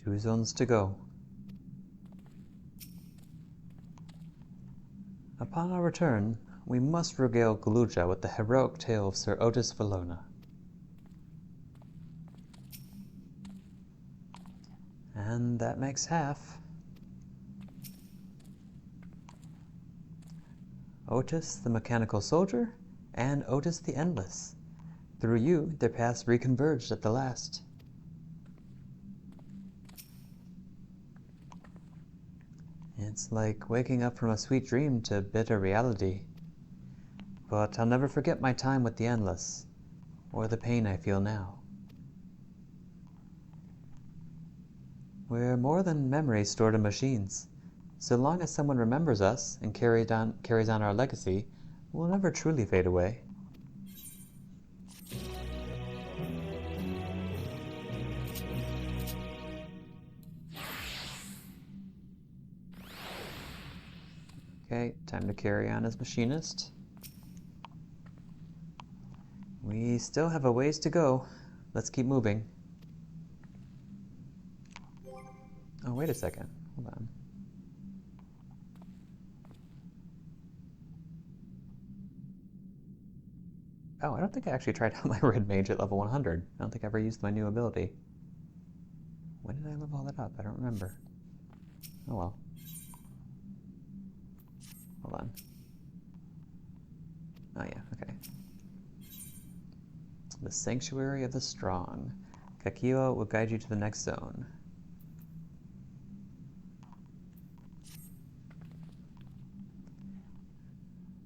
Two zones to go. Upon our return, we must regale Galuja with the heroic tale of Sir Otis Valona. And that makes half. Otis the mechanical soldier, and Otis the endless. Through you, their paths reconverged at the last. It's like waking up from a sweet dream to bitter reality. But I'll never forget my time with the endless, or the pain I feel now. We're more than memories stored in machines. So long as someone remembers us and carries on our legacy, we'll never truly fade away. Okay, time to carry on as machinist. We still have a ways to go. Let's keep moving. Oh, wait a second. Hold on. Oh, I don't think I actually tried out my Red Mage at level 100. I don't think I ever used my new ability. When did I level all that up? I don't remember. Oh well. Hold on. Oh yeah, okay. The Sanctuary of the Strong. Kakio will guide you to the next zone.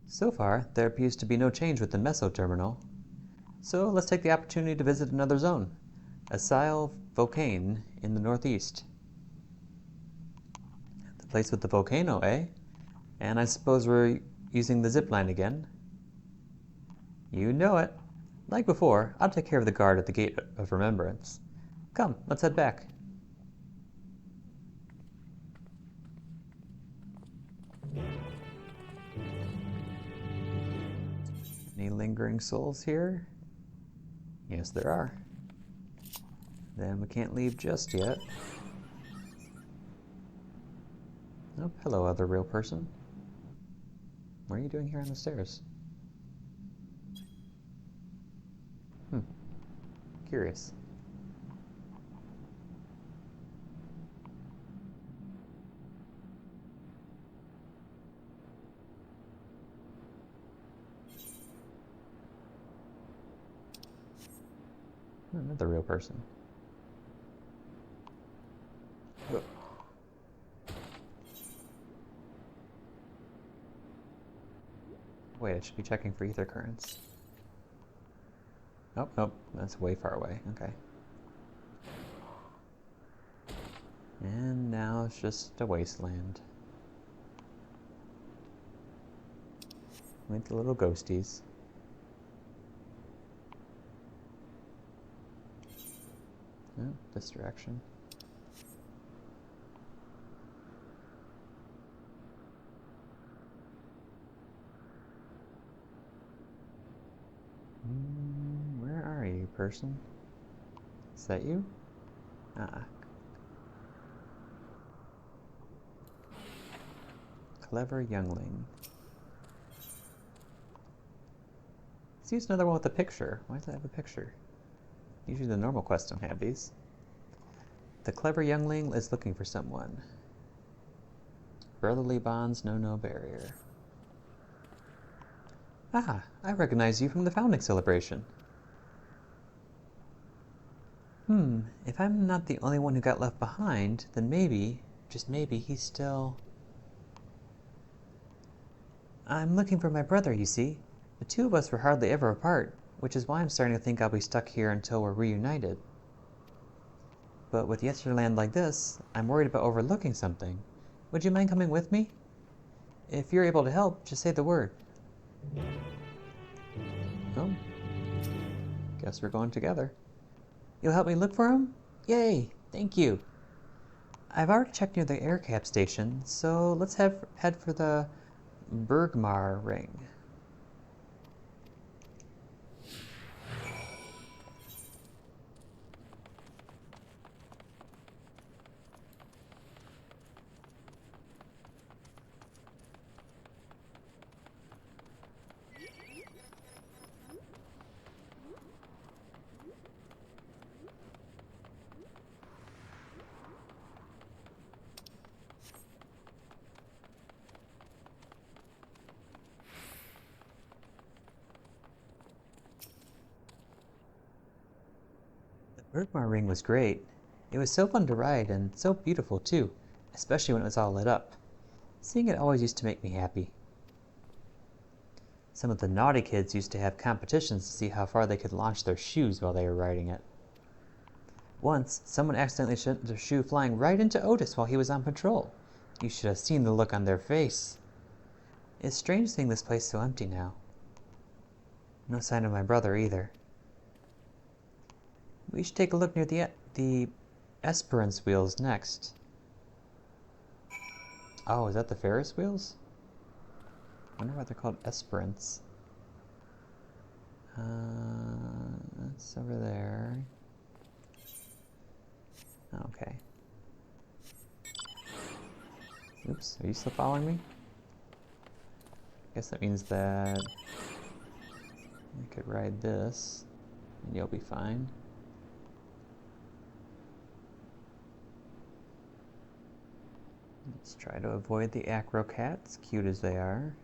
So far, there appears to be no change with the Meso Terminal. So let's take the opportunity to visit another zone, Asile Volcane in the northeast. The place with the volcano, eh? And I suppose we're using the zipline again. You know it. Like before, I'll take care of the guard at the Gate of Remembrance. Come, let's head back. Any lingering souls here? Yes, there are. Then we can't leave just yet. Oh, hello, other real person. What are you doing here on the stairs? Curious. Another real person. Whoa. Wait, I should be checking for ether currents. Oh, nope, that's way far away. Okay. And now it's just a wasteland. With the little ghosties. Oh, distraction. Where are you, person? Is that you? Ah. Clever youngling. Let's use another one with a picture. Why does it have a picture? Usually the normal quests don't have these. The clever youngling is looking for someone. Brotherly bonds know no barrier. Ah, I recognize you from the founding celebration. If I'm not the only one who got left behind, then maybe, just maybe, he's still... I'm looking for my brother, you see. The two of us were hardly ever apart, which is why I'm starting to think I'll be stuck here until we're reunited. But with Yesterland like this, I'm worried about overlooking something. Would you mind coming with me? If you're able to help, just say the word. Oh. Guess we're going together. You'll help me look for him? Yay! Thank you. I've already checked near the air cap station, so let's head for the Bergmar ring. Bergmar ring was great. It was so fun to ride and so beautiful too, especially when it was all lit up. Seeing it always used to make me happy. Some of the naughty kids used to have competitions to see how far they could launch their shoes while they were riding it. Once, someone accidentally sent their shoe flying right into Otis while he was on patrol. You should have seen the look on their face. It's strange seeing this place so empty now. No sign of my brother either. We should take a look near the Esperance wheels next. Oh, is that the Ferris wheels? I wonder why they're called Esperance. That's over there. Okay. Oops, are you still following me? Guess that means that I could ride this, and you'll be fine. Let's try to avoid the acrocats, cute as they are.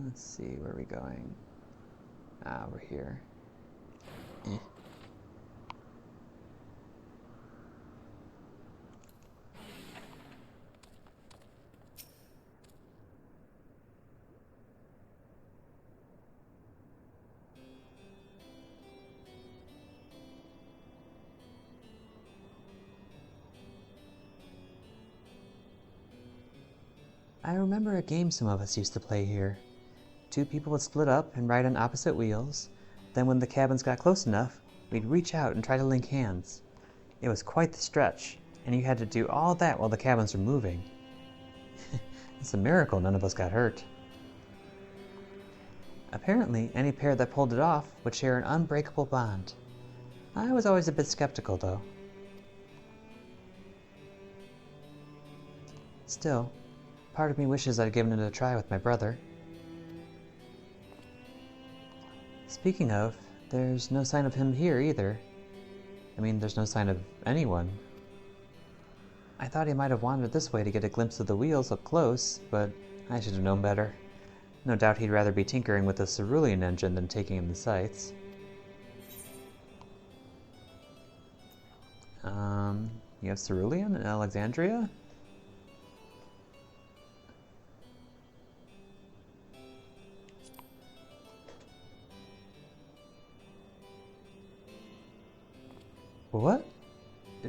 Let's see, where are we going? Ah, we're here. I remember a game some of us used to play here. Two people would split up and ride on opposite wheels. Then when the cabins got close enough, we'd reach out and try to link hands. It was quite the stretch, and you had to do all that while the cabins were moving. It's a miracle none of us got hurt. Apparently, any pair that pulled it off would share an unbreakable bond. I was always a bit skeptical, though. Still, part of me wishes I'd given it a try with my brother. Speaking of, there's no sign of him here either. I mean, there's no sign of anyone. I thought he might have wandered this way to get a glimpse of the wheels up close, but I should have known better. No doubt he'd rather be tinkering with the cerulean engine than taking in the sights. You have cerulean in Alexandria? What?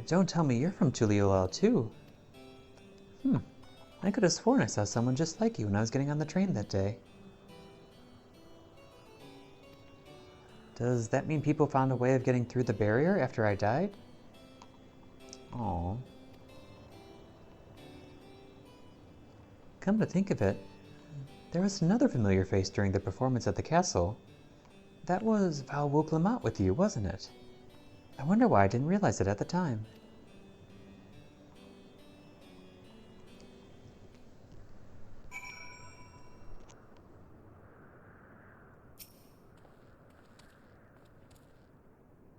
Don't tell me you're from Tuliolal too. I could have sworn I saw someone just like you when I was getting on the train that day. Does that mean people found a way of getting through the barrier after I died? Aww. Come to think of it, there was another familiar face during the performance at the castle. That was Val Wouklamont with you, wasn't it? I wonder why I didn't realize it at the time.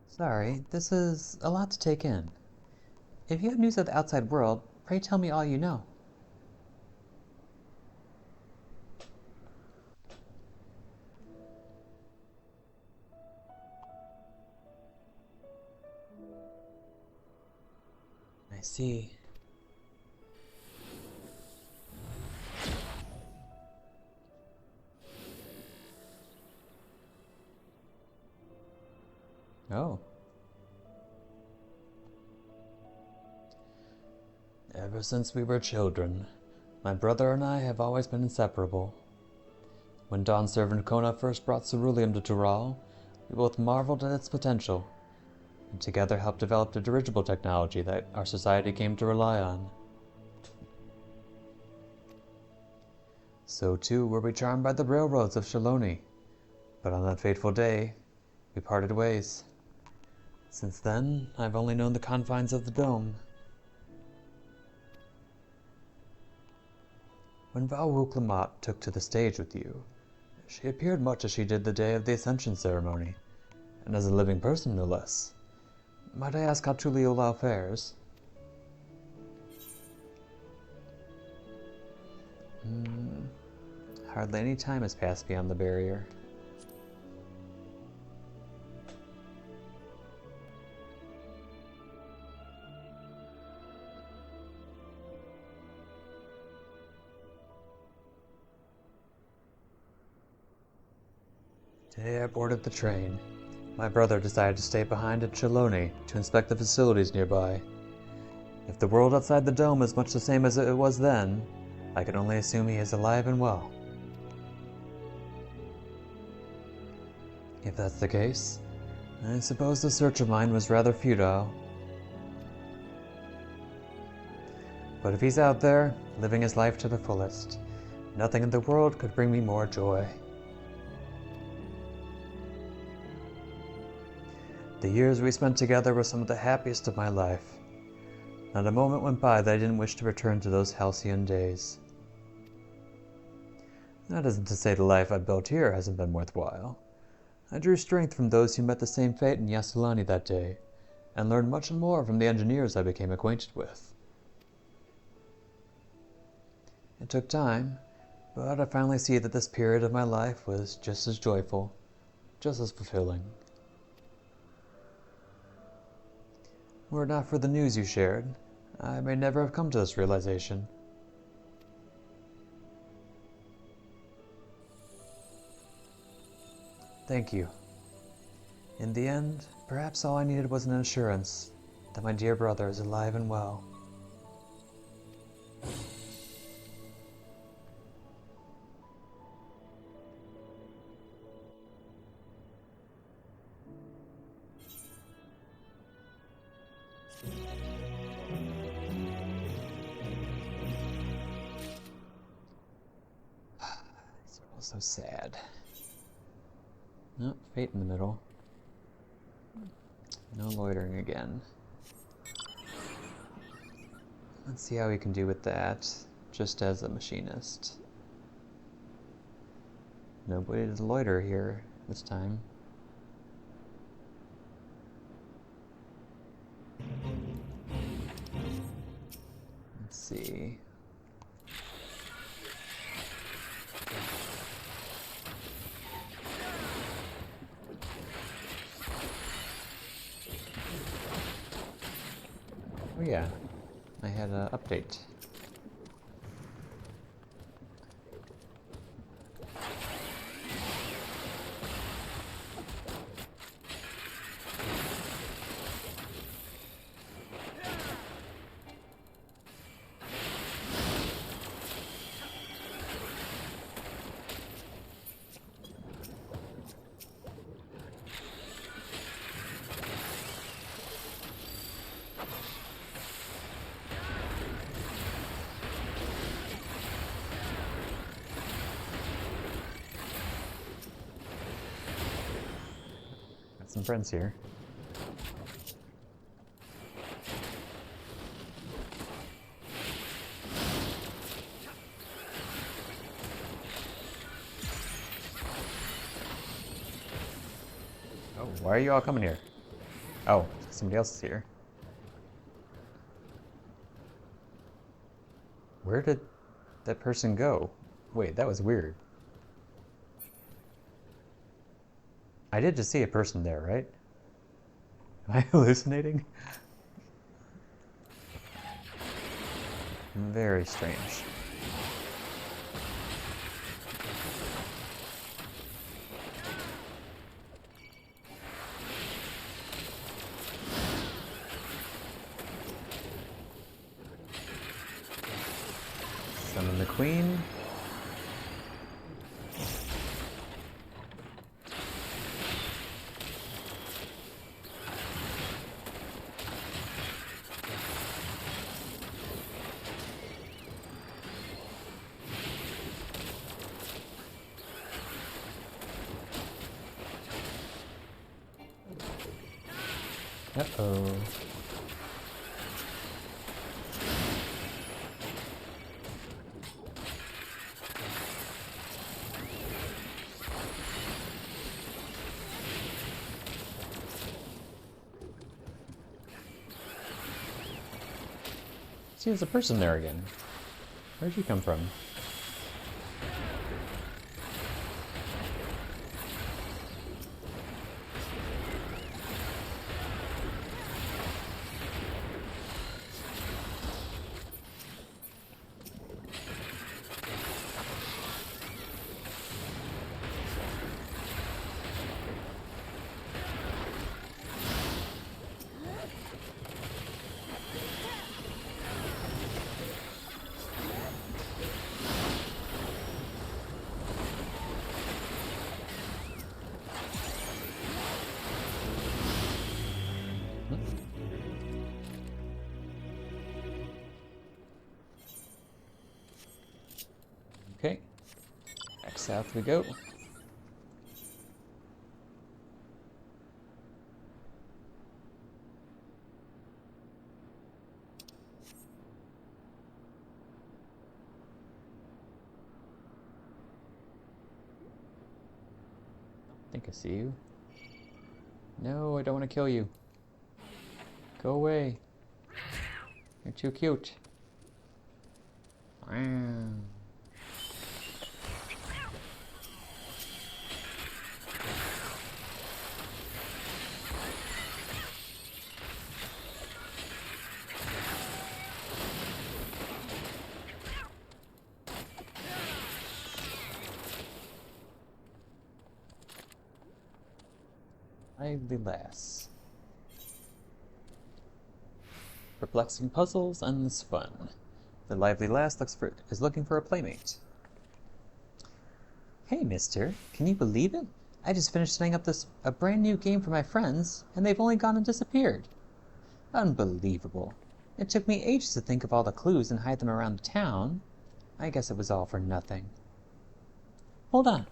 Sorry, this is a lot to take in. If you have news of the outside world, pray tell me all you know. I see. Oh. Ever since we were children, my brother and I have always been inseparable. When Dawn Servant Kona first brought ceruleum to Tural, we both marveled at its potential. and together helped develop the dirigible technology that our society came to rely on. So too were we charmed by the railroads of Strolling, but on that fateful day, we parted ways. Since then, I've only known the confines of the dome. When Val Rouclamat took to the stage with you, she appeared much as she did the day of the Ascension ceremony, and as a living person no less. Might I ask how Tuliyola fares? Hardly any time has passed beyond the barrier. Today I boarded the train. My brother decided to stay behind at Strolling to inspect the facilities nearby. If the world outside the dome is much the same as it was then, I can only assume he is alive and well. If that's the case, I suppose the search of mine was rather futile. But if he's out there, living his life to the fullest, nothing in the world could bring me more joy. The years we spent together were some of the happiest of my life. Not a moment went by that I didn't wish to return to those halcyon days. That isn't to say the life I built here hasn't been worthwhile. I drew strength from those who met the same fate in Yassilani that day, and learned much more from the engineers I became acquainted with. It took time, but I finally see that this period of my life was just as joyful, just as fulfilling. Were it not for the news you shared, I may never have come to this realization. Thank you. In the end, perhaps all I needed was an assurance that my dear brother is alive and well. It's all so sad. No, fate in the middle. No loitering again. Let's see how we can do with that, just as a machinist. Nobody to loiter here this time. Let's see. Oh yeah, I had an update. Some friends here. Oh, why are you all coming here? Oh, somebody else is here. Where did that person go? Wait, that was weird. I did just see a person there, right? Am I hallucinating? Very strange. Summon the queen. Uh-oh. See, there's a person there again. Where'd you come from? Okay. Back south we go. I think I see you. No, I don't want to kill you. Go away. You're too cute. Wow. Lively lass. Perplexing puzzles, endless fun. The lively lass is looking for a playmate. Hey, mister, can you believe it? I just finished setting up a brand new game for my friends, and they've only gone and disappeared. Unbelievable. It took me ages to think of all the clues and hide them around the town. I guess it was all for nothing. Hold on.